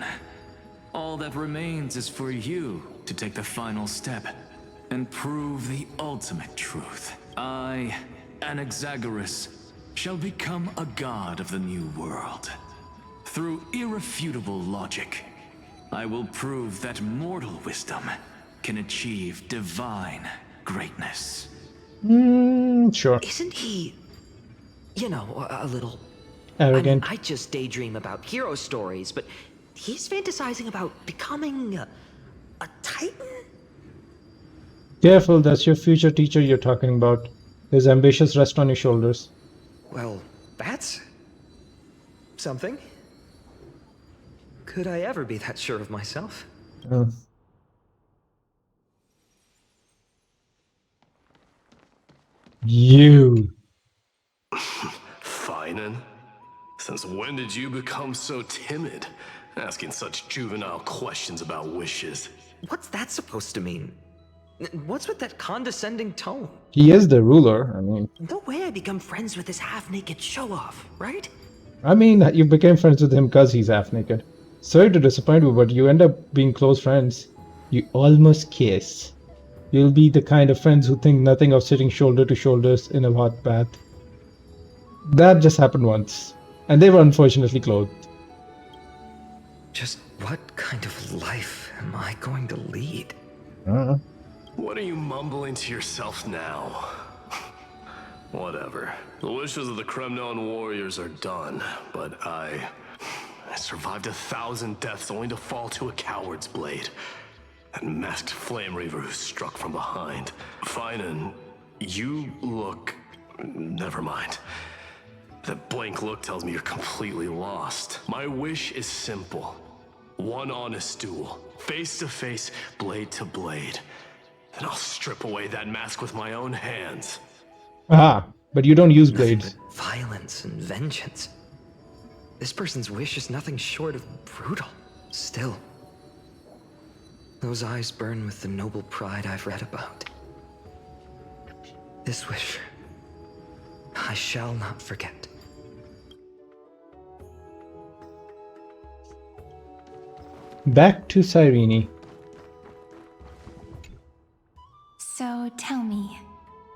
All that remains is for you to take the final step and prove the ultimate truth. I, Anaxagoras, shall become a god of the new world. Through irrefutable logic, I will prove that mortal wisdom can achieve divine greatness. Sure. Isn't he, a little arrogant? I just daydream about hero stories, but he's fantasizing about becoming a titan? Careful, that's your future teacher you're talking about. His ambitious rest on your shoulders. Well, that's something. Could I ever be that sure of myself? You. Finan? Since when did you become so timid? Asking such juvenile questions about wishes. What's that supposed to mean? What's with that condescending tone? He is the ruler, I mean. No way I become friends with this half-naked show-off, right? I mean, you became friends with him because he's half-naked. Sorry to disappoint you, but you end up being close friends. You almost kiss. You'll be the kind of friends who think nothing of sitting shoulder to shoulders in a hot bath. That just happened once. And they were unfortunately clothed. Just what kind of life am I going to lead? What are you mumbling to yourself now? Whatever. The wishes of the Kremnon warriors are done, but I survived 1,000 deaths only to fall to a coward's blade. That masked flame reaver who struck from behind. Finan, you look... Never mind. That blank look tells me you're completely lost. My wish is simple. One honest duel. Face to face, blade to blade. Then I'll strip away that mask with my own hands. Ah, but you don't use blades. Violence and vengeance. This person's wish is nothing short of brutal. Still, those eyes burn with the noble pride I've read about. This wish, I shall not forget. Back to Cyrene. So tell me,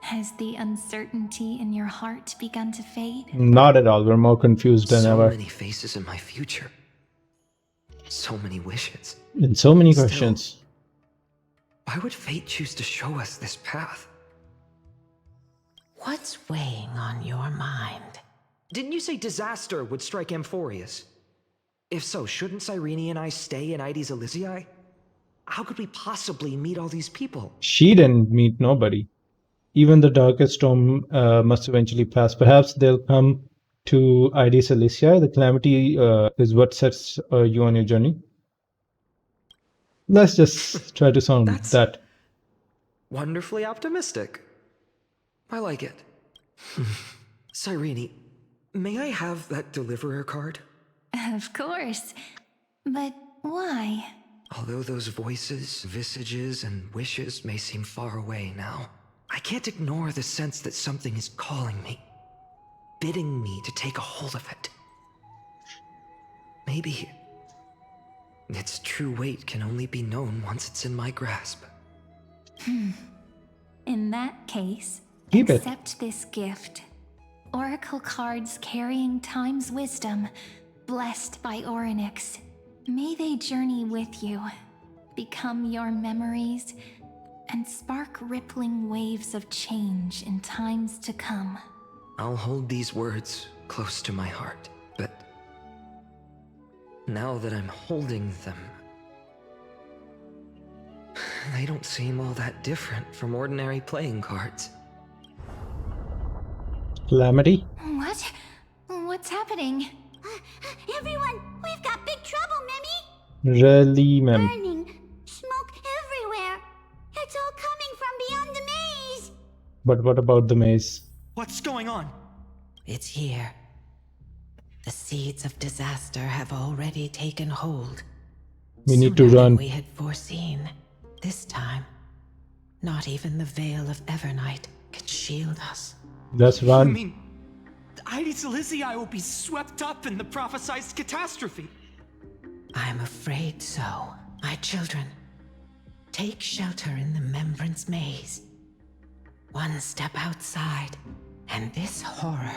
has the uncertainty in your heart begun to fade? Not at all. We're more confused than ever. So many faces in my future. So many wishes. And so many questions. Why would fate choose to show us this path? What's weighing on your mind? Didn't you say disaster would strike Amphorius? If so, shouldn't Cyrene and I stay in Ides Elysiae? How could we possibly meet all these people? She didn't meet nobody. Even the darkest storm must eventually pass. Perhaps they'll come to Ides Elysiae. The calamity is what sets you on your journey. Let's just try to sound that. Wonderfully optimistic. I like it. Cyrene, may I have that deliverer card? Of course. But why? Although those voices, visages, and wishes may seem far away now, I can't ignore the sense that something is calling me, bidding me to take a hold of it. Maybe its true weight can only be known once it's in my grasp. In that case, Keep it. accept this gift. Oracle cards carrying time's wisdom, blessed by Orynyx. May they journey with you, become your memories, and spark rippling waves of change in times to come. I'll hold these words close to my heart, but now that I'm holding them, they don't seem all that different from ordinary playing cards. Calamity? What? What's happening? Everyone, we've got big trouble, Mimi! Really, ma'am. Burning, smoke everywhere. It's all coming from beyond the maze. But what about the maze? What's going on? It's here. The seeds of disaster have already taken hold. We need to Sooner than run. we had foreseen. This time, not even the veil of Evernight can shield us. Let's I run. mean, Ides Elysiae will be swept up in the prophesied catastrophe. I'm afraid so. My children, take shelter in the Remembrance Maze. One step outside, and this horror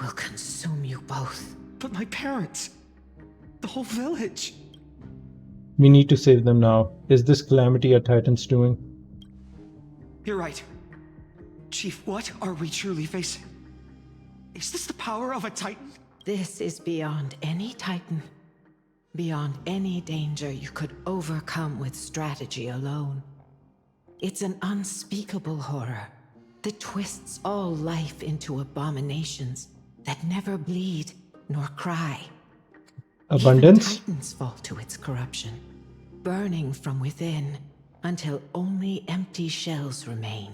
will consume you both. But my parents, the whole village. We need to save them now. Is this calamity a Titan's doing? You're right. Chief, what are we truly facing? Is this the power of a Titan? This is beyond any Titan. Beyond any danger you could overcome with strategy alone. It's an unspeakable horror that twists all life into abominations that never bleed nor cry. Abundance? Even Titans fall to its corruption, burning from within until only empty shells remain,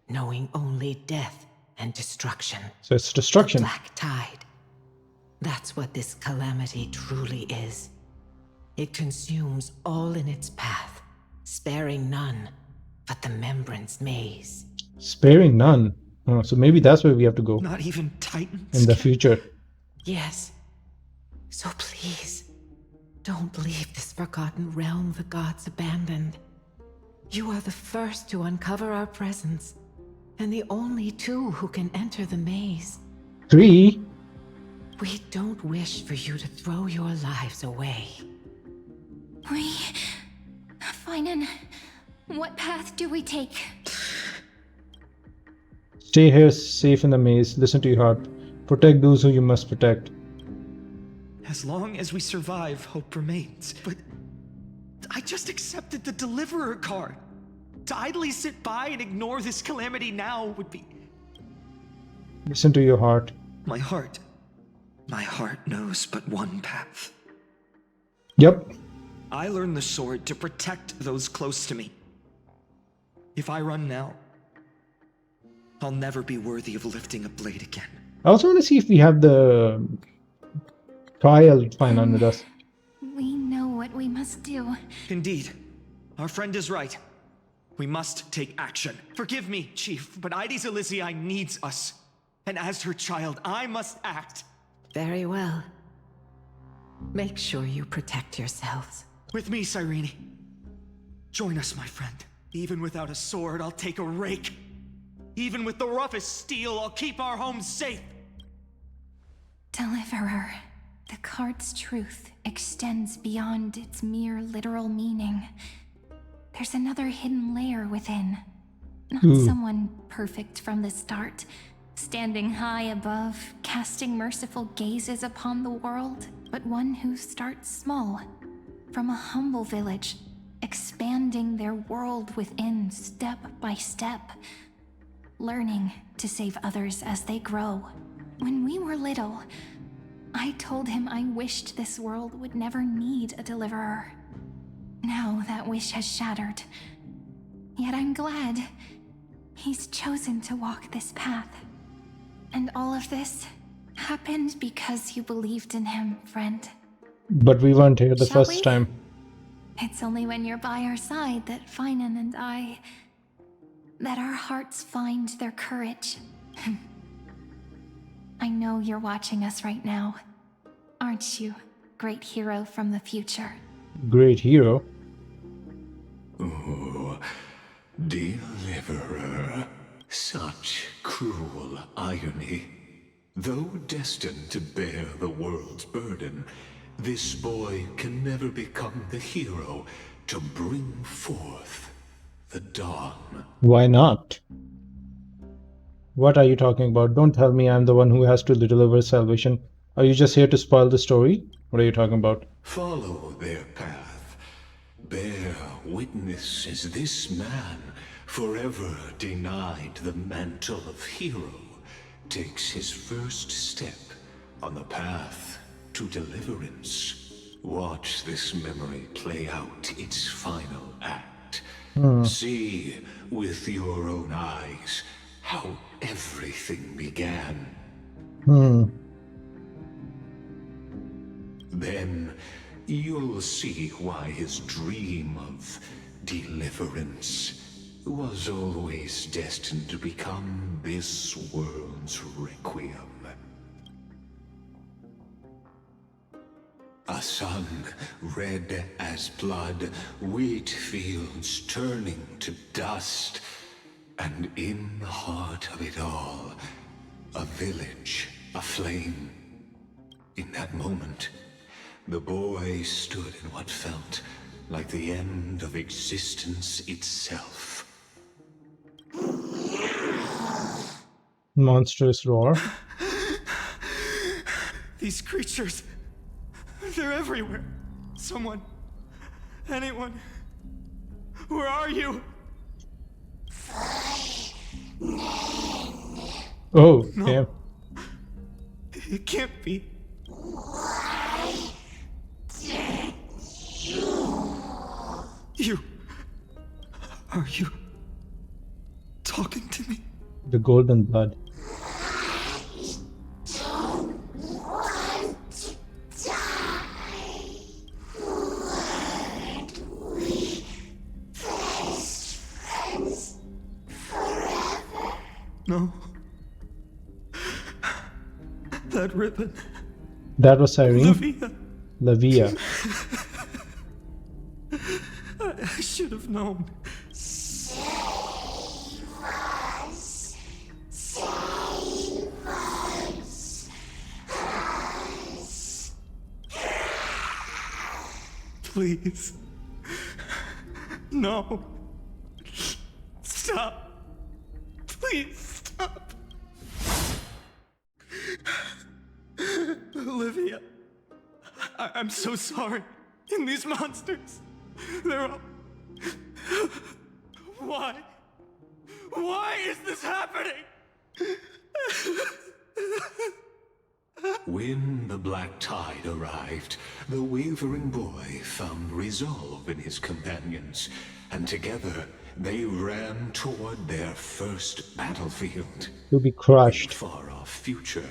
knowing only death and destruction. So it's destruction. The Black Tide. That's what this calamity truly is. It consumes all in its path, sparing none but the Remembrance Maze. Sparing none. Oh, so maybe that's where we have to go Not even Titans? in the future. Yes. So please, don't leave this forgotten realm the gods abandoned. You are the first to uncover our presence, and the only two who can enter the maze. 3? We don't wish for you to throw your lives away. Finan, what path do we take? Stay here safe in the maze. Listen to your heart. Protect those who you must protect. As long as we survive, hope remains. But I just accepted the Deliverer card. To idly sit by and ignore this calamity now would be... Listen to your heart. My heart knows but one path. Yep. I learned the sword to protect those close to me. If I run now, I'll never be worthy of lifting a blade again. I also want to see if we have the trial Finan with us. We know what we must do. Indeed. Our friend is right. We must take action. Forgive me, Chief, but Ides Elysiae needs us. And as her child, I must act. Very well. Make sure you protect yourselves. With me, Cyrene. Join us, my friend. Even without a sword, I'll take a rake. Even with the roughest steel, I'll keep our home safe. Deliverer, the card's truth extends beyond its mere literal meaning. There's another hidden layer within. Not someone perfect from the start, standing high above, casting merciful gazes upon the world, but one who starts small, from a humble village, expanding their world within step by step, learning to save others as they grow. When we were little, I told him I wished this world would never need a deliverer. Now that wish has shattered. Yet I'm glad he's chosen to walk this path. And all of this happened because you believed in him, friend. But we weren't here the Shall first we? time. It's only when you're by our side that Finan and I... that our hearts find their courage. I know you're watching us right now. Aren't you, great hero from the future? Great hero. Oh, deliverer. Such cruel irony. Though destined to bear the world's burden, this boy can never become the hero to bring forth the dawn. Why not? What are you talking about? Don't tell me I'm the one who has to deliver salvation. Are you just here to spoil the story? What are you talking about? Follow their path. Bear witness as this man, forever denied the mantle of hero, takes his first step on the path to deliverance. Watch this memory play out its final act. See with your own eyes how everything began. Then you'll see why his dream of deliverance was always destined to become this world's requiem. A sun red as blood, wheat fields turning to dust, and in the heart of it all, a village aflame. In that moment, the boy stood in what felt like the end of existence itself. Monstrous roar. These creatures, they're everywhere. Someone, anyone, where are you? Oh, no. damn. It can't be. Are you talking to me? The golden blood. No. That ribbon. That was Cyrene. Lavia. Lavia. I should have known. Please. No. Stop. Please stop. Olivia. I'm so sorry. And these monsters. They're all... Why? Why is this happening? When the black tide arrived, the wavering boy found resolve in his companions, and together they ran toward their first battlefield. To be crushed. In the far-off future,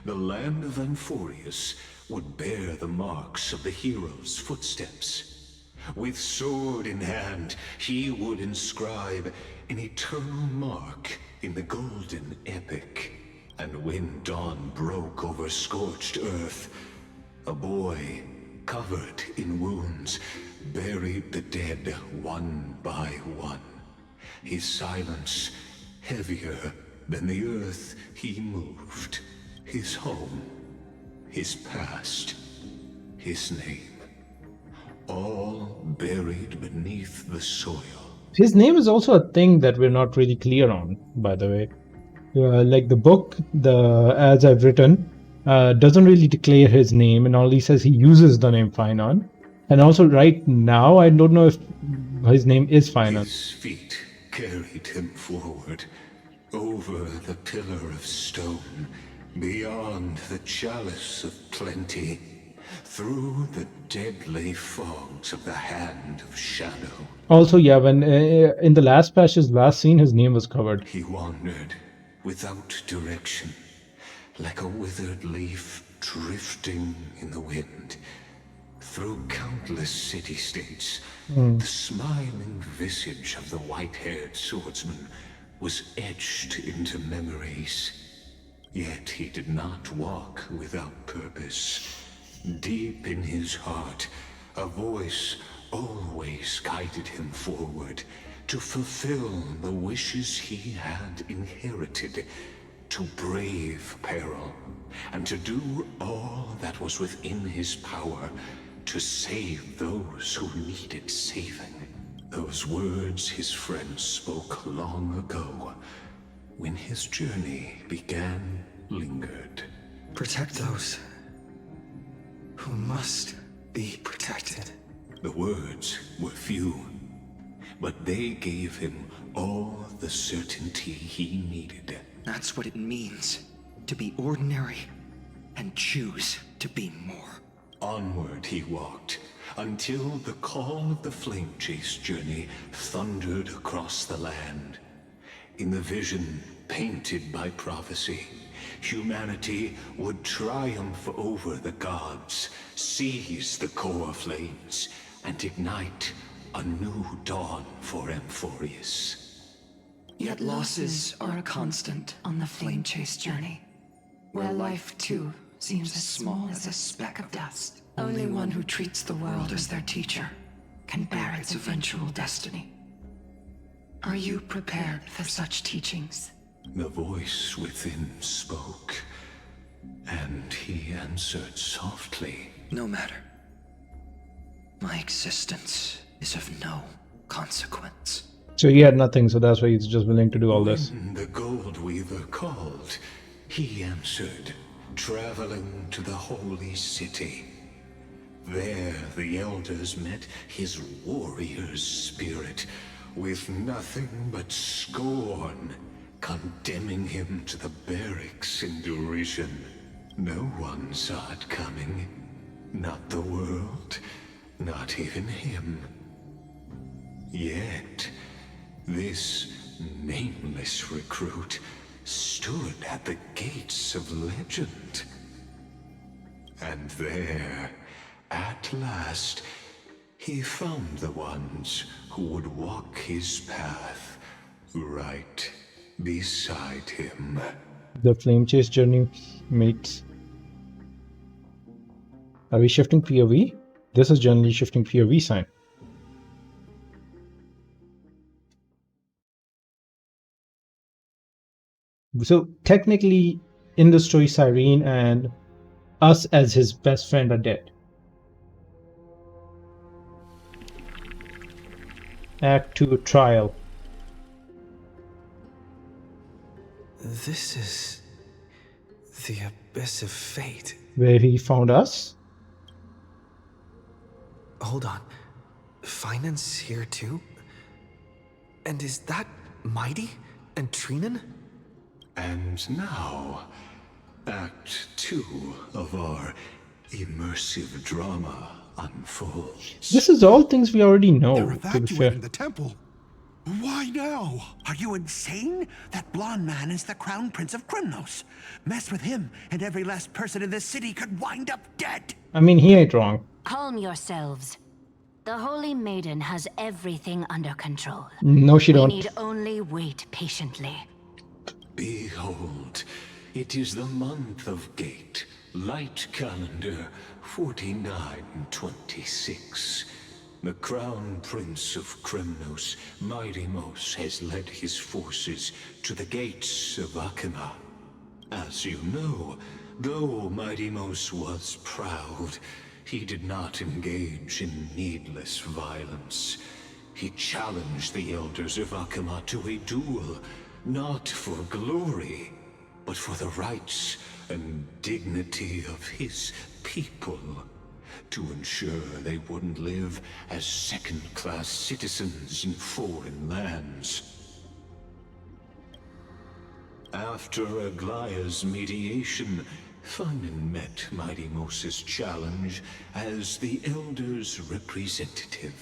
the land of Amphorius would bear the marks of the hero's footsteps. With sword in hand, he would inscribe an eternal mark in the golden epic. And when dawn broke over scorched earth, a boy, covered in wounds, buried the dead one by one. His silence heavier than the earth he moved. His home, his past, his name. All buried beneath the soil. His name is also a thing that we're not really clear on, by the way. Like the book, as I've written, doesn't really declare his name, and all he says he uses the name Finon. And also right now, I don't know if his name is Finon. His feet carried him forward, over the pillar of stone, beyond the chalice of plenty, through the deadly fogs of the hand of shadow. Also, yeah, when in the last patch, his last scene, his name was covered. He wandered without direction, like a withered leaf drifting in the wind. Through countless city-states, Mm. the smiling visage of the white-haired swordsman was etched into memories. Yet he did not walk without purpose. Deep in his heart, a voice always guided him forward to fulfill the wishes he had inherited, to brave peril, and to do all that was within his power to save those who needed saving. Those words his friend spoke long ago, when his journey began, lingered. Protect those who must be protected. The words were few, but they gave him all the certainty he needed. That's what it means to be ordinary and choose to be more. Onward he walked, until the call of the flame chase journey thundered across the land. In the vision painted by prophecy, humanity would triumph over the gods, seize the core flames, and ignite a new dawn for Amphorius. Yet losses are a constant on the flame chase journey, where life too seems as small as a speck of dust. Only one who treats the world as their teacher can bear its eventual destiny. Are you prepared for such teachings? The voice within spoke, and he answered softly. No matter. My existence is of no consequence. So he had nothing, so that's why he's just willing to do all this. When the Gold Weaver called, he answered, traveling to the holy city. There the elders met his warrior's spirit, with nothing but scorn, condemning him to the barracks in derision. No one saw it coming. Not the world, not even him. Yet, this nameless recruit stood at the gates of legend. And there, at last, he found the ones who would walk his path right beside him. The flame chase journey mates. Are we shifting POV? This is generally shifting POV sign. So technically, in the story, Cyrene and us as his best friend are dead. Act 2 Trial. This is the abyss of fate. Where he found us? Hold on. Finance here too? And is that Mighty and Trinan? And now, Act 2 of our immersive drama unfolds. This is all things we already know, They're to be fair. evacuating the temple. Why now? Are you insane? That blonde man is the Crown Prince of Krymnos. Mess with him, and every last person in this city could wind up dead. I mean, he ain't wrong. Calm yourselves. The Holy Maiden has everything under control. No, she don't. We need only wait patiently. Behold, it is the month of Gate, light calendar 4926. The Crown Prince of Krymnos, Mightymos, has led his forces to the gates of Akima. As you know, though Mightymos was proud, he did not engage in needless violence. He challenged the elders of Akima to a duel, not for glory, but for the rights and dignity of his people, to ensure they wouldn't live as second-class citizens in foreign lands. After Aglaya's mediation, Finan met Mightymos' challenge as the Elder's representative.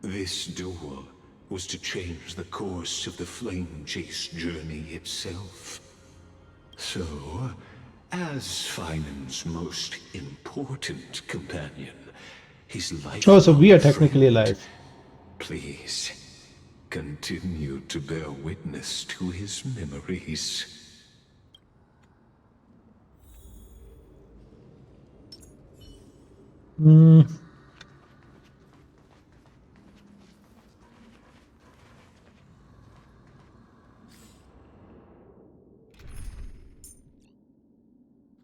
This duel was to change the course of the flame chase journey itself. So, as Finan's most important companion, his life. Oh, so we are technically alive. Please, continue to bear witness to his memories. Hmm.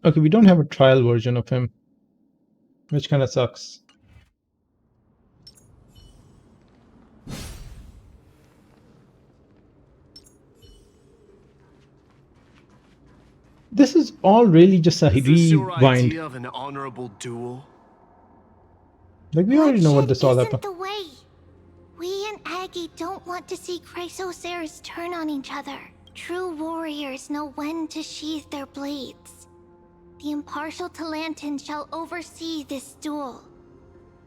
Okay, we don't have a trial version of him, which kind of sucks. This is all really just a Is this your rewind. idea of an honorable duel? Like, we already know what this all Isn't about. the way. We and Aggie don't want to see Chrysoceres turn on each other. True warriors know when to sheathe their blades. The impartial Talantin shall oversee this duel.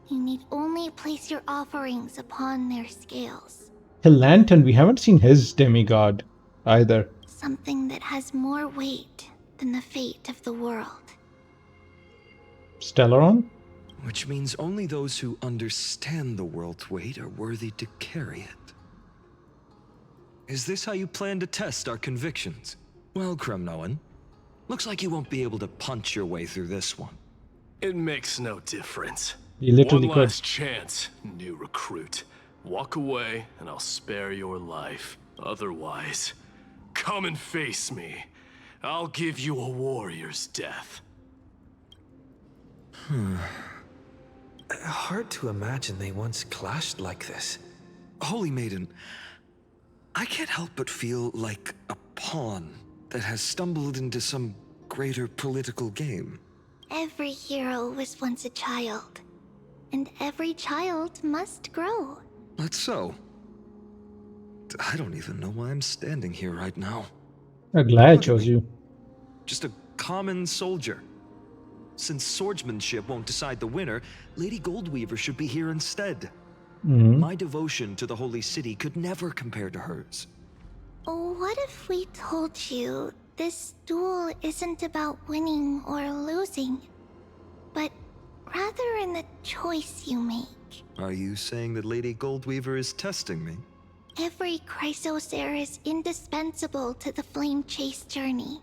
You need only place your offerings upon their scales. Lantern, we haven't seen his demigod either. Something that has more weight than the fate of the world. Stellaron? Which means only those who understand the world's weight are worthy to carry it. Is this how you plan to test our convictions? Well, Kremnoan, looks like you won't be able to punch your way through this one. It makes no difference. You literally One could. last chance, new recruit. Walk away and I'll spare your life. Otherwise, come and face me. I'll give you a warrior's death. Hard to imagine they once clashed like this. Holy Maiden, I can't help but feel like a pawn that has stumbled into some greater political game. Every hero was once a child. And every child must grow. That's so. I don't even know why I'm standing here right now. I'm glad I chose you. Just a common soldier. Since swordsmanship won't decide the winner, Lady Goldweaver should be here instead. My devotion to the Holy City could never compare to hers. What if we told you this duel isn't about winning or losing, but rather in the choice you make? Are you saying that Lady Goldweaver is testing me? Every Chrysocer is indispensable to the Flame Chase journey.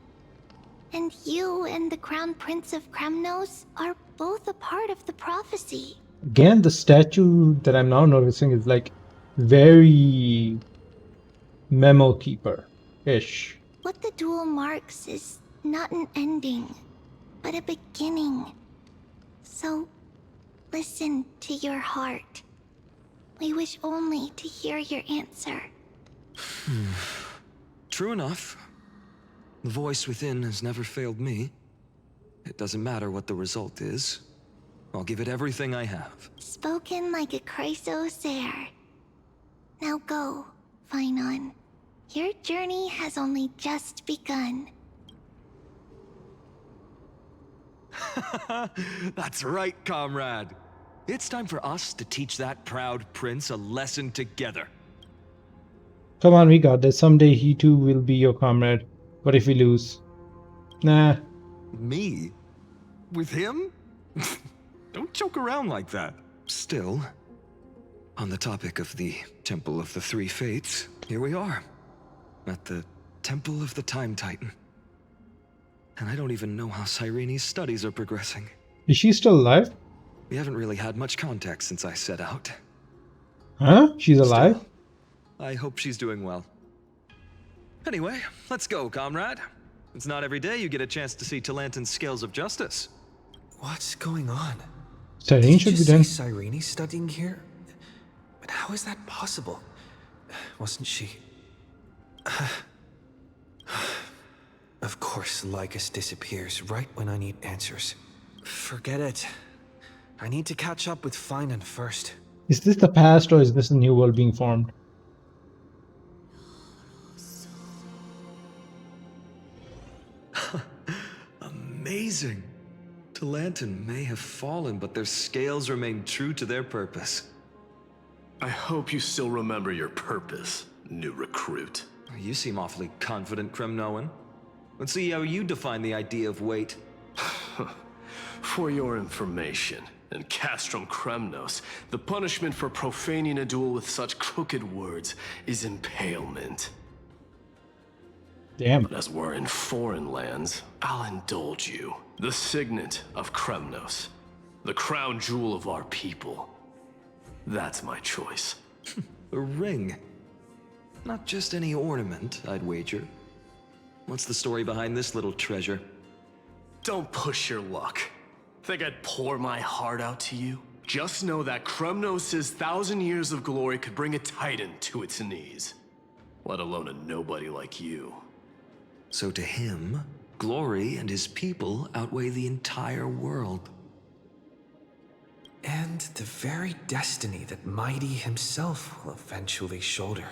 And you and the Crown Prince of Kremnos are both a part of the prophecy. Again, the statue that I'm now noticing is like very memo keeper-ish. What the duel marks is not an ending, but a beginning. So, listen to your heart. We wish only to hear your answer. True enough. The voice within has never failed me. It doesn't matter what the result is. I'll give it everything I have. Spoken like a Chrysocer. Now go, Finon. Your journey has only just begun. That's right, comrade. It's time for us to teach that proud prince a lesson together. Come on, we got this. Someday he too will be your comrade. What if we lose? Nah. Me? With him? Don't joke around like that. Still, on the topic of the Temple of the Three Fates, here we are. At the Temple of the Time Titan. And I don't even know how Cyrene's studies are progressing. Is she still alive? We haven't really had much contact since I set out. Huh? She's alive? Still, I hope she's doing well. Anyway, let's go, comrade. It's not every day you get a chance to see Talantin's scales of justice. What's going on? Cyrene should be done. Cyrene studying here? But how is that possible? Wasn't she... Of course, Lycus disappears right when I need answers. Forget it. I need to catch up with Finan first. Is this the past or is this a new world being formed? Amazing. Talantin may have fallen, but their scales remain true to their purpose. I hope you still remember your purpose, new recruit. You seem awfully confident, Kremnoan. Let's see how you define the idea of weight. For your information, In Castrum Kremnos, the punishment for profaning a duel with such crooked words is impalement. Damn. But as we're in foreign lands, I'll indulge you. The signet of Kremnos, the crown jewel of our people. That's my choice. A ring. Not just any ornament, I'd wager. What's the story behind this little treasure? Don't push your luck. Think I'd pour my heart out to you? Just know that Kremnos' 1,000 years of glory could bring a titan to its knees. Let alone a nobody like you. So to him, glory and his people outweigh the entire world. And the very destiny that Mighty himself will eventually shoulder.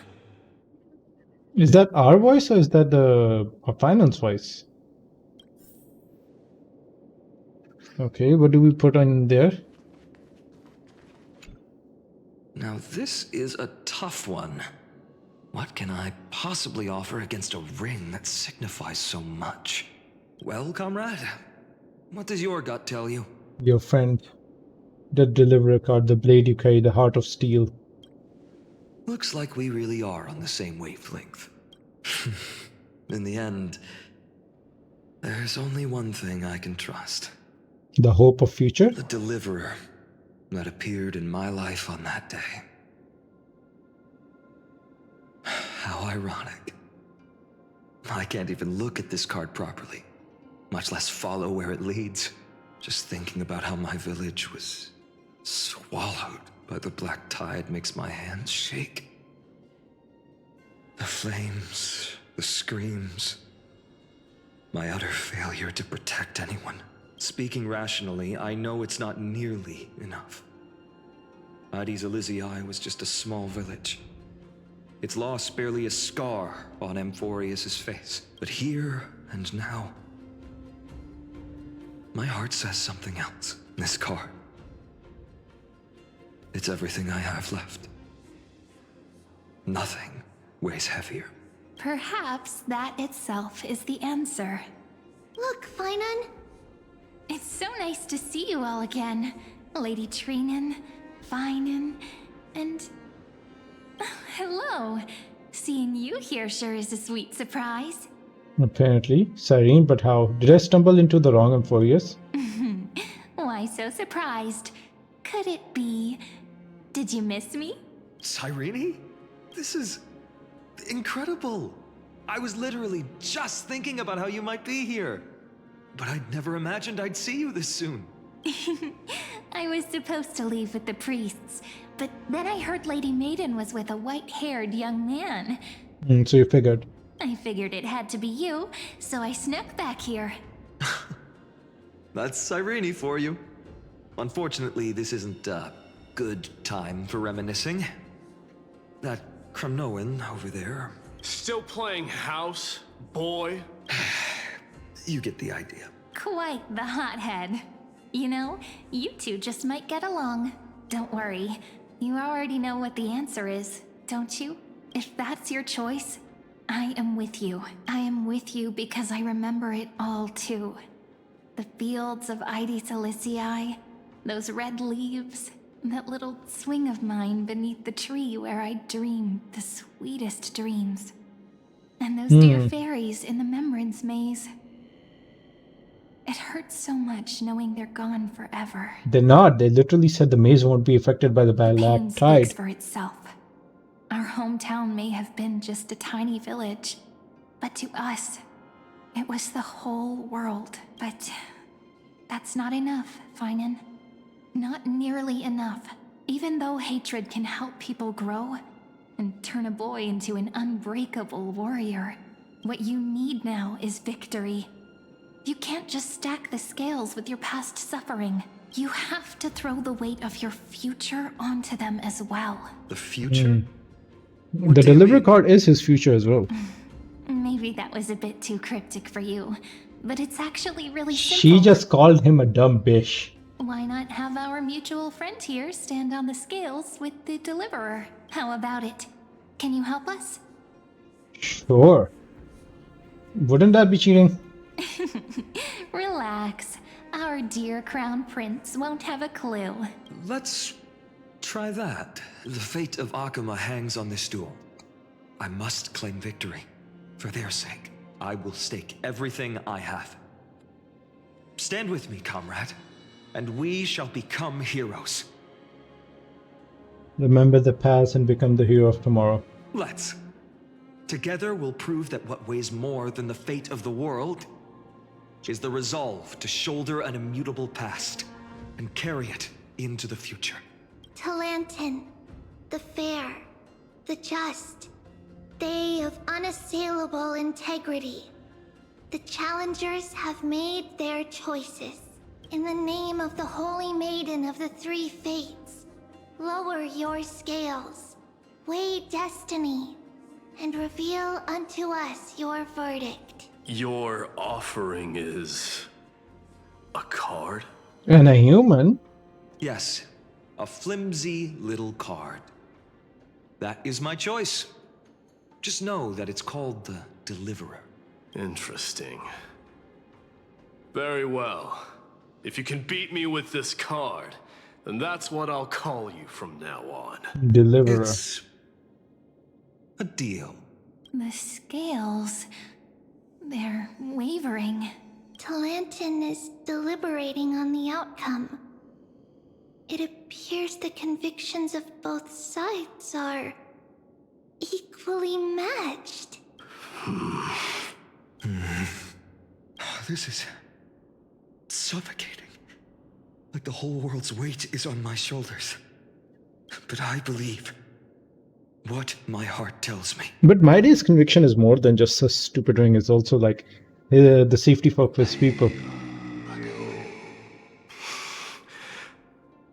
Is that our voice or is that the finance voice? Okay, what do we put on there? Now this is a tough one. What can I possibly offer against a ring that signifies so much? Well, comrade, what does your gut tell you? Your friend. The deliverer card, the blade you carry, the heart of steel. Looks like we really are on the same wavelength. In the end, there's only one thing I can trust. The hope of future? The deliverer that appeared in my life on that day. How ironic. I can't even look at this card properly, much less follow where it leads. Just thinking about how my village was swallowed by the black tide makes my hands shake. The flames, the screams, my utter failure to protect anyone. Speaking rationally, I know it's not nearly enough. Addis Elysiae was just a small village. Its loss barely a scar on Amphorius' face. But here and now, my heart says something else. This card. It's everything I have left. Nothing weighs heavier. Perhaps that itself is the answer. Look, Finan. It's so nice to see you all again. Lady Trinen, Finan, and... hello. Seeing you here sure is a sweet surprise. Apparently. Cyrene, but how? Did I stumble into the wrong Amphorius? Why so surprised? Could it be... did you miss me? Cyrene? This is... incredible. I was literally just thinking about how you might be here. But I'd never imagined I'd see you this soon. I was supposed to leave with the priests, but then I heard Lady Maiden was with a white-haired young man. So you figured. I figured it had to be you, so I snuck back here. That's Cyrene for you. Unfortunately, this isn't a good time for reminiscing. That Kremnoan over there... Still playing house, boy? You get the idea. Quite the hothead. You know, you two just might get along. Don't worry. You already know what the answer is, don't you? If that's your choice, I am with you. I am with you because I remember it all too. The fields of Addis Elysiae, those red leaves, that little swing of mine beneath the tree where I dreamed the sweetest dreams. And those dear fairies in the Memorance Maze. It hurts so much knowing they're gone forever. They're not. They literally said the maze won't be affected by the black tide. Speaks for itself. Our hometown may have been just a tiny village, but to us, it was the whole world. But that's not enough, Finan. Not nearly enough. Even though hatred can help people grow and turn a boy into an unbreakable warrior, what you need now is victory. You can't just stack the scales with your past suffering. You have to throw the weight of your future onto them as well. The future? The delivery card is his future as well. Maybe that was a bit too cryptic for you, but it's actually really simple. She just called him a dumb bitch. Why not have our mutual friend here stand on the scales with the deliverer? How about it? Can you help us? Sure. Wouldn't that be cheating? Relax. Our dear Crown Prince won't have a clue. Let's try that. The fate of Akuma hangs on this duel. I must claim victory. For their sake, I will stake everything I have. Stand with me, comrade, and we shall become heroes. Remember the past and become the hero of tomorrow. Let's. Together we'll prove that what weighs more than the fate of the world is the resolve to shoulder an immutable past and carry it into the future. Talantin, the fair, the just, they of unassailable integrity. The challengers have made their choices. In the name of the Holy Maiden of the Three Fates, lower your scales, weigh destiny, and reveal unto us your verdict. Your offering is a card? And a human? Yes, a flimsy little card. That is my choice. Just know that it's called the Deliverer. Interesting. Very well. If you can beat me with this card, then that's what I'll call you from now on. Deliverer. It's a deal. The scales... they're wavering. Talantin is deliberating on the outcome. It appears the convictions of both sides are equally matched. This is suffocating. Like the whole world's weight is on my shoulders. But I believe what my heart tells me. But my day's conviction is more than just a stupid ring. It's also like the safety for his people.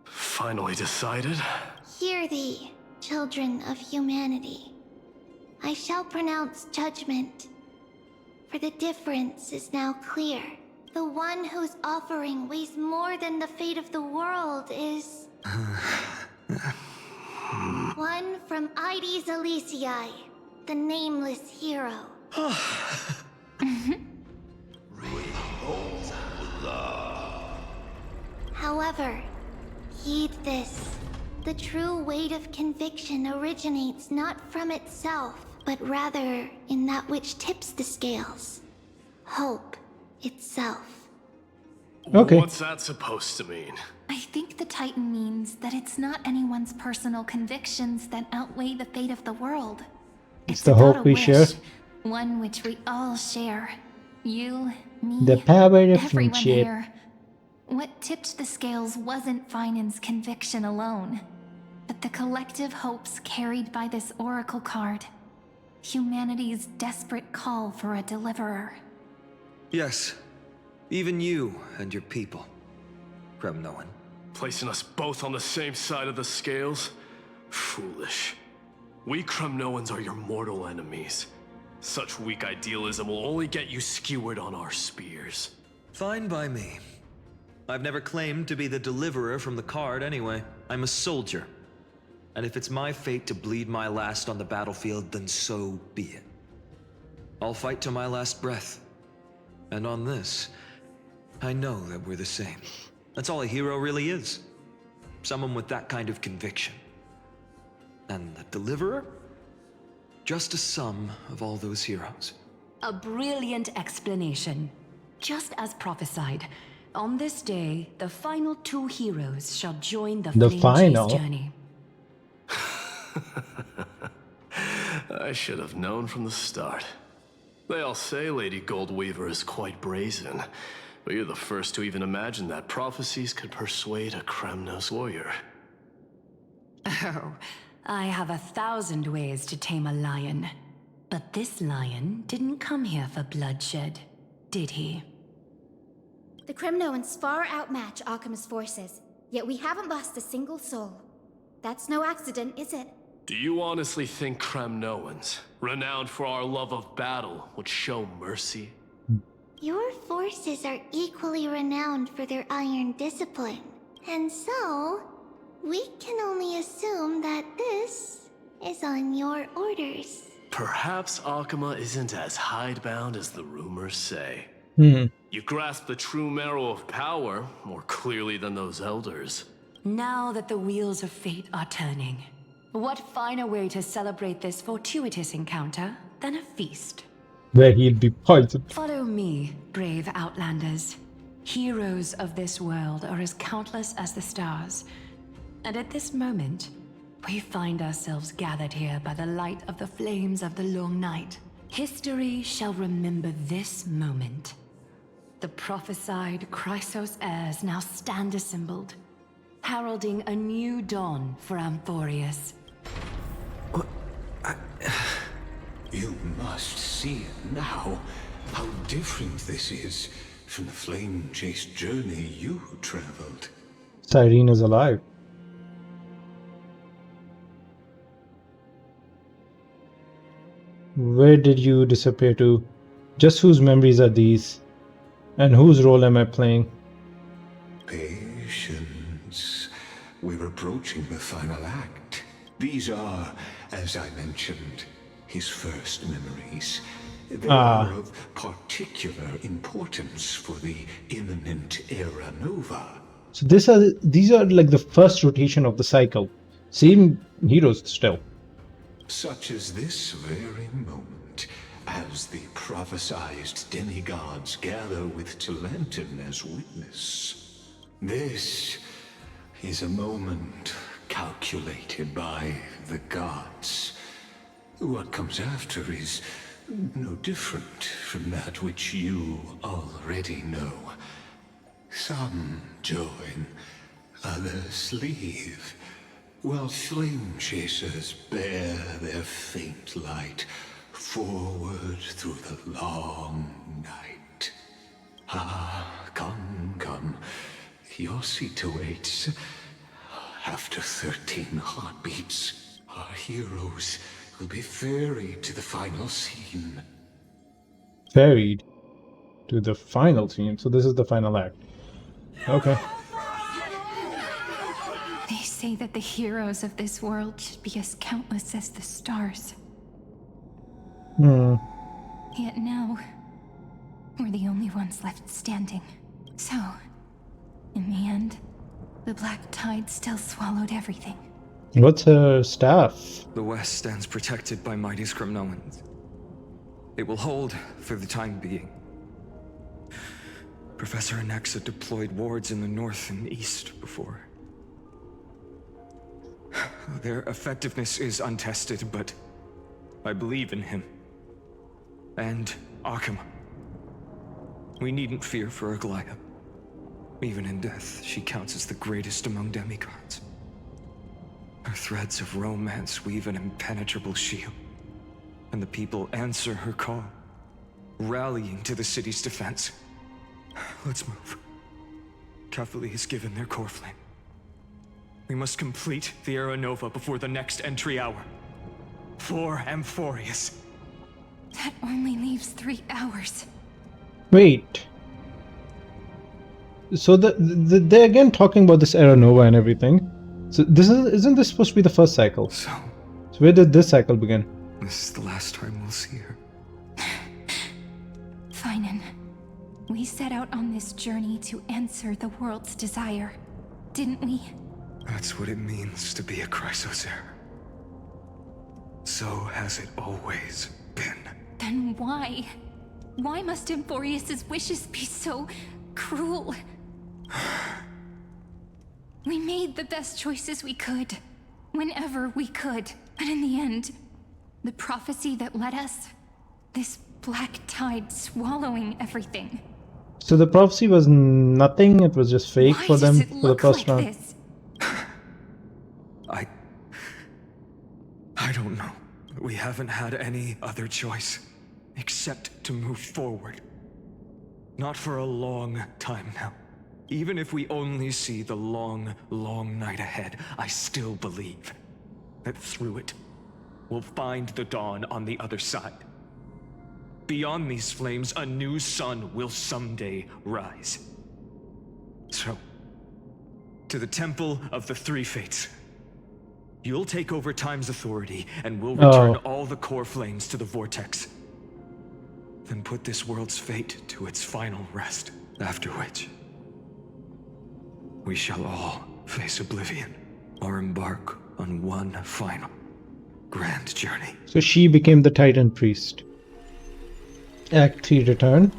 Finally decided? Hear thee, children of humanity. I shall pronounce judgment. For the difference is now clear. The one whose offering weighs more than the fate of the world is... one from Ides Elysiae, the nameless hero. However, heed this. The true weight of conviction originates not from itself, but rather in that which tips the scales. Hope itself. Okay. What's that supposed to mean? I think the Titan means that it's not anyone's personal convictions that outweigh the fate of the world. It's the about hope a we wish, share. one which we all share. You, me, The power of everyone friendship. here. What tipped the scales wasn't Finan's conviction alone, but the collective hopes carried by this oracle card. Humanity's desperate call for a deliverer. Yes, even you and your people, Kremnoan. Placing us both on the same side of the scales? Foolish. We Kremnoans are your mortal enemies. Such weak idealism will only get you skewered on our spears. Fine by me. I've never claimed to be the deliverer from the card anyway. I'm a soldier. And if it's my fate to bleed my last on the battlefield, then so be it. I'll fight to my last breath. And on this, I know that we're the same. That's all a hero really is. Someone with that kind of conviction. And the deliverer? Just a sum of all those heroes. A brilliant explanation. Just as prophesied, on this day, the final two heroes shall join the flame final? chase journey. I should have known from the start. They all say Lady Goldweaver is quite brazen, but you're the first to even imagine that prophecies could persuade a Kremnos warrior. Oh, I have 1,000 ways to tame a lion. But this lion didn't come here for bloodshed, did he? The Kremnoans far outmatch Akuma's forces, yet we haven't lost a single soul. That's no accident, is it? Do you honestly think Kremnoans, renowned for our love of battle, would show mercy? Your forces are equally renowned for their iron discipline. And so, we can only assume that this is on your orders. Perhaps Akuma isn't as hidebound as the rumors say. You grasp the true marrow of power more clearly than those elders. Now that the wheels of fate are turning, what finer way to celebrate this fortuitous encounter than a feast? Where he'll be poisoned. Follow me, brave outlanders. Heroes of this world are as countless as the stars. And at this moment, we find ourselves gathered here by the light of the flames of the long night. History shall remember this moment. The prophesied Chrysos heirs now stand assembled, heralding a new dawn for Amphorius. You must see it now, how different this is from the flame-chased journey you traveled. Cyrene is alive. Where did you disappear to? Just whose memories are these? And whose role am I playing? Patience. We're approaching the final act. These are, as I mentioned, his first memories. They are of particular importance for the imminent Era Nova. So these are like the first rotation of the cycle. Same heroes still. Such as this very moment, as the prophesized demigods gather with Talentum as witness. This is a moment calculated by the gods. What comes after is no different from that which you already know. Some join, others leave, while flame chasers bear their faint light forward through the long night. Ah, come. Your seat awaits. After 13 heartbeats, our heroes will be ferried to the final scene. Ferried to the final scene. So this is the final act. Okay. They say that the heroes of this world should be as countless as the stars. Yet now, we're the only ones left standing. So, in the end, the black tide still swallowed everything. What's her staff? The West stands protected by mighty Skrymnoans. It will hold for the time being. Professor Anaxa deployed wards in the north and east before. Their effectiveness is untested, but I believe in him. And Akama. We needn't fear for Aglaya. Even in death, she counts as the greatest among demigods. Her threads of romance weave an impenetrable shield, and the people answer her call, rallying to the city's defense. Let's move. Catholi has given their core flame. We must complete the Era Nova before the next entry hour. For Amphorius. That only leaves 3 hours. Wait. So they're again talking about this Era Nova and everything. So isn't this supposed to be the first cycle? So where did this cycle begin? This is the last time we'll see her. Finan, we set out on this journey to answer the world's desire, didn't we? That's what it means to be a Chrysos heir. So has it always been. Then why? Why must Amphorius' wishes be so cruel? We made the best choices we could, whenever we could. And in the end, the prophecy that led us, this black tide swallowing everything. So the prophecy was nothing, it was just fake for them for the first round. This? I don't know. We haven't had any other choice, except to move forward. Not for a long time now. Even if we only see the long, long night ahead, I still believe that through it, we'll find the dawn on the other side. Beyond these flames, a new sun will someday rise. So, to the Temple of the Three Fates. You'll take over Time's authority, and we'll return all the core flames to the Vortex. then put this world's fate to its final rest, after which we shall all face oblivion or embark on one final grand journey. So she became the Titan Priest. Act 3 return.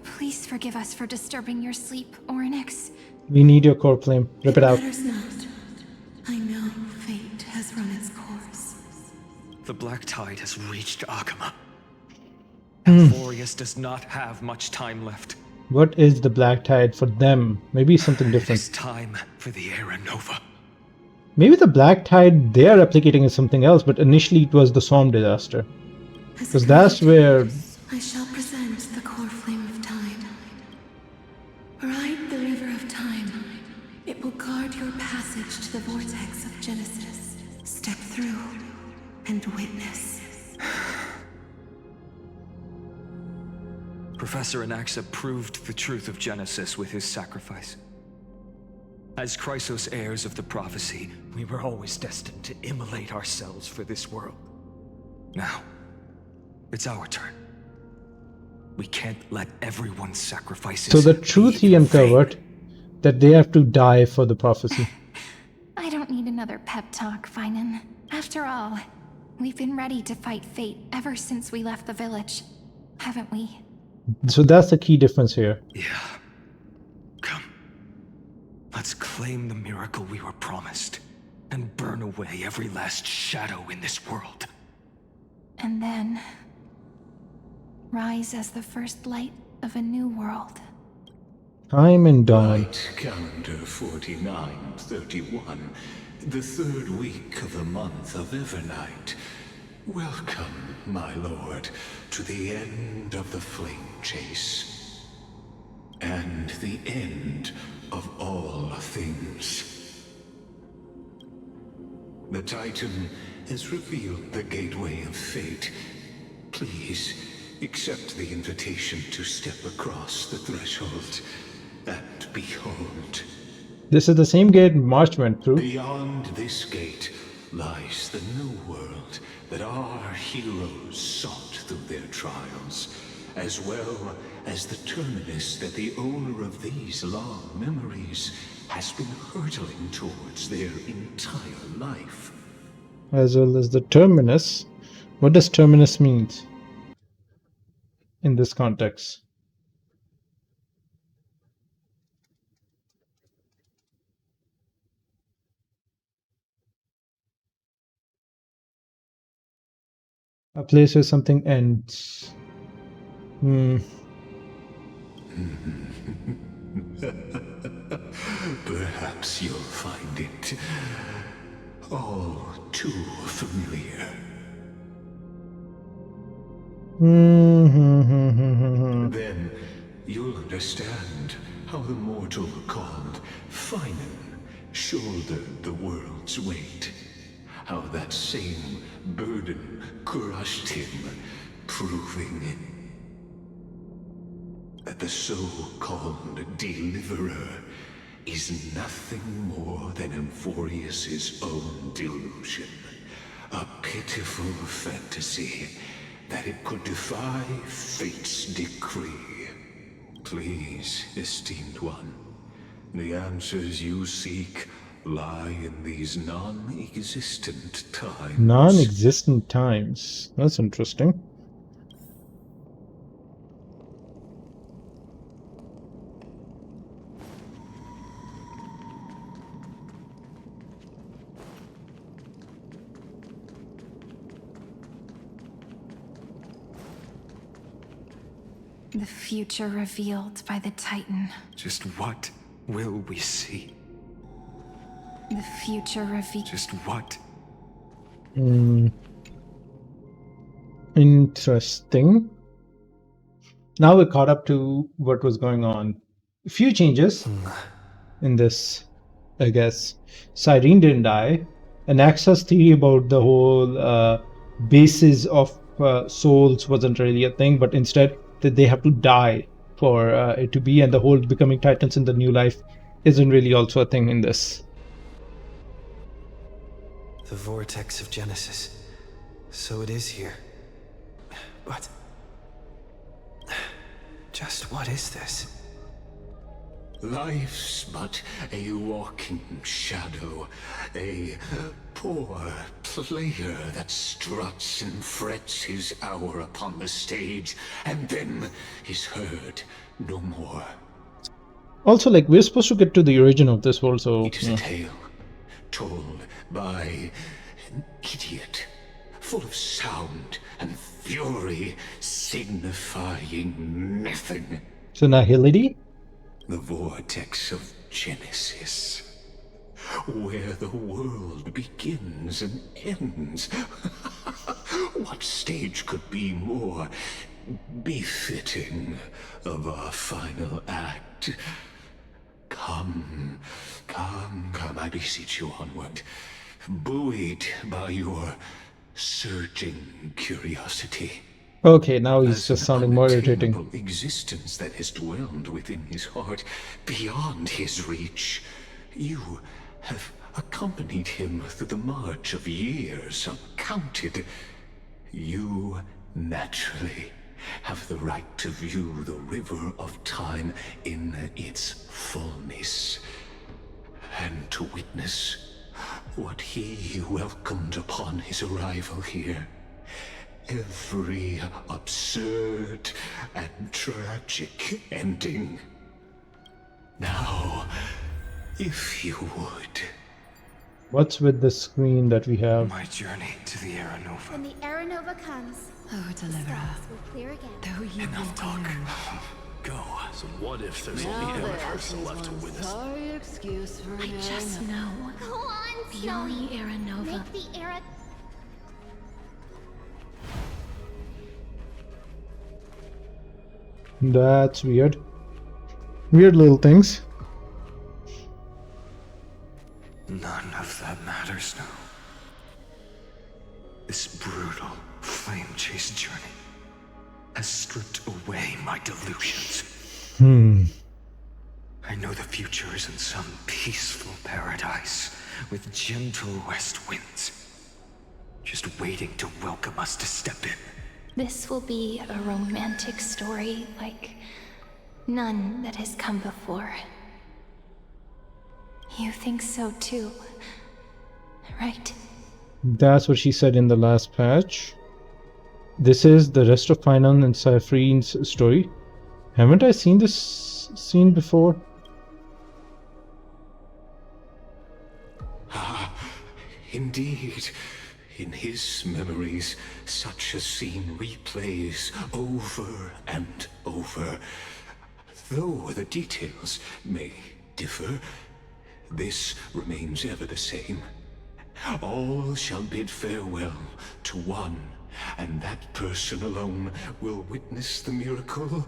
Please forgive us for disturbing your sleep, Orynyx. We need your core flame. Rip it out. Matters not. I know fate has run its course. The Black Tide has reached Akama. Hmm. Alphorius does not have much time left. What is the Black Tide for them? Maybe something different. It's time for the Era Nova. Maybe the Black Tide they are replicating is something else, but initially it was the Storm disaster. Because that's where... I shall present the core flame of time. Ride the river of time. It will guard your passage to the vortex of Genesis. Step through and witness. Professor Anaxa proved the truth of Genesis with his sacrifice. As Chrysos heirs of the prophecy, we were always destined to immolate ourselves for this world. Now, it's our turn. We can't let everyone's sacrifices... So the truth he uncovered, that they have to die for the prophecy. I don't need another pep talk, Finan. After all, we've been ready to fight fate ever since we left the village, haven't we? So that's the key difference here. Yeah. Come. Let's claim the miracle we were promised, and burn away every last shadow in this world. And then... rise as the first light of a new world. Time and dawn. Light calendar 4931, the third week of the month of Evernight. Welcome, my lord, to the end of the flame chase. And the end of all things. The Titan has revealed the gateway of fate. Please, accept the invitation to step across the threshold and behold. This is the same gate March went through. Beyond this gate lies the new world that our heroes sought through their trials, as well as the terminus that the owner of these long memories has been hurtling towards their entire life. As well as the terminus. What does terminus mean in this context? A place where something ends. Perhaps you'll find it all too familiar. Then you'll understand how the mortal called Finan shouldered the world's weight. How that same burden crushed him, proving that the so-called deliverer is nothing more than Amphorius's own delusion. A pitiful fantasy that it could defy fate's decree. Please, esteemed one, the answers you seek lie in these non-existent times. Non-existent times. That's interesting. The future revealed by the Titan. Just what will we see? The future revealed. Just what? Interesting. Now we're caught up to what was going on. A few changes in this, I guess. Cyrene didn't die. An access theory about the whole basis of souls wasn't really a thing, but instead that they have to die for it to be, and the whole becoming titans in the new life isn't really also a thing in this. The vortex of Genesis. So it is here. But... just what is this? Life's but a walking shadow, a poor player that struts and frets his hour upon the stage, and then is heard no more. Also, like, we're supposed to get to the origin of this world, so... It is a tale told by an idiot, full of sound and fury, signifying nothing. So nihility? The vortex of Genesis, where the world begins and ends. What stage could be more befitting of our final act? Come, I beseech you onward, buoyed by your surging curiosity. Okay, now he's just sounding more irritating. Existence that has dwelled within his heart, beyond his reach. You have accompanied him through the march of years uncounted. You naturally have the right to view the river of time in its fullness, and to witness what he welcomed upon his arrival here. Every absurd and tragic ending. Now, if you would. What's with the screen that we have? My journey to the Era Nova. When the Era Nova comes, oh, deliverer, will clear again. Though you enough talk. Go. So what if there's only Emma person left to witness? Sorry excuse for I just know. Go on, The Snowy. only Era Nova. Make the Era... That's weird. Weird little things. None of that matters now. This brutal, flame-chased journey has stripped away my delusions. I know the future is in some peaceful paradise with gentle west winds, just waiting to welcome us to step in. This will be a romantic story like none that has come before. You think so too, right? That's what she said in the last patch. This is the rest of Finan and Cyphrine's story. Haven't I seen this scene before? Ah, indeed. In his memories, such a scene replays over and over. Though the details may differ, this remains ever the same. All shall bid farewell to one, and that person alone will witness the miracle.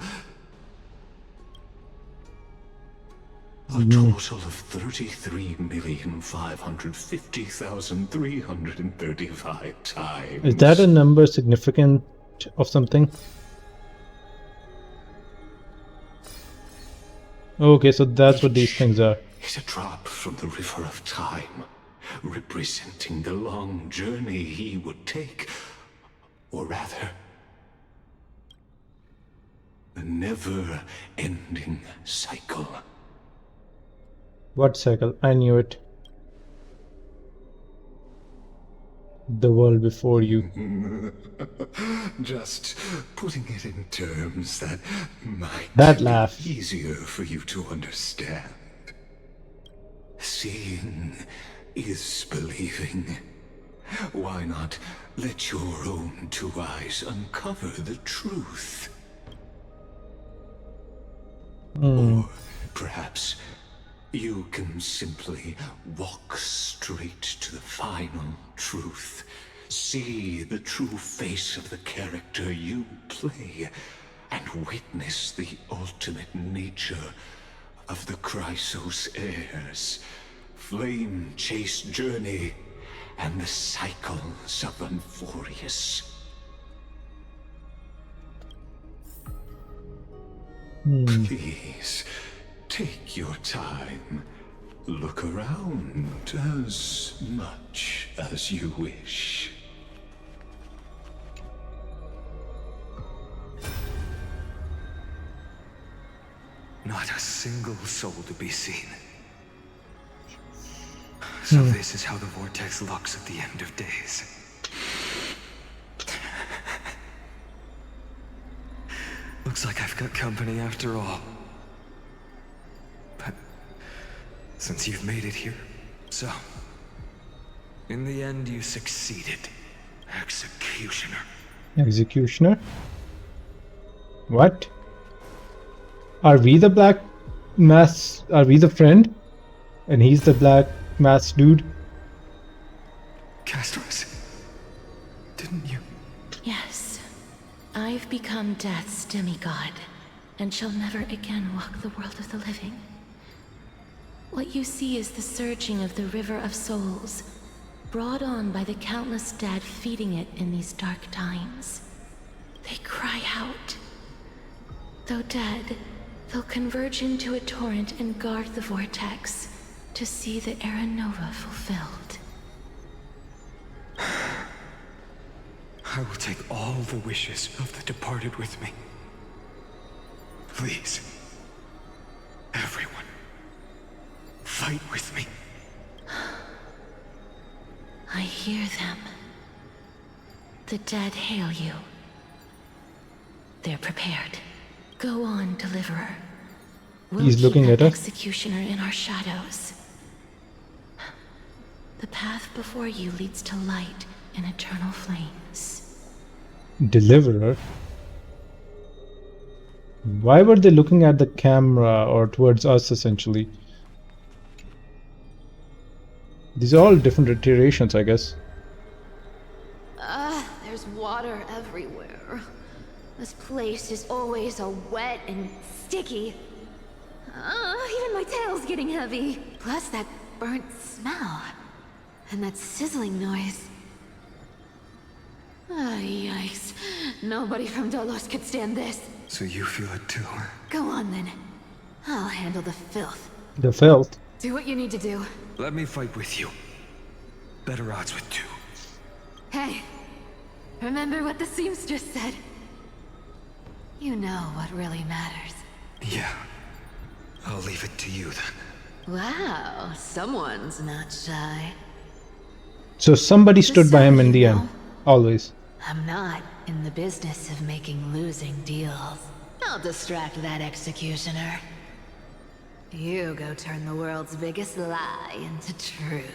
A total of 33,550,335 times. Is that a number significant of something? Okay, so that's what these things are. Is a drop from the river of time, representing the long journey he would take, or rather, the never-ending cycle. What cycle? I knew it. The world before you. Just putting it in terms that might laugh. be easier for you to understand. Seeing is believing. Why not let your own two eyes uncover the truth? Or perhaps you can simply walk straight to the final truth. See the true face of the character you play, and witness the ultimate nature of the Chrysos heirs, flame-chased journey, and the cycles of Unforius. Please, take your time. Look around as much as you wish. Not a single soul to be seen. So this is how the vortex looks at the end of days. Looks like I've got company after all. But since you've made it here, so in the end you succeeded, Executioner. Executioner? What? Are we the black mass? Are we the friend? And he's the black mass dude? Castros, didn't you? Yes. I've become Death's demigod, and shall never again walk the world of the living. What you see is the surging of the river of souls, brought on by the countless dead feeding it in these dark times. They cry out. Though dead, they'll converge into a torrent and guard the vortex to see the Era Nova fulfilled. I will take all the wishes of the departed with me. Please, everyone, fight with me. I hear them. The dead hail you. They're prepared. Go on, Deliverer. We'll He's looking keep at that us. Executioner in our shadows. The path before you leads to light and eternal flames. Deliverer? Why were they looking at the camera or towards us essentially? These are all different iterations, I guess. There's water everywhere. This place is always so wet and sticky. Even my tail's getting heavy. Plus that burnt smell. And that sizzling noise. Yikes. Nobody from Dolos could stand this. So you feel it too, huh? Go on then. I'll handle the filth. The filth. Do what you need to do. Let me fight with you. Better odds with two. Hey, remember what the seamstress said? You know what really matters. Yeah. I'll leave it to you then. Wow, someone's not shy. So somebody stood by him in the end. Always. I'm not in the business of making losing deals. I'll distract that executioner. You go turn the world's biggest lie into truth.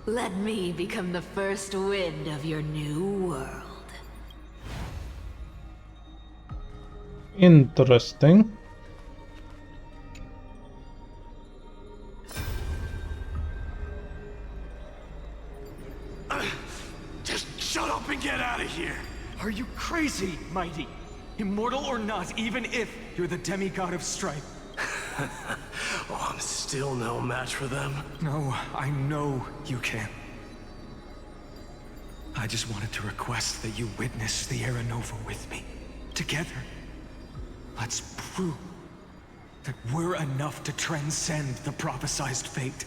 Let me become the first wind of your new world. Interesting. Just shut up and get out of here! Are you crazy, Mighty? Immortal or not, even if you're the demigod of strife. Oh, I'm still no match for them. No, I know you can. I just wanted to request that you witness the Era Nova with me. Together. Let's prove that we're enough to transcend the prophesized fate.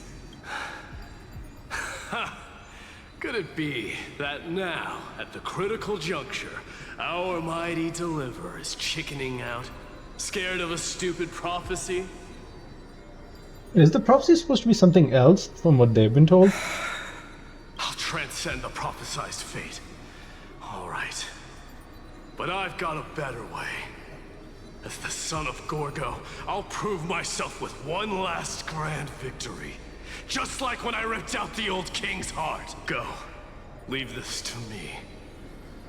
Could it be that now, at the critical juncture, our mighty deliverer is chickening out? Scared of a stupid prophecy? Is the prophecy supposed to be something else from what they've been told? I'll transcend the prophesized fate. All right. But I've got a better way. As the son of Gorgo, I'll prove myself with one last grand victory. Just like when I ripped out the old king's heart. Go. Leave this to me.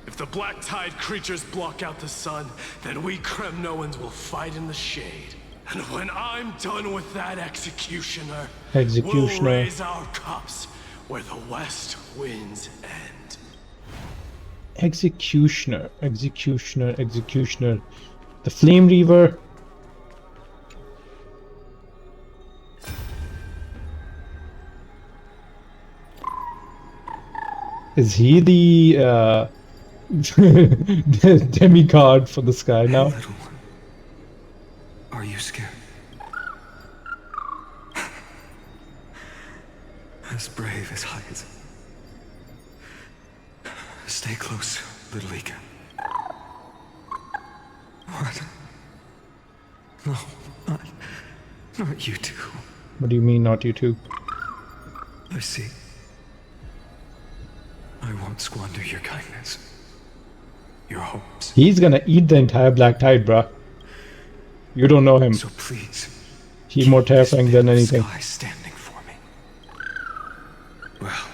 If the black tide creatures block out the sun, then we Kremnoans will fight in the shade. And when I'm done with that executioner, we'll raise our cups where the west winds end. Executioner, executioner, executioner. The Flame Reaver. Is he the demigod for the sky now? Little one, are you scared? as brave as I is. Stay close, little Ika. What? No, not you two. What do you mean, not you two? I see. I won't squander your kindness. Your hopes. He's gonna eat the entire Black Tide, bruh. You don't know him. So please. He's more terrifying than anything. Sky standing for me. Well,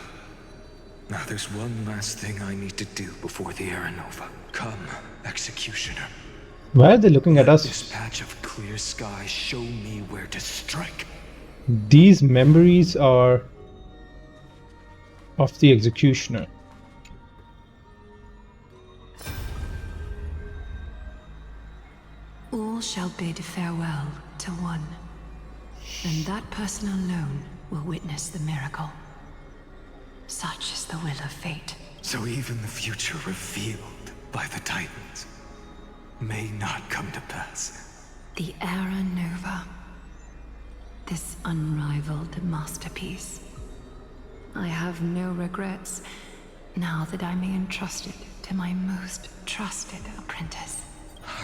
now there's one last thing I need to do before the Era Nova. Come, Executioner. Why are they looking at us? This patch of clear sky show me where to strike. These memories are of the Executioner. All shall bid farewell to one, and that person alone will witness the miracle. Such is the will of fate. So even the future revealed by the Titans may not come to pass. The Era Nova. This unrivaled masterpiece. I have no regrets now that I may entrust it to my most trusted apprentice.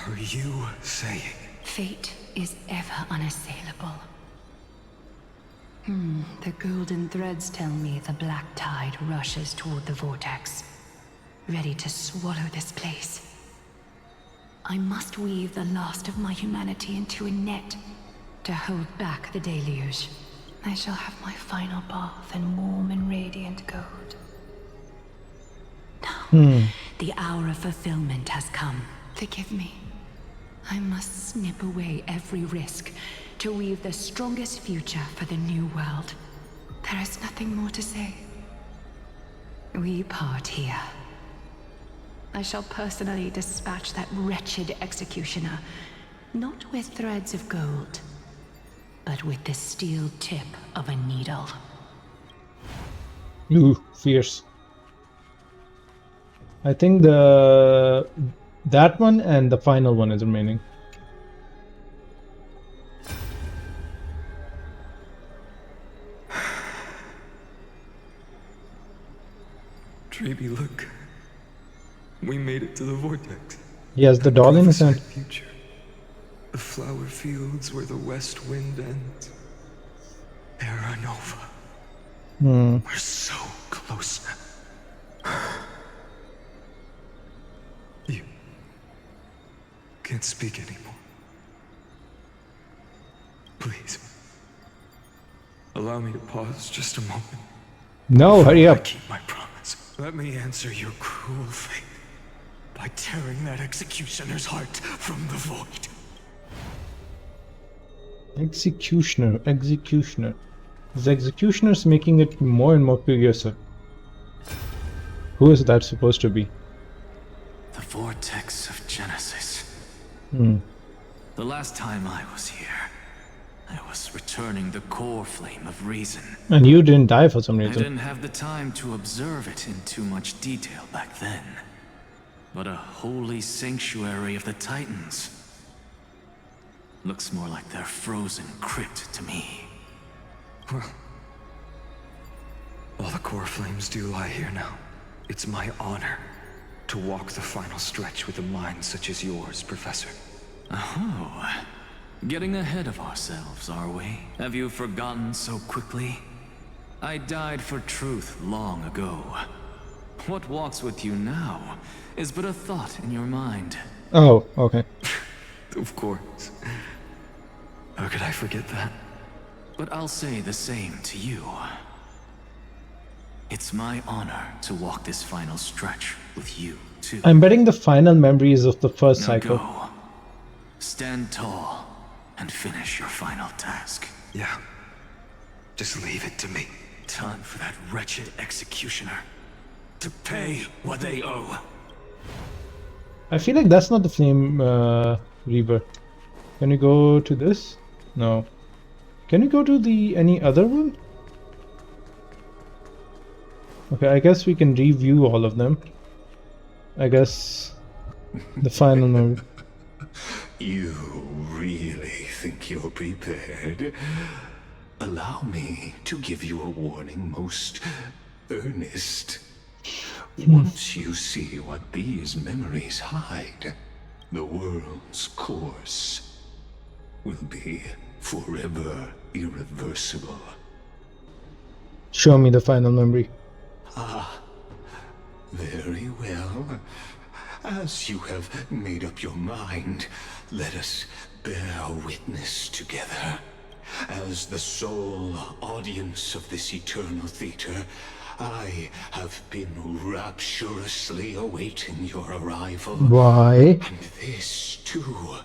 Are you saying? Fate is ever unassailable. The golden threads tell me the black tide rushes toward the vortex, ready to swallow this place. I must weave the last of my humanity into a net to hold back the deluge. I shall have my final bath in warm and radiant gold. Now, the hour of fulfillment has come. Forgive me. I must snip away every risk to weave the strongest future for the new world. There is nothing more to say. We part here. I shall personally dispatch that wretched executioner, not with threads of gold, but with the steel tip of a needle. Ooh, fierce. I think that one and the final one is remaining. Treeby, look. We made it to the vortex. He has the doll in his hand. Future. The flower fields where the west wind ends. Era Nova. We're so close now. You can't speak anymore. Please. Allow me to pause just a moment. No, hurry up. I keep my promise. Let me answer your cruel fate by tearing that executioner's heart from the void. Executioner. This executioner's making it more and more curious. Who is that supposed to be? The vortex of Genesis. The last time I was here, I was returning the core flame of reason. And you didn't die for some I reason. didn't have the time to observe it in too much detail back then. But a holy sanctuary of the Titans. Looks more like their frozen crypt to me. Well, all the core flames do lie here now. It's my honor to walk the final stretch with a mind such as yours, Professor. Oh, getting ahead of ourselves, are we? Have you forgotten so quickly? I died for truth long ago. What walks with you now is but a thought in your mind. Oh, okay. Of course. How could I forget that? But I'll say the same to you. It's my honor to walk this final stretch with you, too. I'm betting the final memory is of the first Now cycle. go. Stand tall and finish your final task. Yeah. Just leave it to me. Time for that wretched executioner to pay what they owe. I feel like that's not the flame Reaver. Can you go to this? No. Can you go to the any other one? Okay, I guess we can review all of them. I guess the final memory. You really think you're prepared? allow me to give you a warning most earnest. Once you see what these memories hide, the world's course will be forever irreversible. Show me the final memory. Ah, very well. As you have made up your mind, let us bear witness together. As the sole audience of this eternal theater, I have been rapturously awaiting your arrival. Why? And this, too,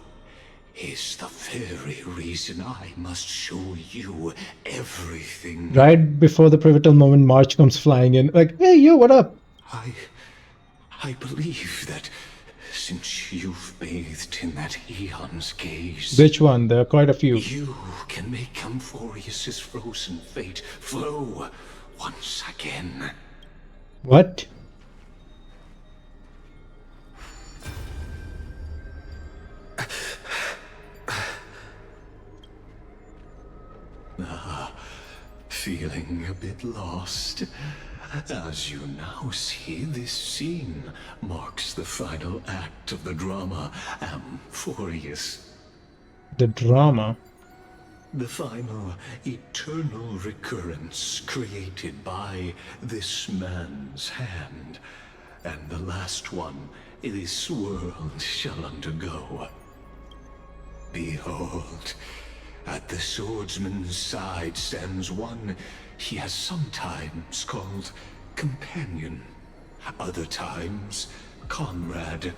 is the very reason I must show you everything. Right before the pivotal moment, March comes flying in, like, hey, yo, what up? I believe that since you've bathed in that Eon's gaze... Which one? There are quite a few. You can make Amphorius's frozen fate flow once again. What? Feeling a bit lost? As you now see, this scene marks the final act of the drama Amphorius. The drama? The final eternal recurrence created by this man's hand. And the last one this world shall undergo. Behold, at the swordsman's side stands one he has sometimes called companion, other times comrade.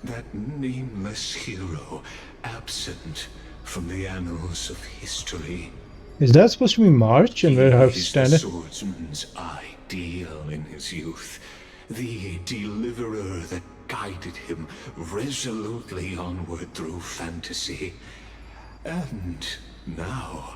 That nameless hero, absent from the annals of history. Is that supposed to be March and where I've The standing? swordsman's ideal in his youth, the deliverer that guided him resolutely onward through fantasy. And now,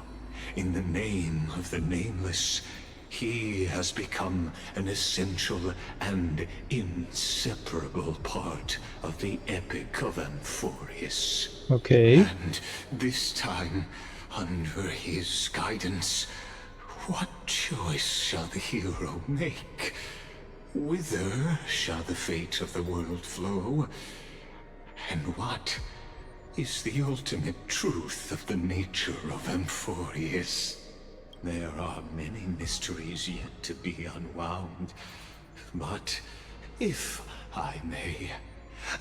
in the name of the Nameless, he has become an essential and inseparable part of the epic of Amphorius. Okay. And this time, under his guidance, what choice shall the hero make? Whither shall the fate of the world flow? And what is the ultimate truth of the nature of Amphorius? There are many mysteries yet to be unwound, but if I may,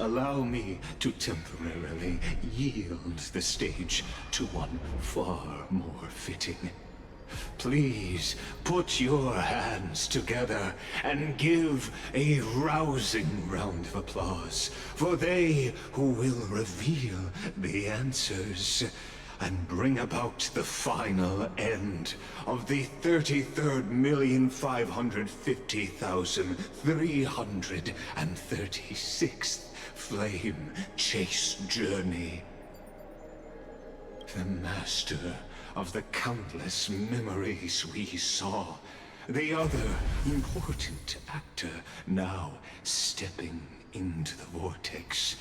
allow me to temporarily yield the stage to one far more fitting. Please put your hands together and give a rousing round of applause for they who will reveal the answers and bring about the final end of the 33,550,336th flame chase journey. The master of the countless memories we saw. The other important actor now stepping into the vortex.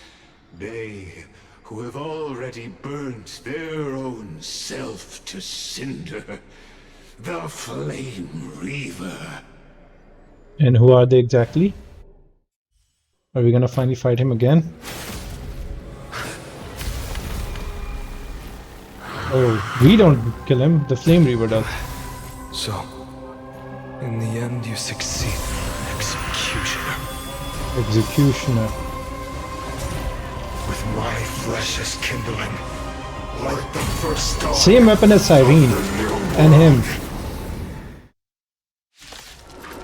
They who have already burnt their own self to cinder. The Flame Reaver. And who are they exactly? Are we gonna finally fight him again? Oh, we don't kill him, the Flame Reaver does. So, in the end you succeed, Executioner. Executioner. With my flesh as kindling, like the first star. Same weapon as Cyrene. And him.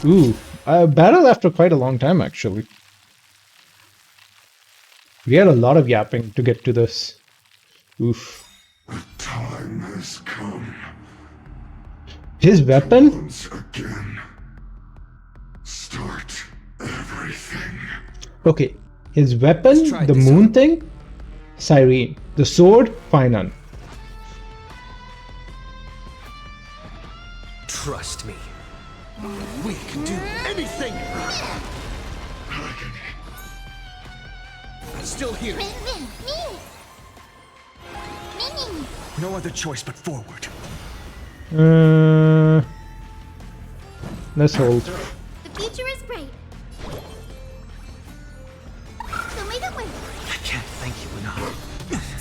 Ooh, a battle after quite a long time actually. We had a lot of yapping to get to this. Oof. The time has come. His weapon? Once again. Start everything. Okay. His weapon, the moon thing, Cyrene. The sword, Finan. Trust me. We can do anything! Still here. Me. No other choice but forward. Let's hold. The future is bright. So may the way. I can't thank you enough.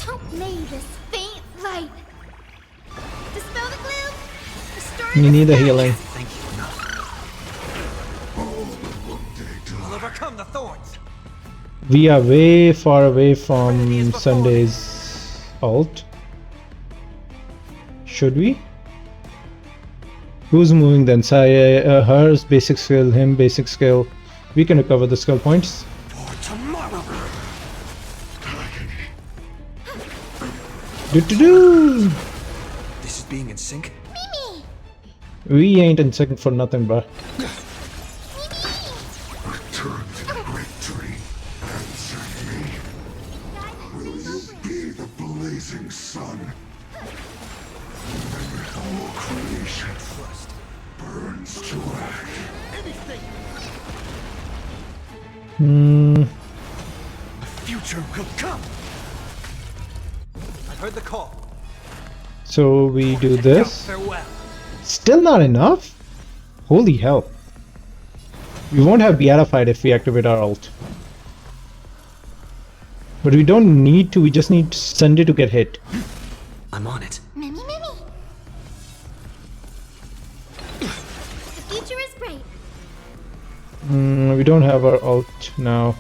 Don't may this faint light dispel the gloom. Restore You need the healing. Thank you enough. I'll overcome the thorns. We are way far away from Sunday's ult. Should we? Who's moving then? Hers basic skill, him basic skill. We can recover the skill points. Do. This is being in sync. We ain't in sync for nothing, bruh. Return to the victory. Answer me. Will you be the blazing sun? When all creation burns to ash. The future will come. I heard the call. So we do this. Farewell. Still not enough? Holy hell. We won't have beatified if we activate our ult. But we don't need to, we just need Sunday to get hit. I'm on it. Mimi. The future is bright. We don't have our ult now.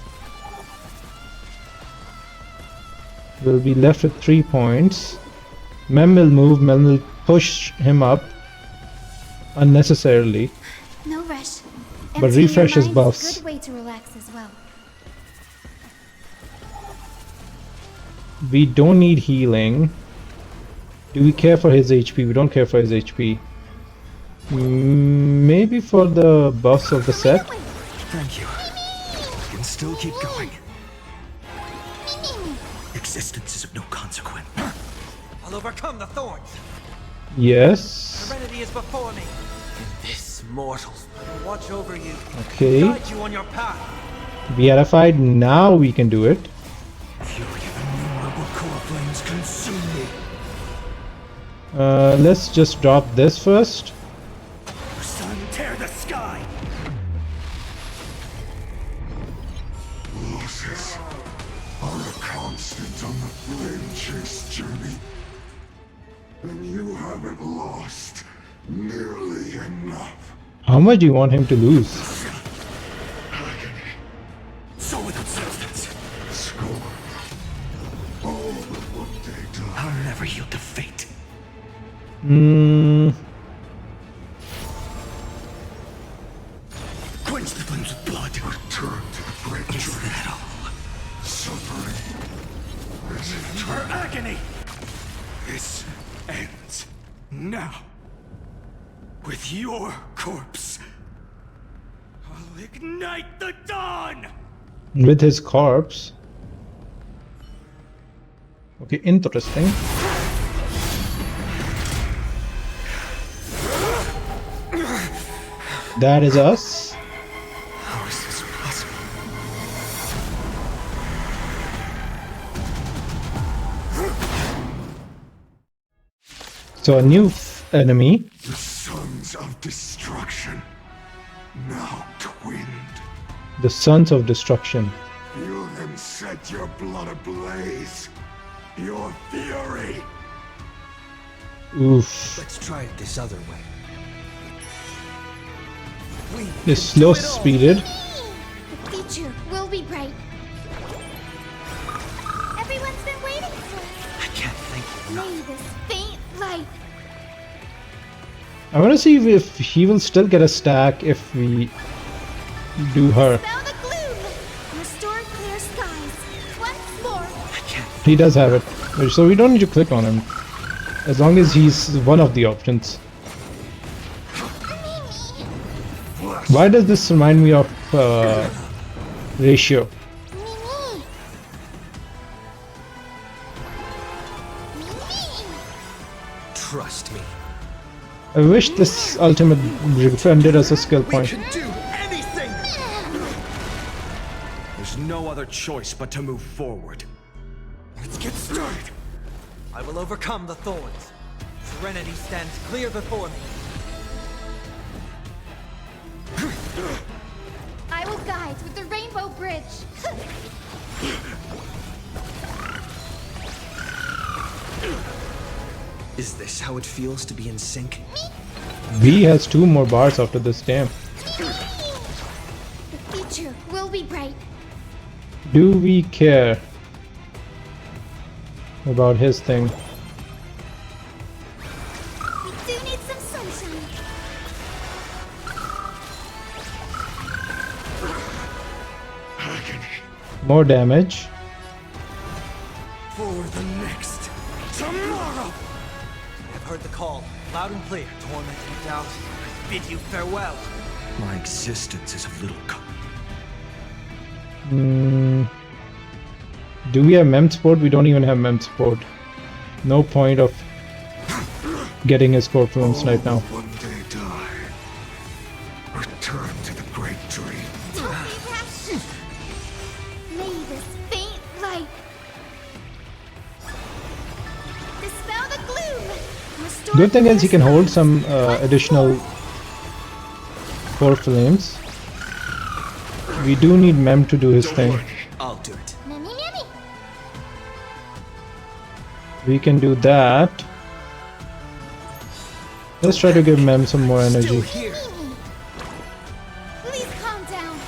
We'll be left with 3 points. Mem will move, Mem will push him up unnecessarily. No rush. But Emptying refresh your his mind is buffs. a good way to relax as well. We don't need healing. Do we care for his HP? We don't care for his HP. Maybe for the buffs of the set? Thank you. I can still keep going. Existence is of no consequence. I'll overcome the thorns. Yes. Serenity is before me. And this mortals will watch over you. Okay. Guide you on your path. Beatified, now we can do it. Fury of innumerable core flames consume me. Let's just drop this first. Sun, tear the sky. Losses are a constant on the flame chase journey. And you haven't lost nearly enough. How much do you want him to lose? So without substance. Score. All but what they do. I'll never yield to fate. Quench the flames with blood. Return to the breakthrough. Is that all? Suffering. Is it For agony. This ends now. With your corpse. I'll ignite the dawn! With his corpse. Okay, interesting. That is us. How is this possible? So a new enemy. the sons of destruction? Now twinned. The Sons of Destruction. Feel them set your blood ablaze. Your fury. Oof. Let's try it this other way. It's slow speeded. The future will be bright. Everyone's been waiting for us. I can't think of May this faint light. I want to see if he will still get a stack if we do her. Dispel the gloom. Restore clear skies. Once more. He does have it. So we don't need to click on him. As long as he's one of the options. Why does this remind me of Ratio? Trust me. I wish this ultimate refunded us a skill point. We can do anything! There's no other choice but to move forward. Let's get started. I will overcome the thorns. serenity stands clear before me. I will guide with the Rainbow Bridge. Is this how it feels to be in sync? V has 2 more bars after this, damn. The future will be bright. Do we care about his thing? We do need some sunshine. More damage. For the next tomorrow! I've heard the call, loud and clear. Torment and doubt, I bid you farewell. My existence is of little Do we have mem support? We don't even have mem support. No point of getting his core films right now. One day die. Return to the great dream. Don't be rash. May this faint light dispel the gloom. Restore Good thing is he can hold some additional core flames. We do need mem to do his thing. I'll do it. Mimmy, Mimmy. We can do that. Let's try to give mem some more energy. Please calm down.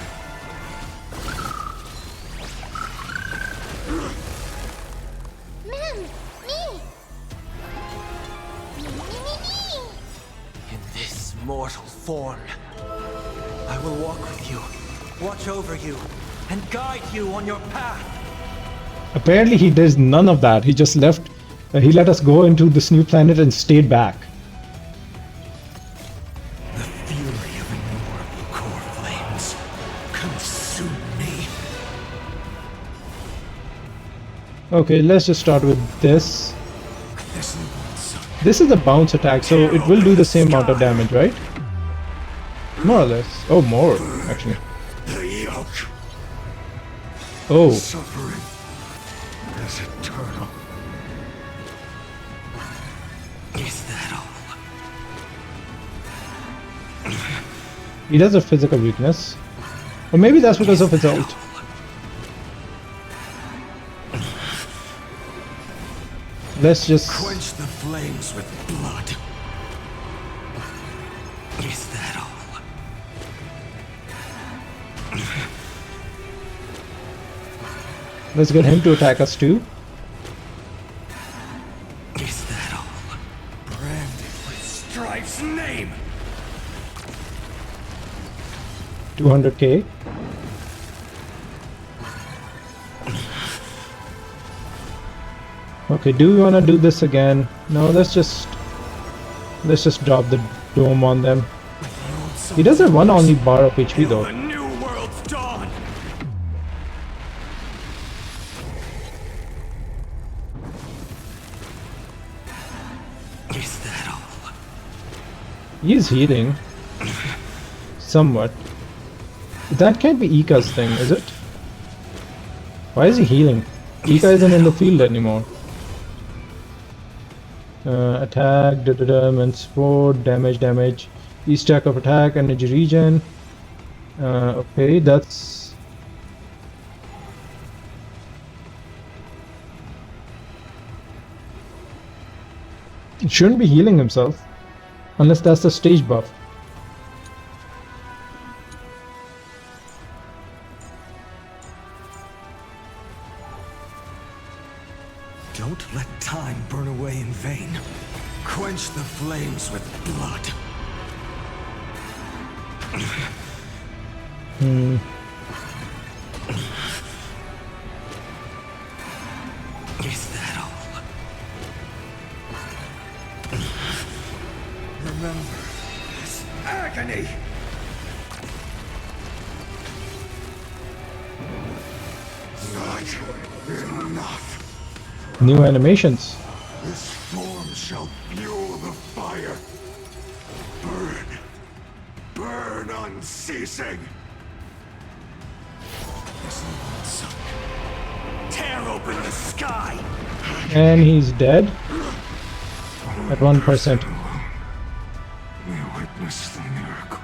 Mem, me. Me. In this mortal form, I will walk with you, watch over you, and guide you on your path. Apparently he does none of that. He just left. He let us go into this new planet and stayed back. The fury of innumerable core flames consume me. Okay, let's just start with this. This is a bounce attack, so it will do the same amount of damage, right? More or less. Oh, more, actually. The yoke. Oh. Suffering is eternal. Is that all? He does have physical weakness. Or maybe that's because of his ult. Let's just... Quench the flames with blood. Is that all? Let's get him to attack us too. Is that all? Branded with Strife's name. 200k. Okay, do we want to do this again? No, let's just drop the dome on them. He does have one only bar of HP though. The new world's dawn. Is that all? He is healing. Somewhat. That can't be Ika's thing, is it? Why is he healing? Ika isn't in the field anymore. Attack, and support, damage. Each stack of attack, energy regen. Okay, that's... It shouldn't be healing himself. Unless that's the stage buff. Don't let time burn away in vain. Quench the flames with blood. Is that all? Remember this agony. Not enough. New animations. This form shall fuel the fire. Burn unceasing. Tear open the sky. And he's dead. At 1%. We witness the miracle.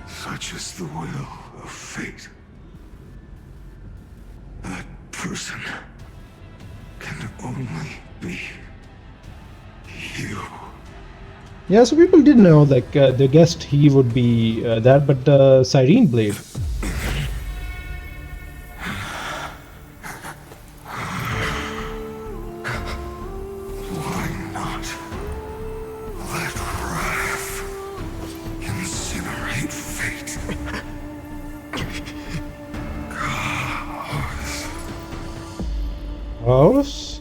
Such is the will of fate. That person can only be you. Yeah, so people did know, like, they guessed he would be that, but the Cyrene Blade. Why not let wrath incinerate fate? Karos?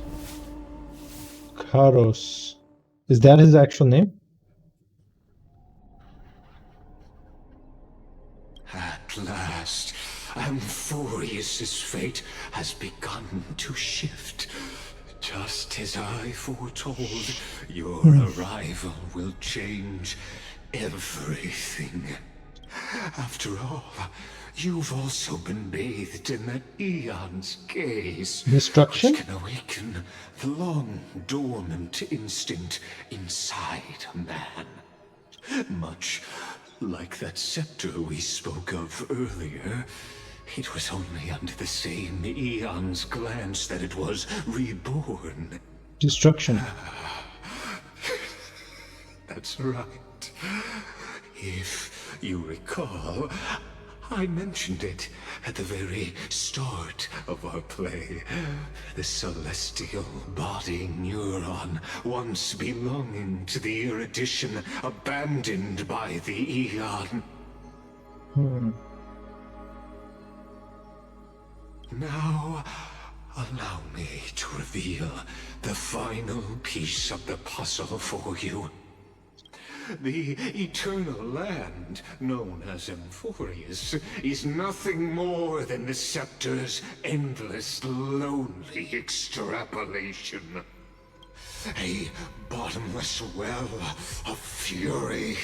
Karos. Is that his actual name? At last, Amphorius's fate has begun to shift. Just as I foretold, your arrival will change everything. After all, you've also been bathed in that Eon's gaze, Destruction? which can awaken the long dormant instinct inside a man. Much like that scepter we spoke of earlier, it was only under the same Eon's glance that it was reborn. Destruction. That's right. If you recall, I mentioned it at the very start of our play. The celestial body neuron, once belonging to the erudition abandoned by the Eon. Now, allow me to reveal the final piece of the puzzle for you. The eternal land, known as Amphorius, is nothing more than the scepter's endless, lonely extrapolation. A bottomless well of fury,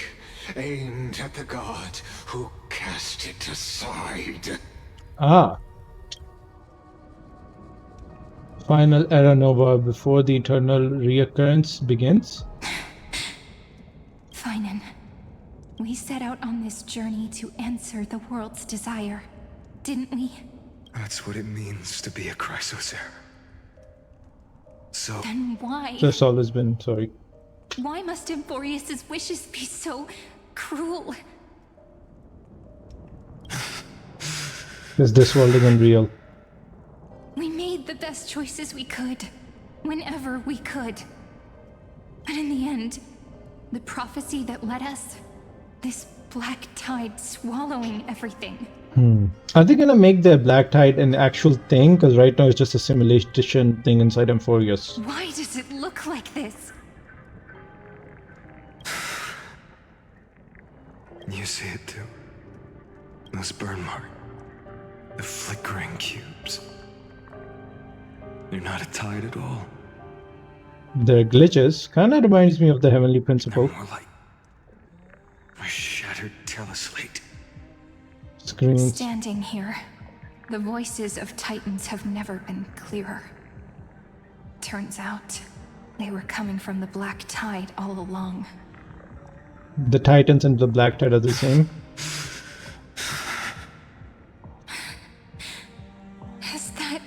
aimed at the god who cast it aside. Ah. Final era nova before the eternal reoccurrence begins. Finan, we set out on this journey to answer the world's desire, didn't we? That's what it means to be a Chrysosaur. So... Then why? Just always been, sorry. Why must Amphorius's wishes be so cruel? Because this world is unreal. We made the best choices we could, whenever we could. But in the end, the prophecy that led us, this black tide swallowing everything. Are they gonna make the Black Tide an actual thing? Because right now it's just a simulation thing inside Amphorius. Why does it look like this? You see it too. Those burn marks. The flickering cubes. You're not a tide at all. The glitches kinda reminds me of the Heavenly Principle. More like a shattered teleslate. Screens. Standing here, the voices of Titans have never been clearer. Turns out, they were coming from the Black Tide all along. The Titans and the Black Tide are the same. Is that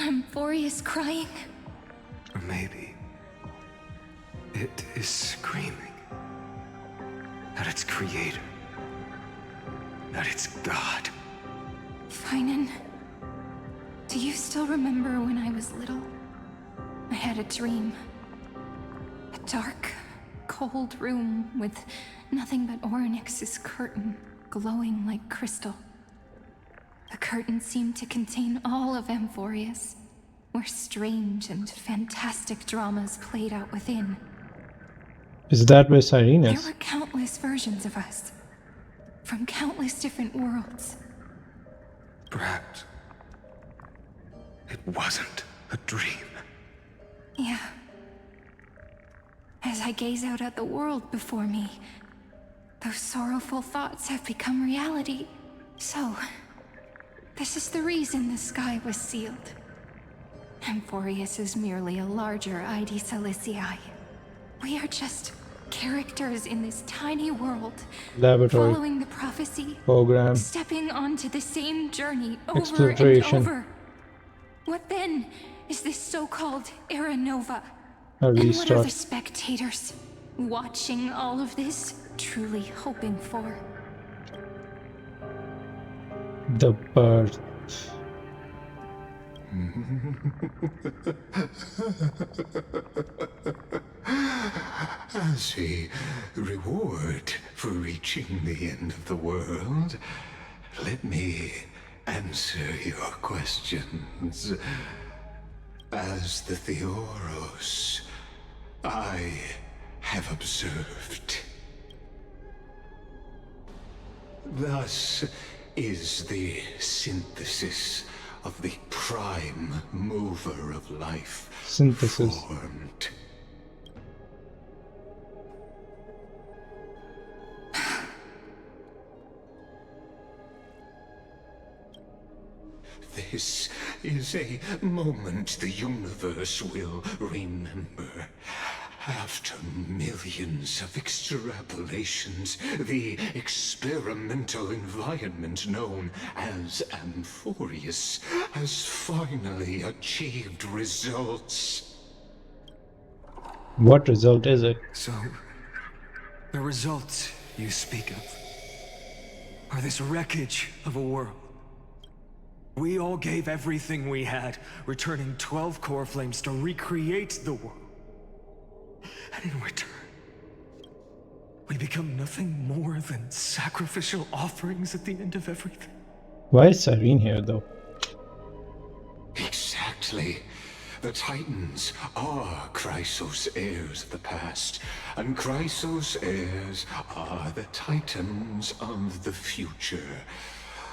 Amphorius crying? Or maybe it is screaming at its creator, at its god. Finan, do you still remember when I was little? I had a dream. A dark, cold room with nothing but Orynyx's curtain glowing like crystal. The curtain seemed to contain all of Amphorius, where strange and fantastic dramas played out within. Is that where Cyrene There is? were countless versions of us, from countless different worlds. Perhaps it wasn't a dream. Yeah. As I gaze out at the world before me, those sorrowful thoughts have become reality. So, this is the reason the sky was sealed. Amphorius is merely a larger ID Silicii. We are just characters in this tiny world, Laboratory. following the prophecy, Program. stepping onto the same journey over and Exploration. over. What then is this so-called Era Nova? A And what are restart. the spectators watching all of this truly hoping for? The birth. As a reward for reaching the end of the world, let me answer your questions. As the Theoros, I have observed. Thus is the synthesis of the prime mover of life Synthesis. formed. This is a moment the universe will remember. After millions of extrapolations, the experimental environment known as Amphorius has finally achieved results. What result is it? So, the results you speak of are this wreckage of a world. We all gave everything we had, returning 12 core flames to recreate the world. And in return, we become nothing more than sacrificial offerings at the end of everything. Why is Cyrene here though? Exactly. The Titans are Chrysos heirs of the past, and Chrysos heirs are the Titans of the future.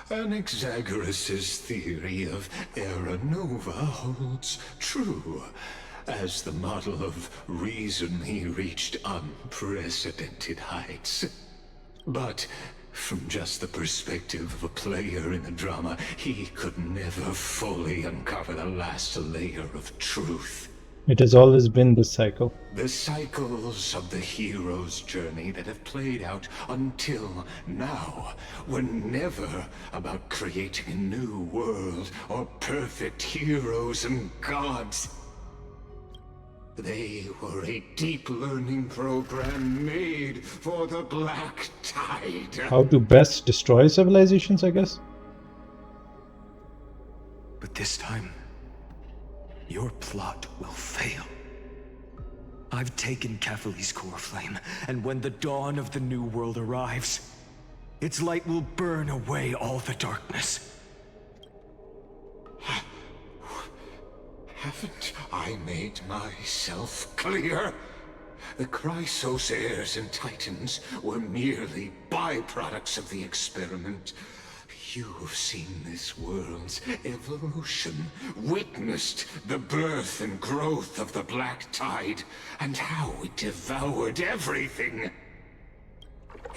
Anaxagoras' theory of Era Nova holds true. As the model of reason, he reached unprecedented heights. But from just the perspective of a player in the drama, he could never fully uncover the last layer of truth. It has always been this cycle. The cycles of the hero's journey that have played out until now were never about creating a new world or perfect heroes and gods. They were a deep learning program made for the Black Tide. How to best destroy civilizations, I guess? But this time, your plot will fail. I've taken Catholi's core flame, and when the dawn of the new world arrives, its light will burn away all the darkness. Haven't I made myself clear? The Chrysos heirs and Titans were merely byproducts of the experiment. You've seen this world's evolution, witnessed the birth and growth of the Black Tide, and how it devoured everything.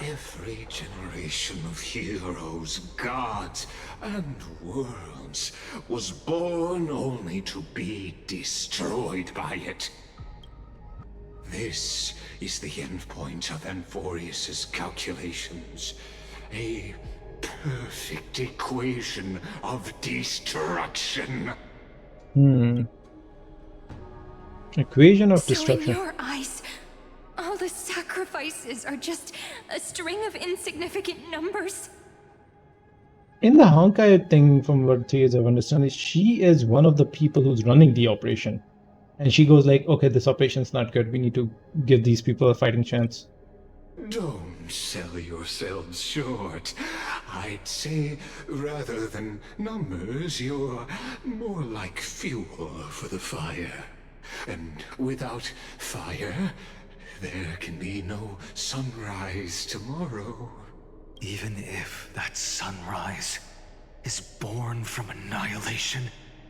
Every generation of heroes, gods, and worlds was born only to be destroyed by it. This is the endpoint of Amphorius' calculations. A perfect equation of destruction. Equation of So destruction. in your eyes, all the sacrifices are just a string of insignificant numbers? In the Honkai thing, from what Thea's I've understood, is she is one of the people who's running the operation. And she goes like, okay, this operation's not good. We need to give these people a fighting chance. Don't sell yourselves short. I'd say, rather than numbers, you're more like fuel for the fire. And without fire, there can be no sunrise tomorrow. Even if that sunrise is born from annihilation.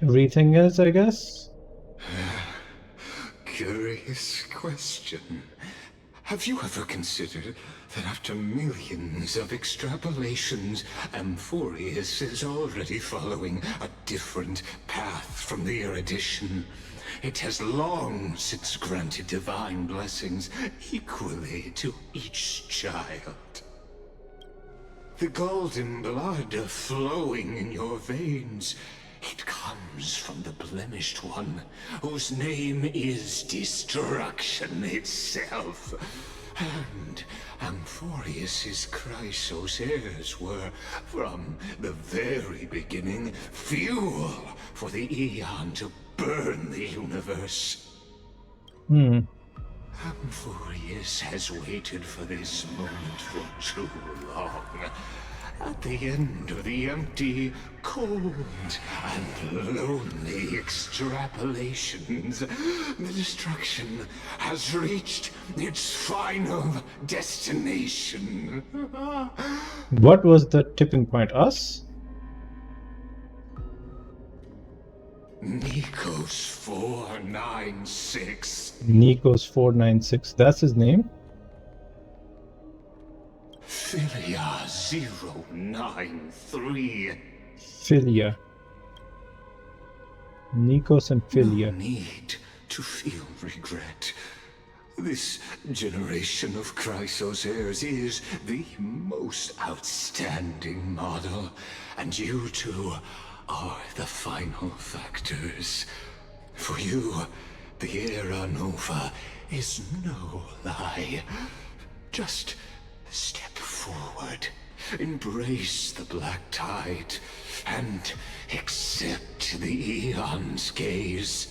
Everything is, I guess? Curious question. Have you ever considered that after millions of extrapolations, Amphorius is already following a different path from the erudition? It has long since granted divine blessings equally to each child. The golden blood flowing in your veins, it comes from the blemished one, whose name is destruction itself. And Amphorius's Chrysos heirs were, from the very beginning, fuel for the Aeon to burn the universe. Amphorius has waited for this moment for too long. At the end of the empty, cold, and lonely extrapolations, the destruction has reached its final destination. What was the tipping point? Us? Nikos 496. Nikos 496. That's his name? Philia 093. Philia. Nikos and Philia. No need to feel regret. This generation of Chrysos heirs is the most outstanding model, and you two are the final factors. For you, the Era Nova is no lie. Just step forward, embrace the black tide, and accept the Aeon's gaze.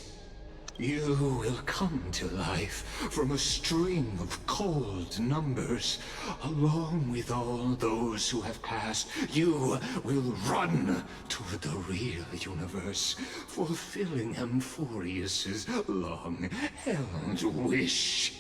You will come to life from a string of cold numbers. Along with all those who have passed, you will run toward the real universe, fulfilling Amphorius's long-held wish.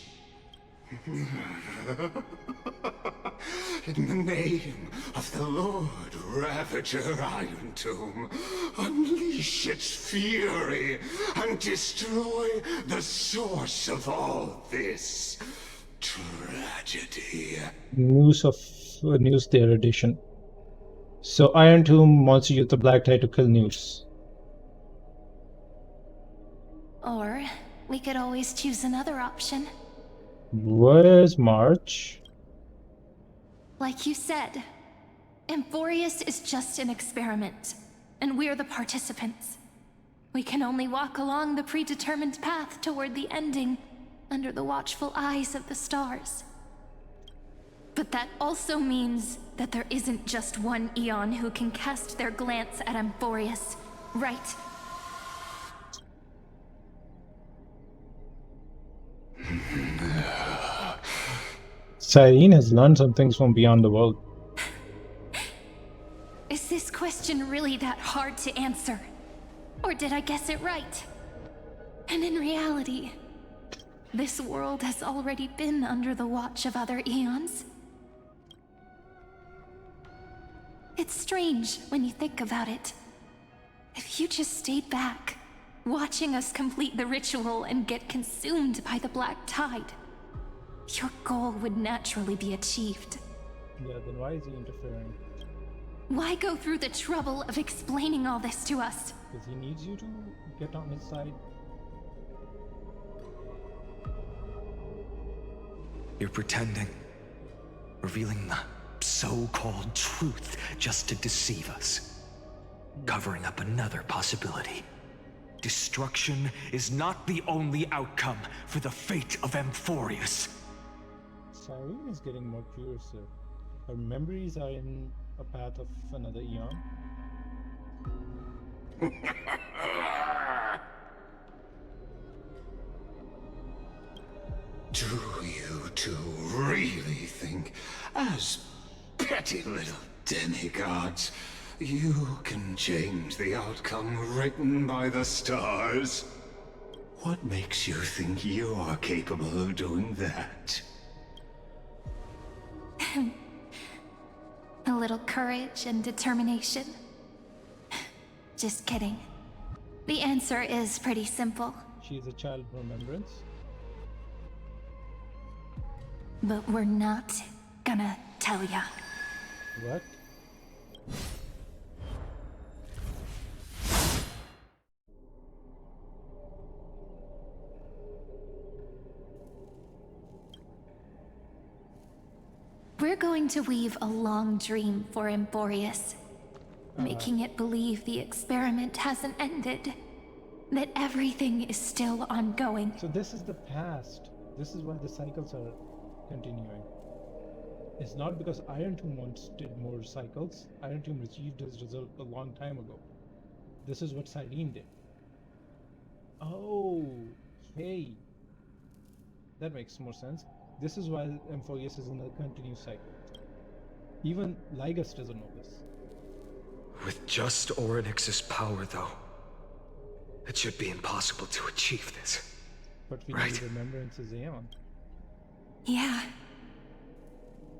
In the name of the Lord Ravager Iron Tomb, unleash its fury and destroy the source of all this tragedy. News Day edition. So Iron Tomb wants to use the Black Tide to kill News. Or we could always choose another option. Where's March? Like you said, Amphorius is just an experiment, and we're the participants. We can only walk along the predetermined path toward the ending, under the watchful eyes of the stars. But that also means that there isn't just one Aeon who can cast their glance at Amphorius, right? Cyrene has learned some things from beyond the world. Is this question really that hard to answer? Or did I guess it right? And in reality, this world has already been under the watch of other Aeons. It's strange when you think about it. If you just stayed back, watching us complete the ritual and get consumed by the black tide, your goal would naturally be achieved. Yeah, then why is he interfering? Why go through the trouble of explaining all this to us? Because he needs you to get on his side. You're pretending. Revealing the so-called truth just to deceive us. Covering up another possibility. Destruction is not the only outcome for the fate of Amphorius. Cyrene is getting more curious. Her memories are in a path of another Aeon. Do you two really think, as petty little demigods, you can change the outcome written by the stars? What makes you think you're capable of doing that? A little courage and determination. Just kidding. The answer is pretty simple. She's a child of remembrance. But we're not gonna tell ya. What? We're going to weave a long dream for Emporius, making it believe the experiment hasn't ended, that everything is still ongoing. So this is the past. This is why the cycles are continuing. It's not because Iron Tomb wanted more cycles. Iron Tomb achieved his result a long time ago. This is what Cyrene did. Oh, hey. That makes more sense. This is why Emporius is in a continuous cycle. Even Lygus doesn't know this. With just Orynyx's power, though, it should be impossible to achieve this. But we right? need remembrances, Aeon. Yeah.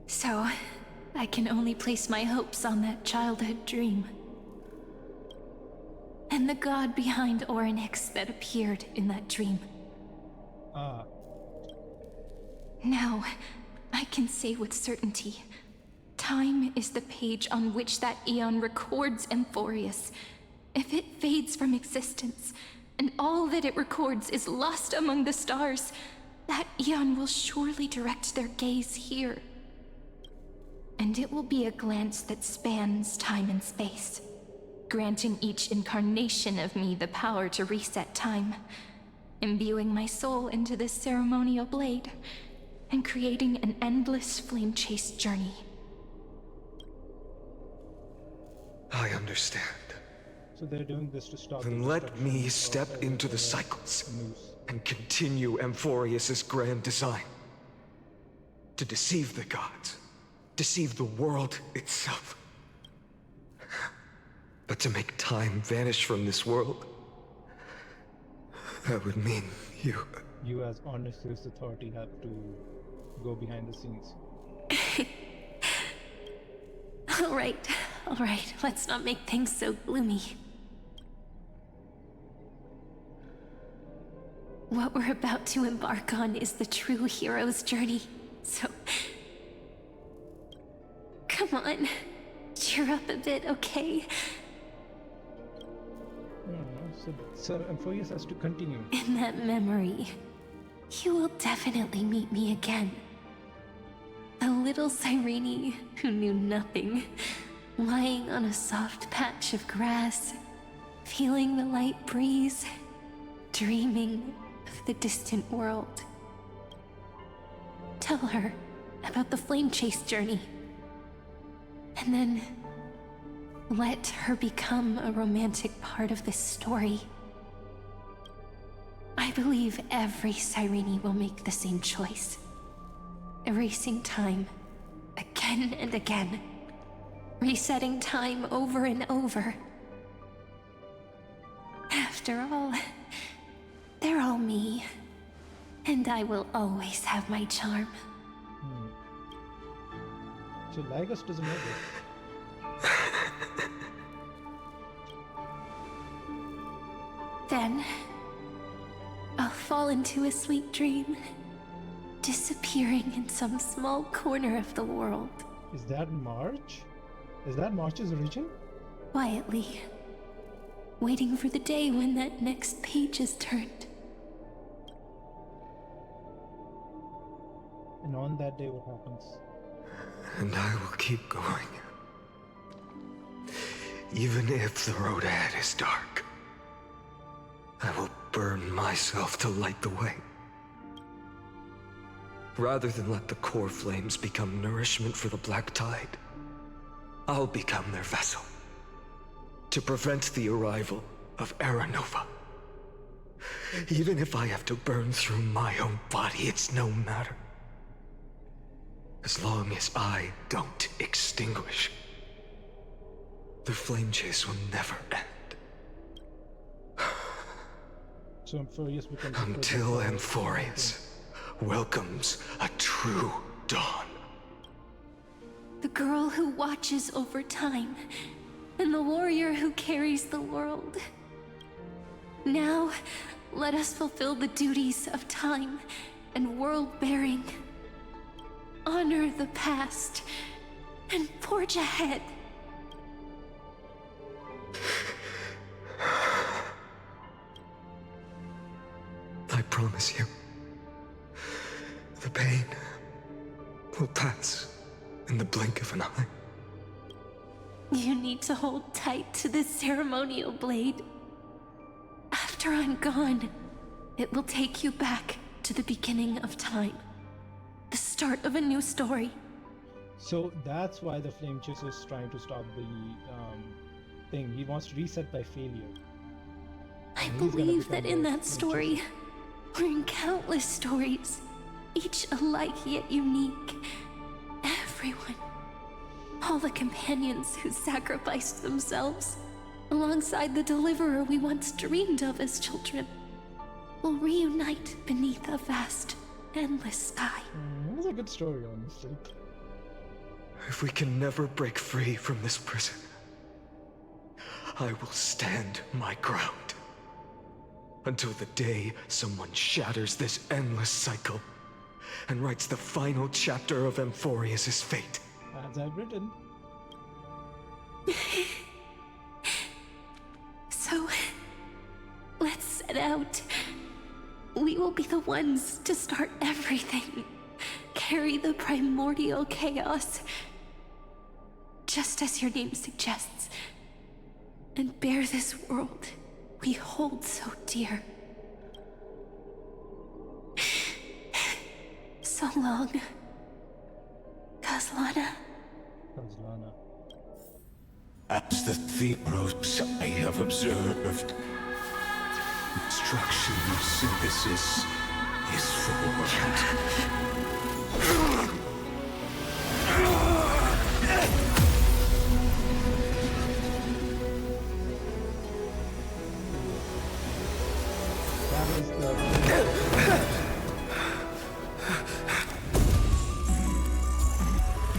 So, I can only place my hopes on that childhood dream. And the god behind Orynyx that appeared in that dream. Ah. Now, I can say with certainty, time is the page on which that Aeon records Emporius. If it fades from existence, and all that it records is lost among the stars, that Aeon will surely direct their gaze here. And it will be a glance that spans time and space, granting each incarnation of me the power to reset time, imbuing my soul into this ceremonial blade, and creating an endless flame-chased journey. I understand. So they're doing this to stop. Then let me step into the cycles and continue Emporius' grand design. To deceive the gods, deceive the world itself. But to make time vanish from this world, that would mean you. You as Orynyx's authority have to go behind the scenes. All right, let's not make things so gloomy. What we're about to embark on is the true hero's journey, so... Come on, cheer up a bit, okay? So Emporius has to continue. In that memory, you will definitely meet me again. A little Cyrene who knew nothing, lying on a soft patch of grass, feeling the light breeze, dreaming of the distant world. Tell her about the flame chase journey. And then let her become a romantic part of this story. I believe every Cyrene will make the same choice. Erasing time again and again. Resetting time over and over. After all, they're all me. And I will always have my charm. So Lygus doesn't know this. Then, I'll fall into a sweet dream, disappearing in some small corner of the world. Is that March? Is that March's origin? Quietly, waiting for the day when that next page is turned. And on that day, what happens? And I will keep going. Even if the road ahead is dark, I will burn myself to light the way. Rather than let the core flames become nourishment for the Black Tide, I'll become their vessel. To prevent the arrival of Era Nova. Even if I have to burn through my own body, it's no matter. As long as I don't extinguish, the flame chase will never end. So Emporius becomes... Until Emporius welcomes a true dawn. The girl who watches over time, and the warrior who carries the world. Now, let us fulfill the duties of time and world-bearing. honor the past and forge ahead. I promise you, the pain will pass in the blink of an eye. You need to hold tight to this ceremonial blade. After I'm gone, it will take you back to the beginning of time. The start of a new story. So that's why the Flame Chaser is trying to stop the thing. He wants to reset by failure. I And he's gonna believe become that in the that Flame story, Chaser. or in countless stories, each alike yet unique. Everyone, all the companions who sacrificed themselves, alongside the deliverer we once dreamed of as children, will reunite beneath a vast, endless sky. That was a good story, honestly. If we can never break free from this prison, I will stand my ground. Until the day someone shatters this endless cycle and writes the final chapter of Amphorius' fate. As I've written. So, let's set out. We will be the ones to start everything. Carry the primordial chaos, just as your name suggests, and bear this world we hold so dear. So long, Kazlana. As the Theros I have observed, destruction synthesis is formed.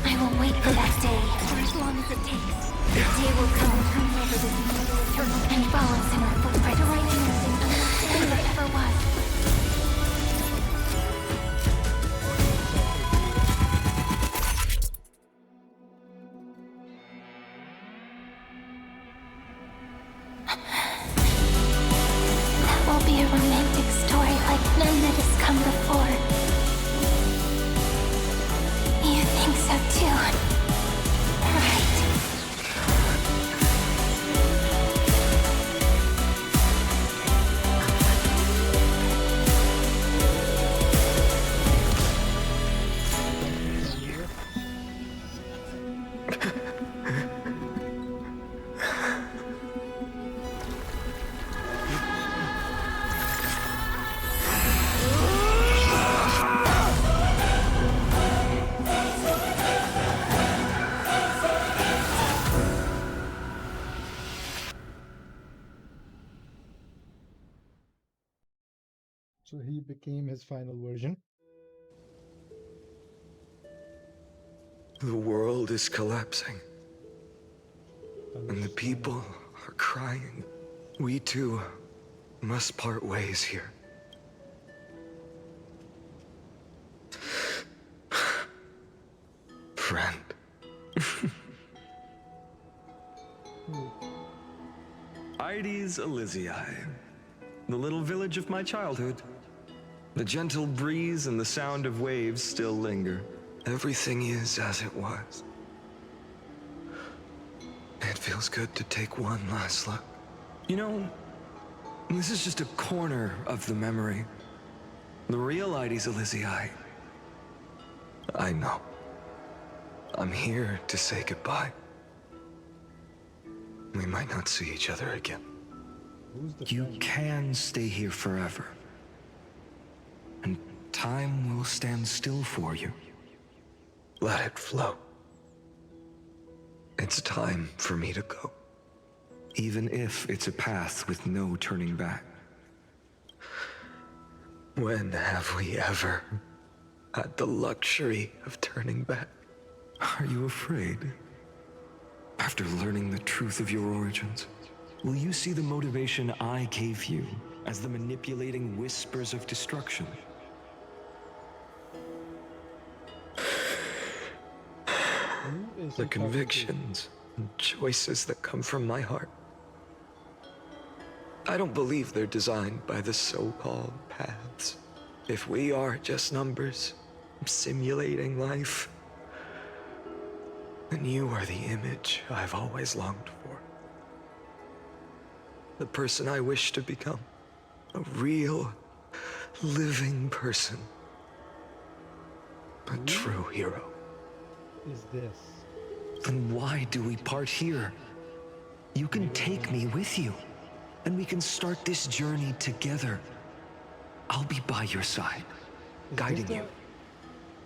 I will wait for that day, for as long as it takes. The day will come to remember this mortal eternal and follows in our footprint to write anything unless there ever was. That will be a romantic story like none that has come before. You think so too, right? So he became his final version. The world is collapsing, and the people are crying. We too must part ways here. Friend. Ides Elysiae, the little village of my childhood. The gentle breeze and the sound of waves still linger. Everything is as it was. It feels good to take one last look. You know, this is just a corner of the memory. The real Ides Elysiae. I know. I'm here to say goodbye. We might not see each other again. You can stay here forever. And time will stand still for you. Let it flow. It's time for me to go. Even if it's a path with no turning back. When have we ever had the luxury of turning back? Are you afraid? After learning the truth of your origins, will you see the motivation I gave you as the manipulating whispers of destruction? The convictions and choices that come from my heart. I don't believe they're designed by the so-called paths. If we are just numbers, simulating life, then you are the image I've always longed for. The person I wish to become. A real, living person. A true hero. Is this? Then why do we part here? You can take me with you, and we can start this journey together. I'll be by your side, guiding you,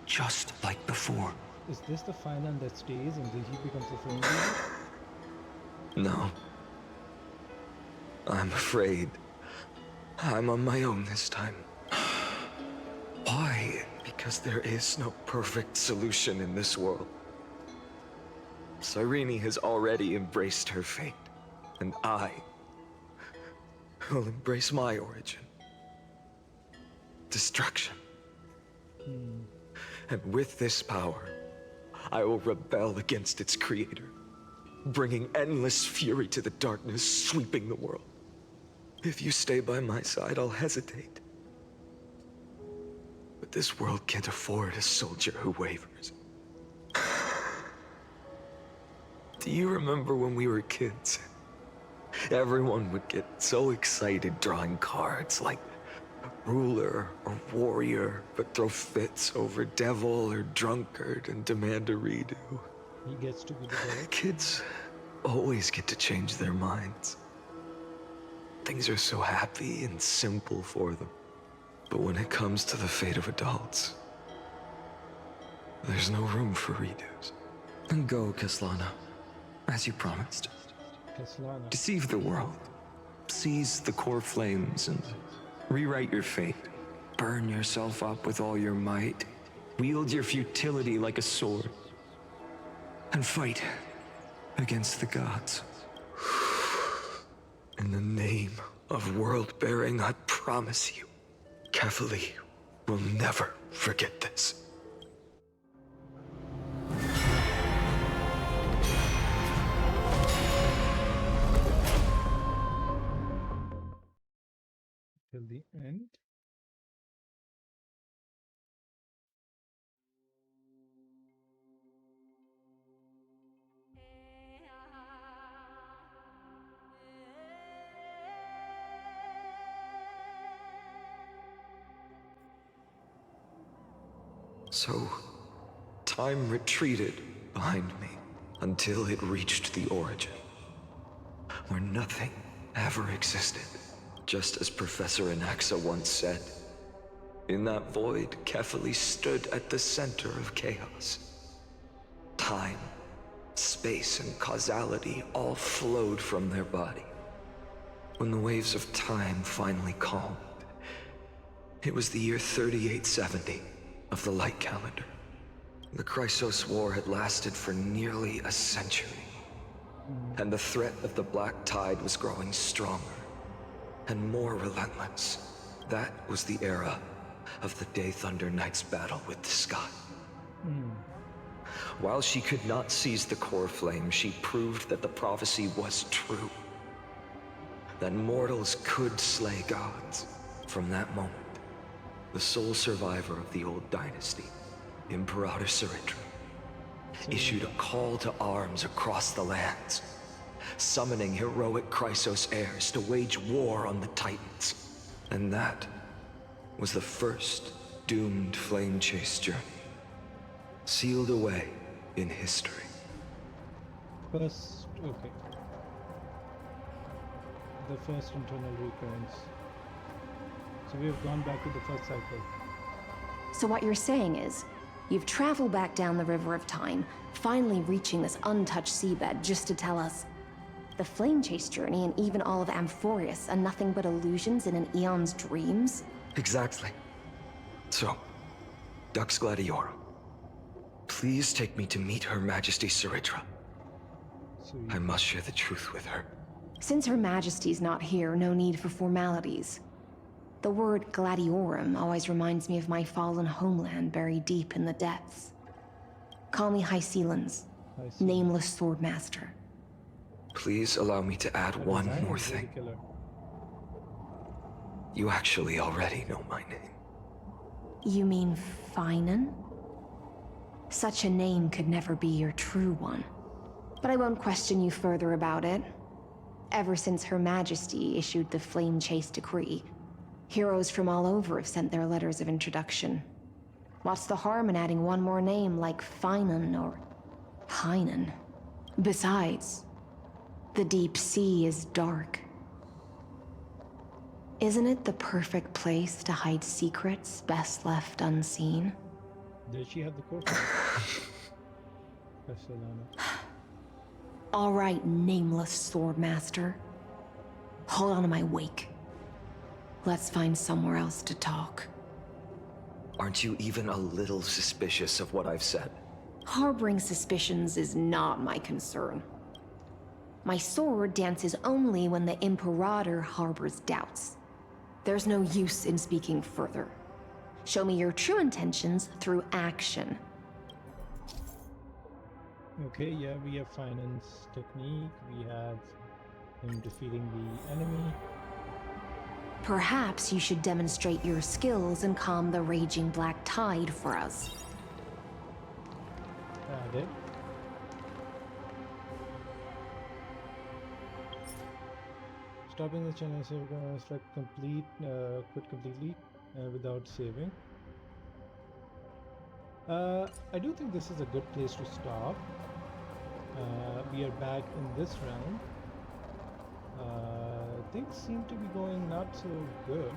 just like before. Is this the final that stays and then he becomes a flame leader? No. I'm afraid I'm on my own this time. Why? Because there is no perfect solution in this world. Cyrene has already embraced her fate, and I will embrace my origin. Destruction. And with this power, I will rebel against its creator, bringing endless fury to the darkness sweeping the world. If you stay by my side, I'll hesitate. But this world can't afford a soldier who wavers. Do you remember when we were kids? Everyone would get so excited drawing cards like ruler or warrior, but throw fits over devil or drunkard and demand a redo. He gets to be the devil. Kids always get to change their minds. Things are so happy and simple for them. But when it comes to the fate of adults, there's no room for redos. And go, Kaslana, as you promised. Kaslana. Deceive the world. Seize the core flames and rewrite your fate. Burn yourself up with all your might. Wield your futility like a sword. And fight against the gods. In the name of world-bearing, I promise you, Kefali will never forget this. Till the end. So, time retreated behind me until it reached the origin, where nothing ever existed, just as Professor Anaxa once said. In that void, Kefali stood at the center of chaos. Time, space, and causality all flowed from their body. When the waves of time finally calmed, it was the year 3870 of the light calendar. The Chrysos War had lasted for nearly a century, and the threat of the Black Tide was growing stronger and more relentless. That was the era of the Day Thunder Knight's battle with the sky. While she could not seize the core flame, she proved that the prophecy was true. That mortals could slay gods. From that moment, the sole survivor of the old dynasty, Imperator Cyritra, issued a call to arms across the lands, summoning heroic Chrysos heirs to wage war on the Titans. And that was the first doomed flame chase journey, sealed away in history. Okay. The first internal recurrence. So we have gone back to the first cycle. So what you're saying is, you've traveled back down the River of Time, finally reaching this untouched seabed just to tell us the flame chase journey and even all of Amphorius are nothing but illusions in an eon's dreams? Exactly. So, Dux Gladiorum, please take me to meet Her Majesty Cyritra. I must share the truth with her. Since Her Majesty's not here, no need for formalities. The word Gladiorum always reminds me of my fallen homeland buried deep in the depths. Call me Hyselins, nameless swordmaster. Please allow me to add one more thing. You actually already know my name. You mean Finan? Such a name could never be your true one. But I won't question you further about it. Ever since Her Majesty issued the Flame Chase Decree, heroes from all over have sent their letters of introduction. What's the harm in adding one more name like Finan or Hynan? Besides, the deep sea is dark. Isn't it the perfect place to hide secrets best left unseen? Did she have the core? All right, nameless swordmaster. Hold on to my wake. Let's find somewhere else to talk. Aren't you even a little suspicious of what I've said? Harboring suspicions is not my concern. My sword dances only when the Imperator harbors doubts. There's no use in speaking further. Show me your true intentions through action. Okay, yeah, we have finance technique, we have him defeating the enemy. Perhaps you should demonstrate your skills and calm the raging black tide for us. I did. Stopping the channel save select complete, quit completely without saving. I do think this is a good place to stop. We are back in this round. Things seem to be going not so good.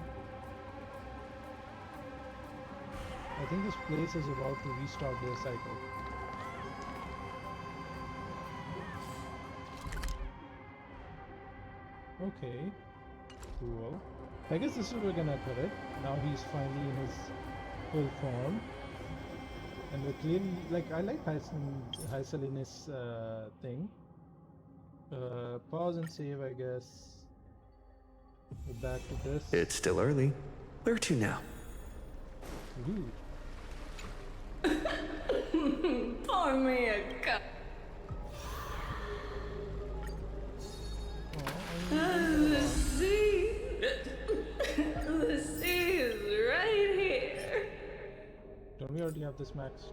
I think this place is about to restart their cycle. Okay, cool. I guess this is where we're gonna cut it. Now he's finally in his full form. And we're clearly, like, I like Hyselina's thing. Pause and save, I guess. We're back to this. It's still early. Where to now? Pour me a cup. The sea. The sea is right here. Don't we already have this max?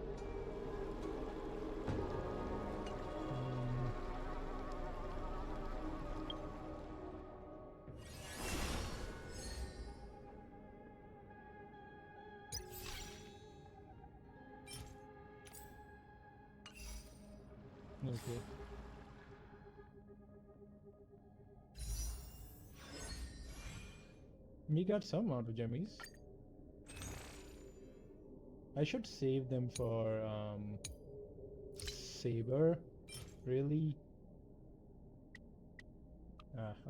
Okay. We got some auto jemmies. I should save them for Saber. Really?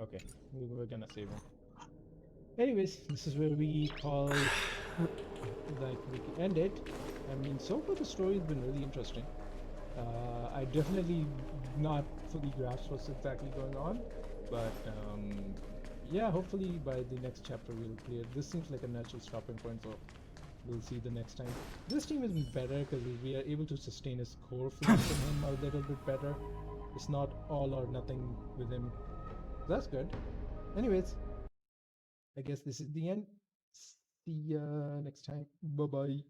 Okay. We're gonna save them. Anyways, this is where we call, like, we can end it. I mean, so far the story has been really interesting. I definitely not fully grasp what's exactly going on, but yeah, hopefully by the next chapter we'll clear. This seems like a natural stopping point, so we'll see the next time. This team is better because we are able to sustain his core flash from him a little bit better. It's not all or nothing with him. That's good. Anyways, I guess this is the end. See ya next time. Bye bye.